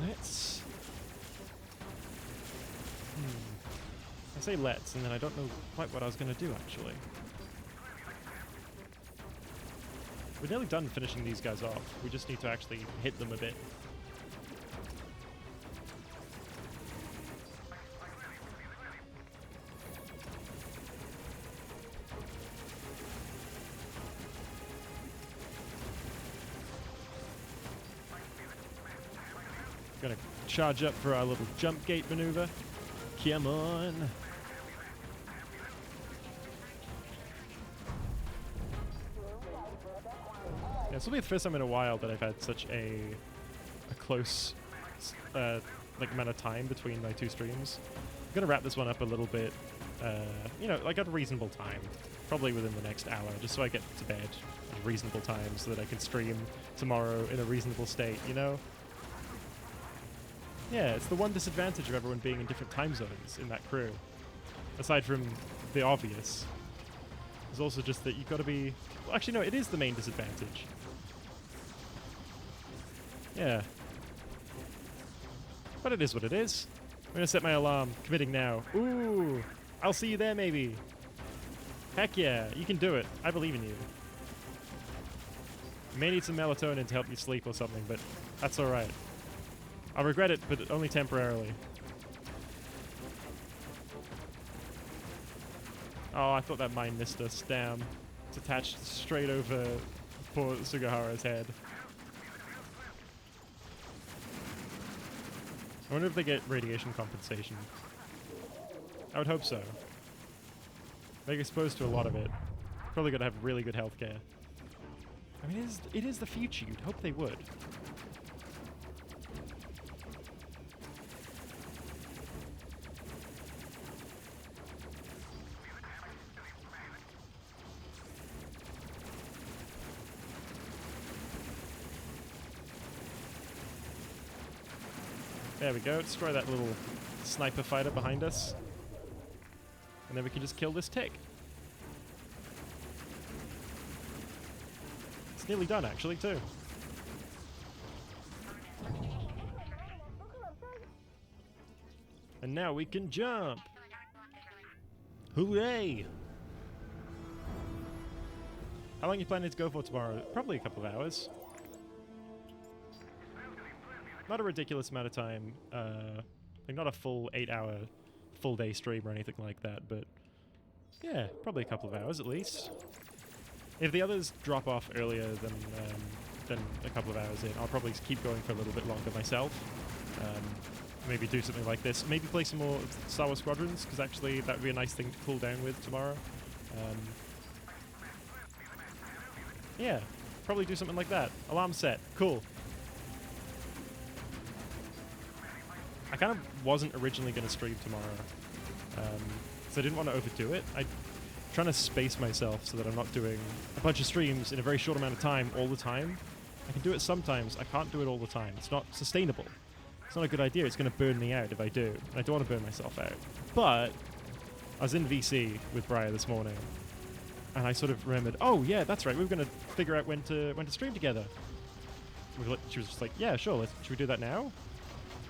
Let's... I say let's, and then I don't know quite what I was going to do, actually. We're nearly done finishing these guys off. We just need to actually hit them a bit. Gonna charge up for our little jump gate maneuver. Come on. Yeah, this will be the first time in a while that I've had such a close like amount of time between my two streams. I'm gonna wrap this one up a little bit, you know, like at a reasonable time, probably within the next hour, just so I get to bed at a reasonable time so that I can stream tomorrow in a reasonable state, you know? Yeah, it's the one disadvantage of everyone being in different time zones in that crew. Aside from the obvious. There's also just that you've got to be... Well, actually, no, it is the main disadvantage. Yeah. But it is what it is. I'm going to set my alarm. Committing now. Ooh! I'll see you there, maybe. Heck yeah, you can do it. I believe in you. You may need some melatonin to help you sleep or something, but that's alright. I'll regret it, but only temporarily. Oh, I thought that mine missed us. Damn. It's attached straight over poor Sugahara's head. I wonder if they get radiation compensation. I would hope so. They're exposed to a lot of it. Probably gotta have really good healthcare. I mean, it is the future. You'd hope they would. There we go. Destroy that little sniper fighter behind us. And then we can just kill this tick. It's nearly done, actually, too. And now we can jump! Hooray! How long are you planning to go for tomorrow? Probably a couple of hours. Not a ridiculous amount of time. Like not a full 8-hour, full day stream or anything like that, but yeah, probably a couple of hours at least. If the others drop off earlier than a couple of hours in, I'll probably keep going for a little bit longer myself. Maybe do something like this. Maybe play some more Star Wars Squadrons, because actually that would be a nice thing to cool down with tomorrow. Yeah, probably do something like that. Alarm set. Cool. I kind of wasn't originally going to stream tomorrow, so I didn't want to overdo it. I'm trying to space myself so that I'm not doing a bunch of streams in a very short amount of time all the time. I can do it sometimes, I can't do it all the time. It's not sustainable. It's not a good idea, it's going to burn me out if I do. And I don't want to burn myself out. But I was in VC with Briar this morning, and I sort of remembered, oh yeah, that's right, we were going to figure out when to stream together. She was just like, yeah, sure, should we do that now?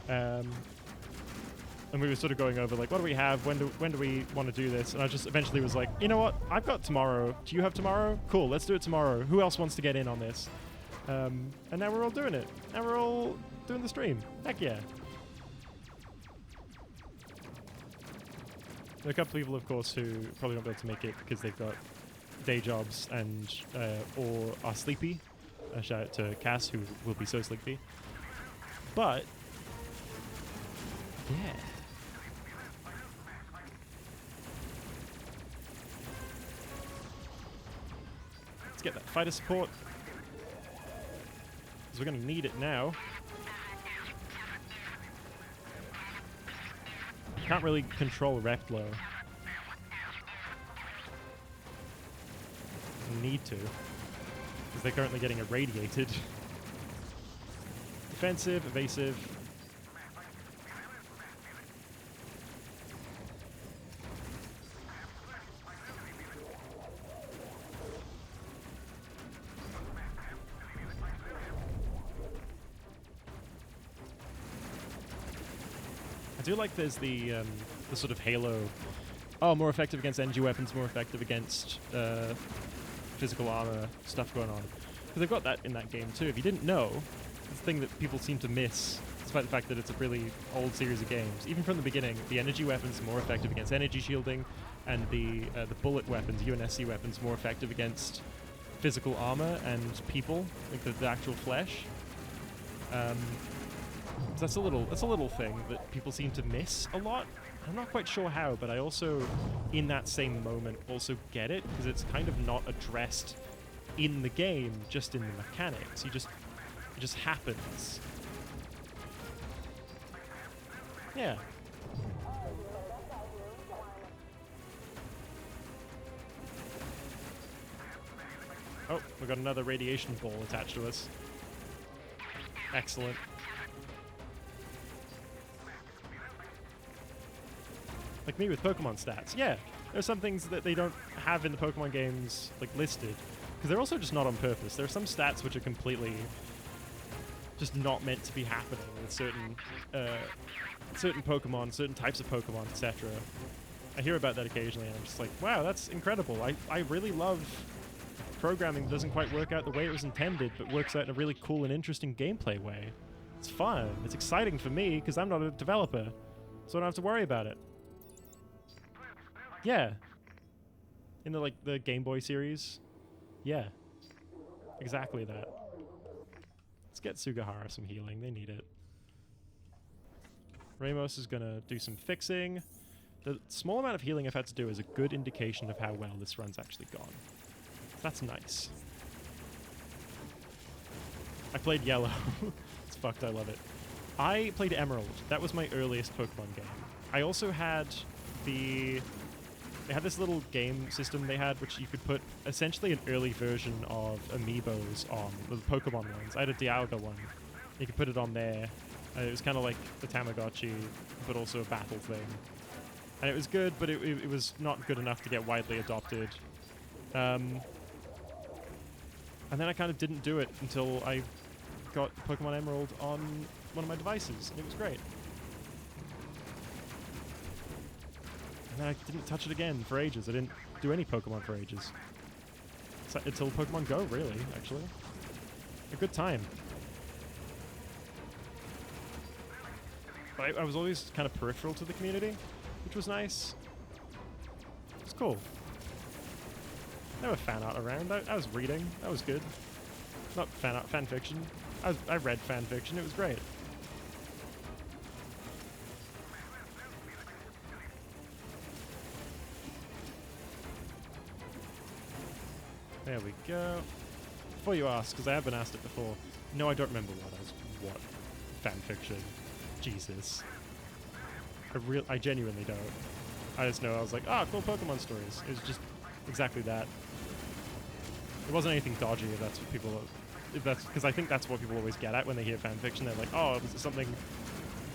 And we were sort of going over, like, what do we have? When do we want to do this? And I just eventually was like, you know what? I've got tomorrow. Do you have tomorrow? Cool, let's do it tomorrow. Who else wants to get in on this? And now we're all doing it. Now we're all doing the stream. Heck yeah. There are a couple of people, of course, who probably won't be able to make it because they've got day jobs and or are sleepy. A shout out to Cass, who will be so sleepy. But yeah. Let's get that fighter support. Because we're going to need it now. Can't really control Reptlo. Need to. Because they're currently getting irradiated. Defensive, evasive. I do like there's the sort of Halo, oh, more effective against energy weapons, more effective against physical armor stuff going on. Because they've got that in that game too. If you didn't know, it's the thing that people seem to miss, despite the fact that it's a really old series of games. Even from the beginning, the energy weapons are more effective against energy shielding, and the bullet weapons, UNSC weapons, more effective against physical armor and people, like the actual flesh. So that's a little thing that people seem to miss a lot. I'm not quite sure how, but I also, in that same moment, also get it, because it's kind of not addressed in the game, just in the mechanics. It just happens. Yeah. Oh, we got another radiation ball attached to us. Excellent. Like me with Pokemon stats. Yeah, there are some things that they don't have in the Pokemon games, like, listed. Because they're also just not on purpose. There are some stats which are completely just not meant to be happening with certain Pokemon, certain types of Pokemon, etc. I hear about that occasionally, and I'm just like, wow, that's incredible. I really love programming that doesn't quite work out the way it was intended, but works out in a really cool and interesting gameplay way. It's fun. It's exciting for me, because I'm not a developer, so I don't have to worry about it. Yeah. In the Game Boy series. Yeah. Exactly that. Let's get Sugahara some healing. They need it. Ramos is gonna do some fixing. The small amount of healing I've had to do is a good indication of how well this run's actually gone. That's nice. I played Yellow. It's fucked, I love it. I played Emerald. That was my earliest Pokemon game. I also had they had this little game system they had, which you could put essentially an early version of Amiibos on, the Pokemon ones. I had a Dialga one. You could put it on there. It was kind of like the Tamagotchi, but also a battle thing. And it was good, but it was not good enough to get widely adopted. And then I kind of didn't do it until I got Pokemon Emerald on one of my devices, and it was great. And then I didn't touch it again for ages. I didn't do any Pokemon for ages. So, until Pokemon Go, really, actually. A good time. But I was always kind of peripheral to the community, which was nice. It was cool. There were fan art around. I was reading. That was good. Not fan art, fan fiction. I read fan fiction. It was great. There we go. Before you ask, because I have been asked it before. No, I don't remember what fan fiction. Jesus. I genuinely don't. I just know I was like, cool Pokemon stories. It was just exactly that. It wasn't anything dodgy, if that's what people... because I think that's what people always get at when they hear fan fiction. They're like, was it something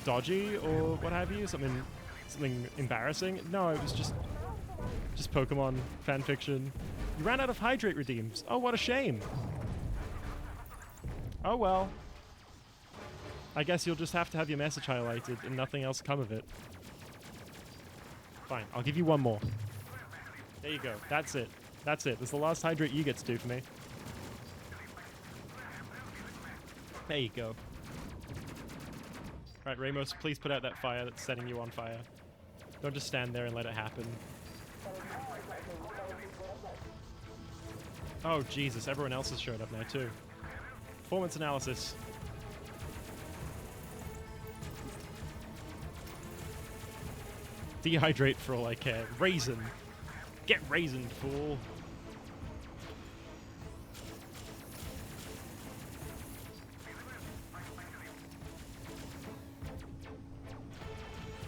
dodgy or what have you? Something embarrassing? No, it was just Pokemon fan fiction. You ran out of Hydrate redeems. Oh, what a shame. Oh well. I guess you'll just have to have your message highlighted and nothing else come of it. Fine, I'll give you one more. There you go. That's it. That's it. That's the last Hydrate you get to do for me. There you go. Right, Ramos, please put out that fire that's setting you on fire. Don't just stand there and let it happen. Oh, Jesus. Everyone else has showed up now, too. Performance analysis. Dehydrate for all I care. Raisin. Get raisined, fool.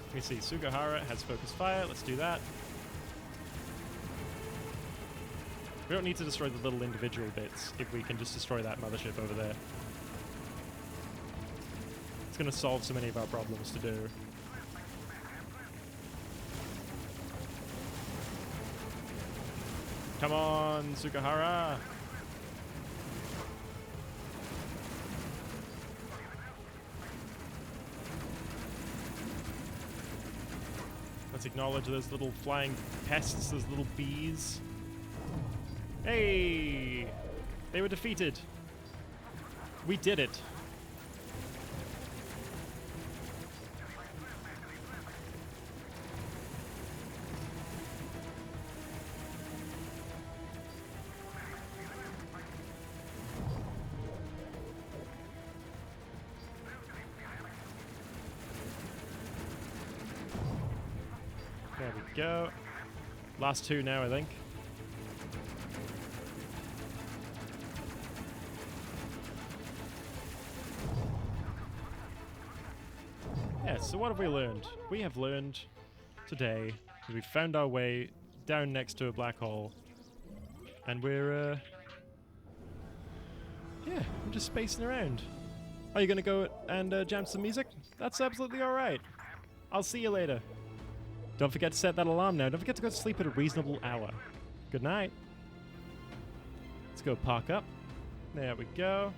Let me see. Sugahara has focus fire. Let's do that. We don't need to destroy the little individual bits if we can just destroy that mothership over there. It's going to solve so many of our problems to do. Come on, Sugahara! Let's acknowledge those little flying pests, those little bees. Hey! They were defeated. We did it. There we go. Last two now, I think. Yeah, so what have we learned? We have learned today that we found our way down next to a black hole. And we're, yeah, we're just spacing around. Are you gonna go and jam some music? That's absolutely alright. I'll see you later. Don't forget to set that alarm now. Don't forget to go to sleep at a reasonable hour. Good night. Let's go park up. There we go.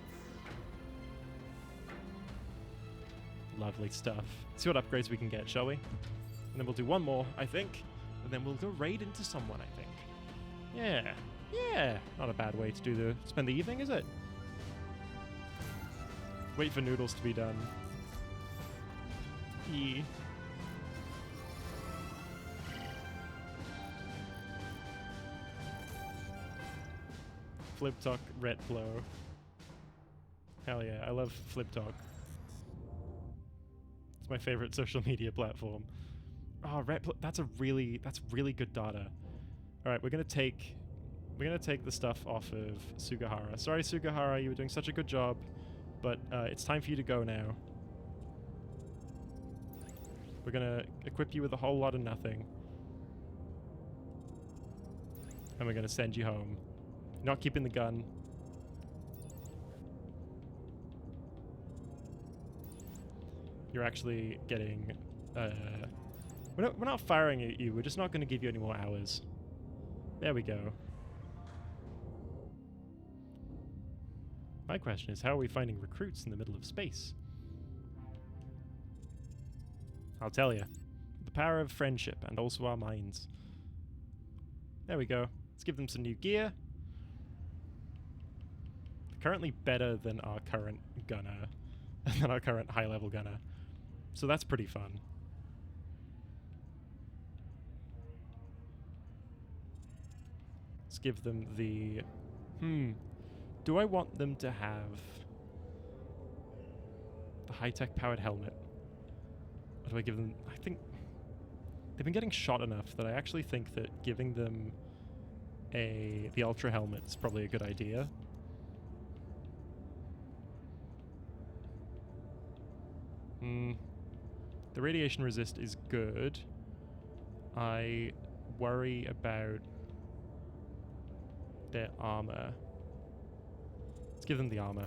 Lovely stuff. See what upgrades we can get, shall we? And then we'll do one more, I think. And then we'll go raid into someone, I think. Yeah. Yeah. Not a bad way to spend the evening, is it? Wait for noodles to be done. Yeah. Flip Talk, Ret Flow. Hell yeah, I love Flip Talk. It's my favorite social media platform. Oh, that's really good data. All right, we're gonna take the stuff off of Sugahara. Sorry, Sugahara, you were doing such a good job, but it's time for you to go now. We're gonna equip you with a whole lot of nothing, and we're gonna send you home. Not keeping the gun. You're actually getting. We're not firing at you. We're just not going to give you any more hours. There we go. My question is, how are we finding recruits in the middle of space? I'll tell you. The power of friendship and also our minds. There we go. Let's give them some new gear. They're currently better than our current gunner, than our current high-level gunner. So that's pretty fun. Let's give them the... Do I want them to have the high-tech powered helmet? Or do I give them... I think they've been getting shot enough that I actually think that giving them the Ultra helmet is probably a good idea. The radiation resist is good. I worry about their armor. Let's give them the armor.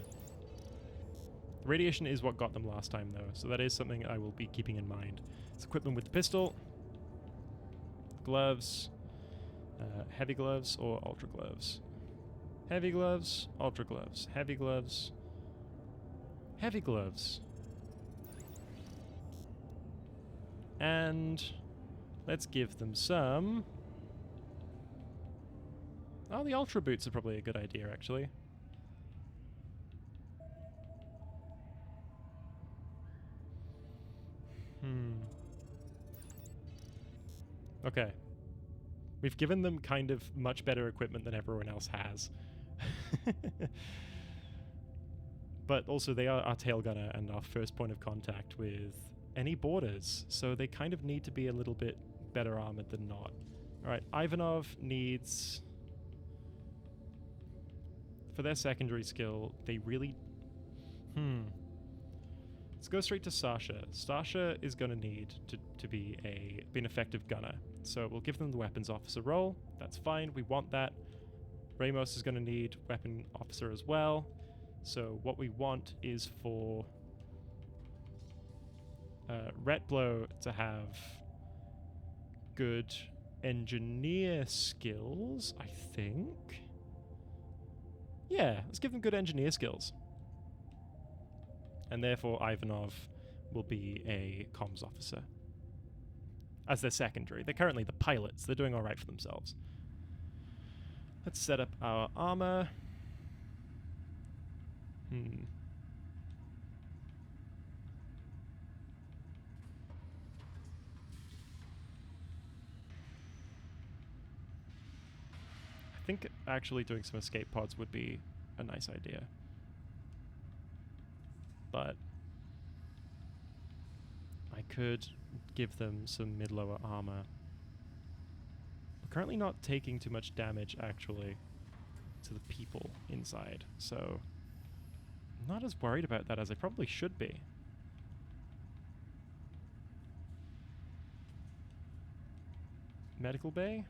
The radiation is what got them last time, though, so that is something I will be keeping in mind. Let's equip them with the pistol, gloves, heavy gloves or ultra gloves. Heavy gloves, ultra gloves, heavy gloves, heavy gloves. And let's give them some... Oh, the ultra boots are probably a good idea, actually. Okay. We've given them kind of much better equipment than everyone else has. But also they are our tail gunner and our first point of contact with any borders, so they kind of need to be a little bit better armored than not. Alright, Ivanov needs... For their secondary skill, they really... Let's go straight to Sasha. Sasha is going to need to be an effective gunner. So we'll give them the weapons officer role. That's fine. We want that. Ramos is going to need weapon officer as well. So what we want is for Retblow to have good engineer skills, I think. Yeah, let's give them good engineer skills. And therefore Ivanov will be a comms officer. As their secondary. They're currently the pilots. They're doing alright for themselves. Let's set up our armor. I think actually doing some escape pods would be a nice idea. But I could give them some mid-lower armor. We're currently not taking too much damage, actually, to the people inside, so I'm not as worried about that as I probably should be. Medical bay?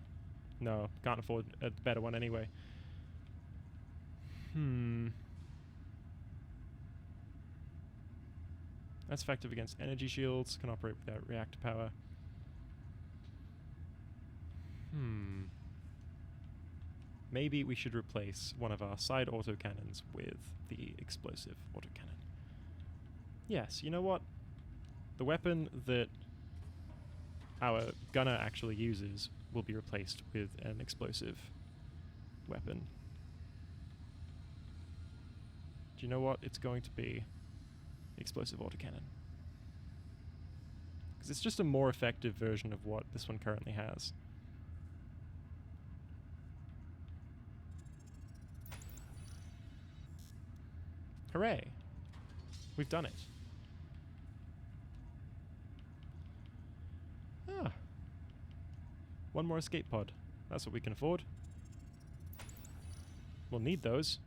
No, can't afford a better one anyway. That's effective against energy shields, can operate without reactor power. Maybe we should replace one of our side autocannons with the explosive autocannon. Yes, you know what? The weapon that our gunner actually uses will be replaced with an explosive weapon. Do you know what? It's going to be explosive autocannon. Because it's just a more effective version of what this one currently has. Hooray! We've done it. Ah. One more escape pod. That's what we can afford. We'll need those.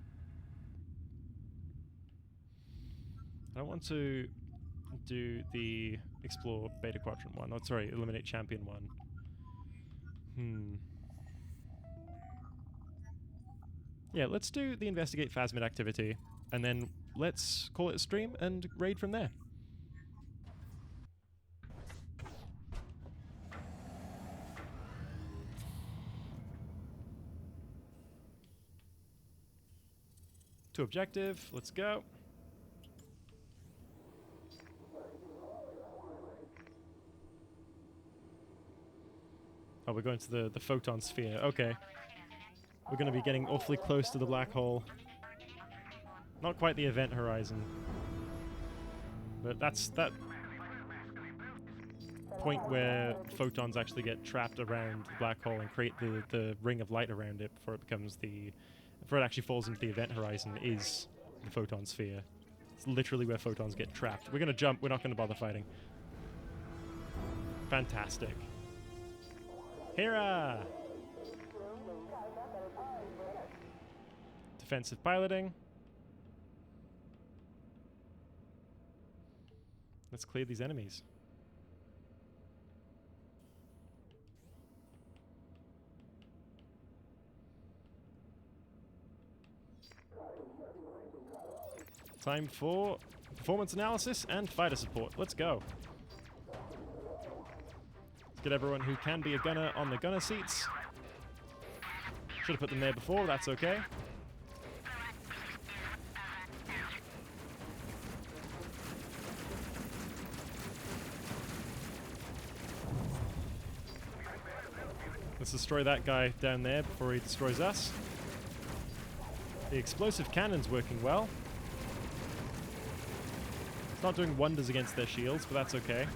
I don't want to do the explore beta quadrant one. Oh, sorry, eliminate champion one. Yeah, let's do the investigate Phasmid activity, and then let's call it a stream and raid from there. To objective, let's go. Oh, we're going to the photon sphere. Okay. We're going to be getting awfully close to the black hole. Not quite the event horizon. But that's that point where photons actually get trapped around the black hole and create the ring of light around it before it becomes before it actually falls into the event horizon is the photon sphere. It's literally where photons get trapped. We're going to jump. We're not going to bother fighting. Fantastic. Hera! Defensive piloting. Let's clear these enemies. Time for performance analysis and fighter support. Let's go. Let's get everyone who can be a gunner on the gunner seats. Should have put them there before, that's okay. Let's destroy that guy down there before he destroys us. The explosive cannon's working well. It's not doing wonders against their shields, but that's okay.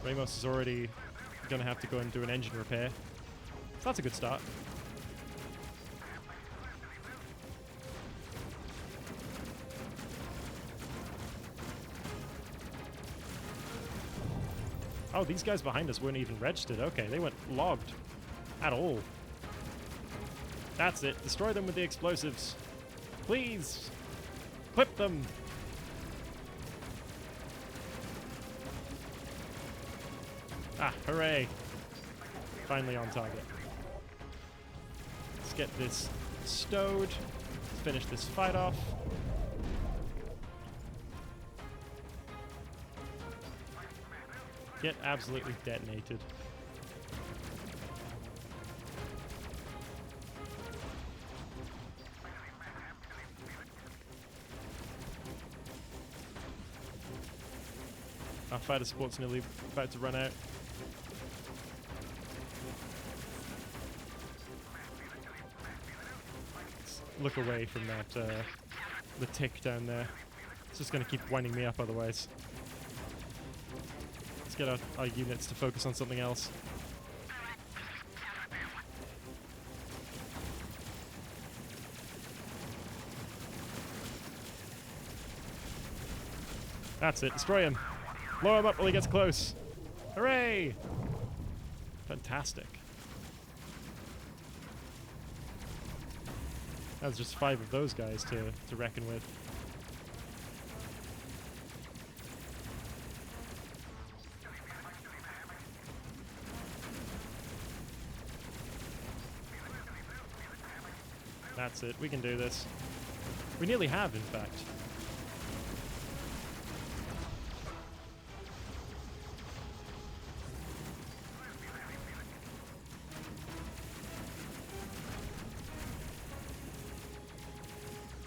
Ramos is already going to have to go and do an engine repair. So that's a good start. Oh, these guys behind us weren't even registered. Okay, they weren't logged at all. That's it. Destroy them with the explosives. Please! Clip them! Ah, hooray. Finally on target. Let's get this stowed. Let's finish this fight off. Get absolutely detonated. Our fighter support's nearly about to run out. Let's look away from that, the tick down there. It's just going to keep winding me up otherwise. Let's get our units to focus on something else. That's it, destroy him. Blow him up while he gets close. Hooray! Fantastic. That was just 5 of those guys to reckon with. That's it, we can do this. We nearly have, in fact.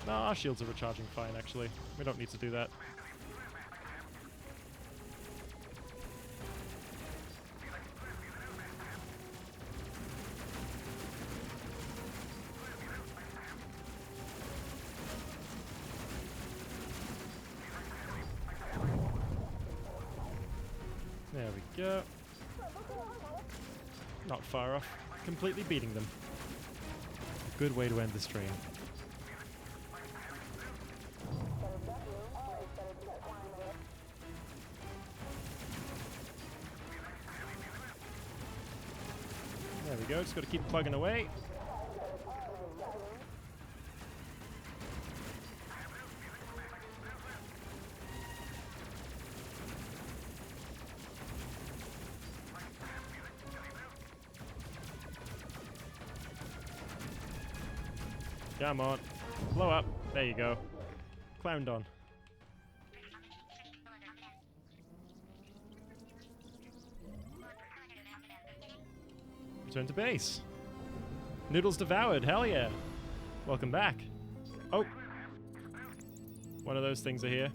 No, our shields are recharging fine, actually. We don't need to do that. There we go. Not far off. Completely beating them. A good way to end the stream. go. Just got to keep plugging away. Come on. Blow up. There you go. Clowned on. Return to base. Noodles devoured. Hell yeah. Welcome back. Oh. One of those things are here.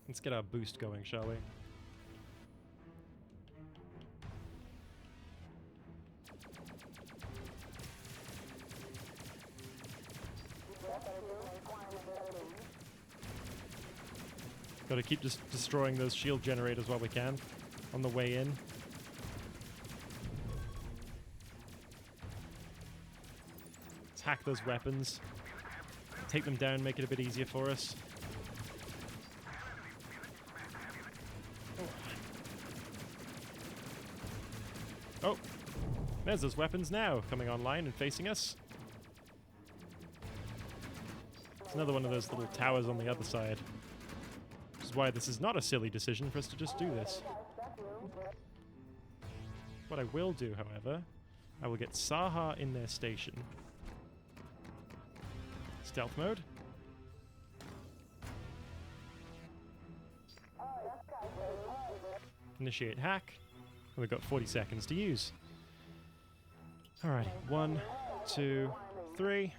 Let's get our boost going, shall we? Gotta keep just destroying those shield generators while we can on the way in. Let's hack those weapons. Take them down, make it a bit easier for us. Oh, there's those weapons now coming online and facing us. It's another one of those little towers on the other side. Which is why this is not a silly decision for us to just do this. What I will do, however, I will get Saha in their station. Stealth mode. Initiate hack. And we've got 40 seconds to use. Alrighty, 1, 2, 3.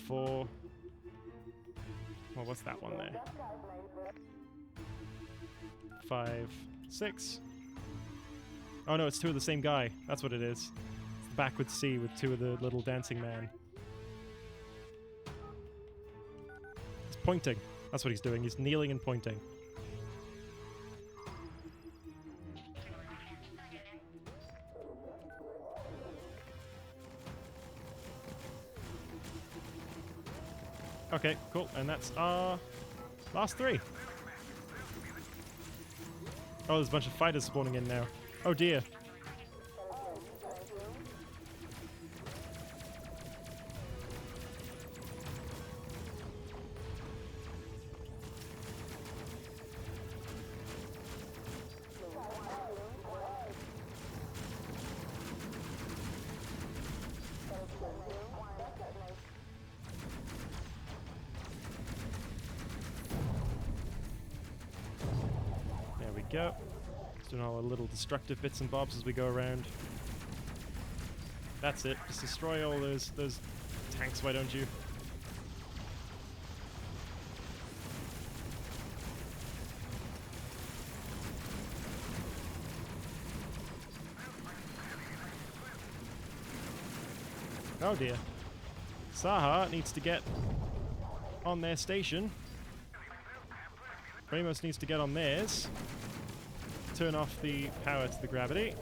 Four. Well, what's that one there? 5, 6. Oh no, it's two of the same guy. That's what it is. It's the backward C with two of the little dancing man. Pointing. That's what he's doing. He's kneeling and pointing. Okay, cool. And that's our last 3. Oh, there's a bunch of fighters spawning in now. Oh dear. Go. Just doing all our little destructive bits and bobs as we go around. That's it. Just destroy all those tanks, why don't you? Oh dear. Saha needs to get on their station. Ramos needs to get on theirs. Turn off the power to the gravity.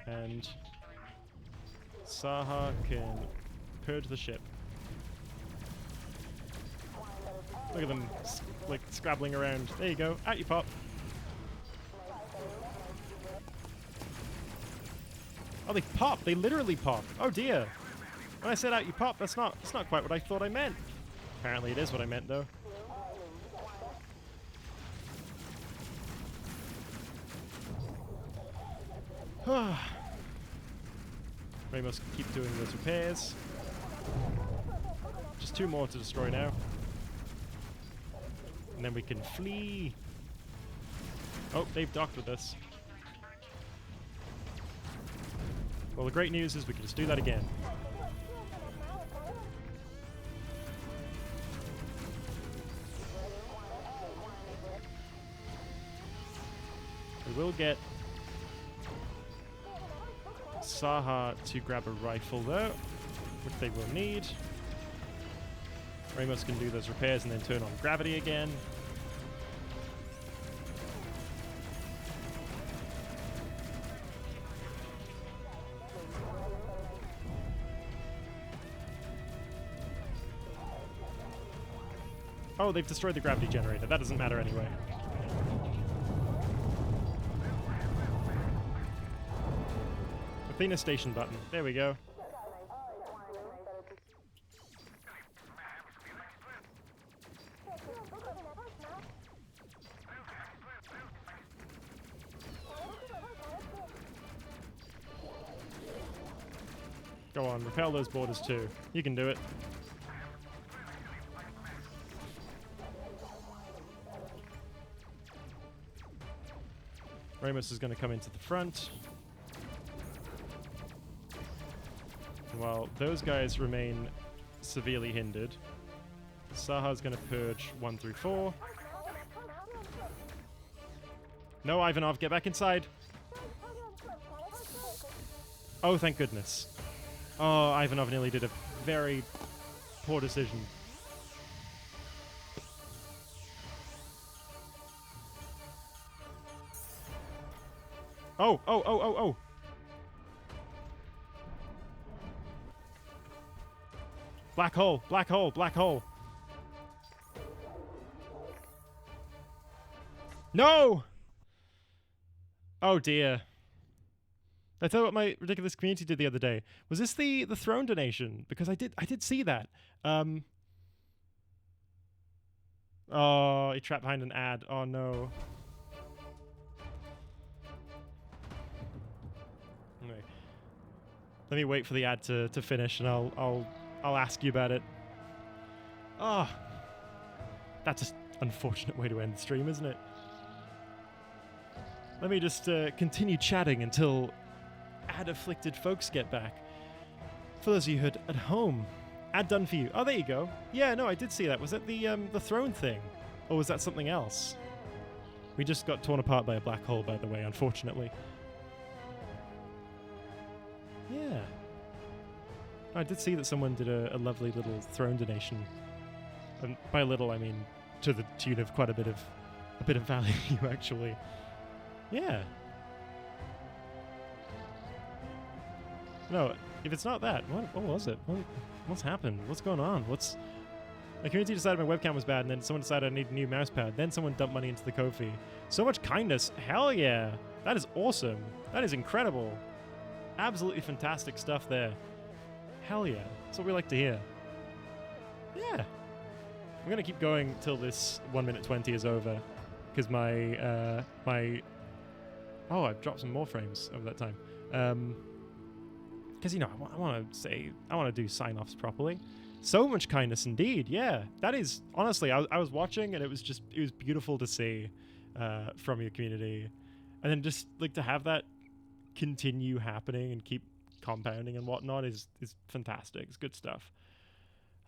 And Saha can purge the ship. Look at them like scrabbling around. There you go. Out you pop. Oh, they pop. They literally pop. Oh dear. When I said out you pop, that's not quite what I thought I meant. Apparently it is what I meant though. We must keep doing those repairs. Just 2 more to destroy now. And then we can flee. Oh, they've docked with us. Well, the great news is we can just do that again. We will get Saha to grab a rifle though, which they will need. Ramos can do those repairs and then turn on gravity again. Oh, they've destroyed the gravity generator. That doesn't matter anyway. Athena station button. There we go. Go on, repel those borders too. You can do it. Ramos is going to come into the front. And while those guys remain severely hindered, Saha's going to purge 1 through 4. No, Ivanov, get back inside. Oh, thank goodness. Oh, Ivanov nearly did a very poor decision. Oh, oh, oh, oh, oh. Black hole, black hole, black hole. No! Oh dear. I tell you what my ridiculous community did the other day. Was this the throne donation? Because I did see that. Oh, he trapped behind an ad. Oh no. Anyway, let me wait for the ad to finish, and I'll ask you about it. Oh, that's an unfortunate way to end the stream, isn't it? Let me just continue chatting until ad-afflicted folks get back. For those of you who are at home, ad done for you. Oh, there you go. Yeah, no, I did see that. Was that the throne thing? Or was that something else? We just got torn apart by a black hole, by the way, unfortunately. Yeah. I did see that someone did a lovely little throne donation. And by little, I mean to the tune of quite a bit of value, actually. Yeah. No, if it's not that, what was it? What's happened? What's going on? My community decided my webcam was bad, and then someone decided I need a new mouse pad. Then someone dumped money into the Ko-fi. So much kindness. Hell yeah. That is awesome. That is incredible. Absolutely fantastic stuff there. Hell yeah. That's what we like to hear. Yeah. I'm going to keep going till this 1 minute 20 is over. Because my... Oh, I've dropped some more frames over that time. Because, you know, I want to do sign-offs properly. So much kindness indeed, yeah. That is, honestly, I was watching and it was beautiful to see from your community. And then just, like, to have that continue happening and keep compounding and whatnot is fantastic. It's good stuff.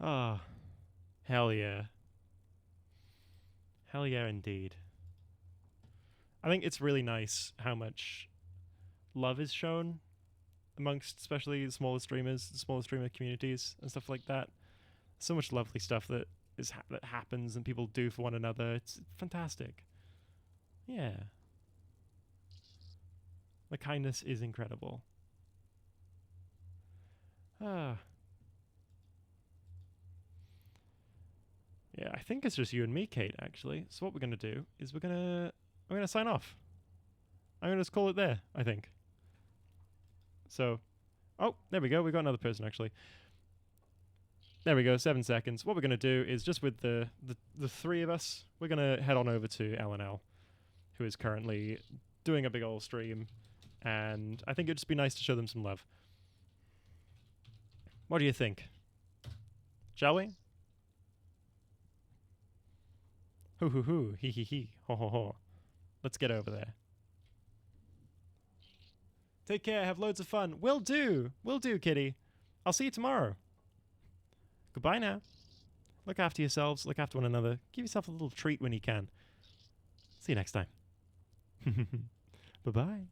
Ah, hell yeah. Hell yeah, indeed. I think it's really nice how much love is shown amongst especially the smaller streamers, the smaller streamer communities and stuff like that. So much lovely stuff that happens and people do for one another. It's fantastic. Yeah. The kindness is incredible. Ah. Yeah, I think it's just you and me, Kate, actually. So what we're going to do is I'm going to sign off. I'm going to just call it there, I think. So, oh, there we go. We got another person, actually. There we go, 7 seconds. What we're going to do is just with the three of us, we're going to head on over to LNL, who is currently doing a big old stream. And I think it'd just be nice to show them some love. What do you think? Shall we? Hoo hoo hoo, hee hee hee, ho ho ho. Let's get over there. Take care, have loads of fun. Will do, kitty. I'll see you tomorrow. Goodbye now. Look after yourselves, look after one another. Give yourself a little treat when you can. See you next time. Bye-bye.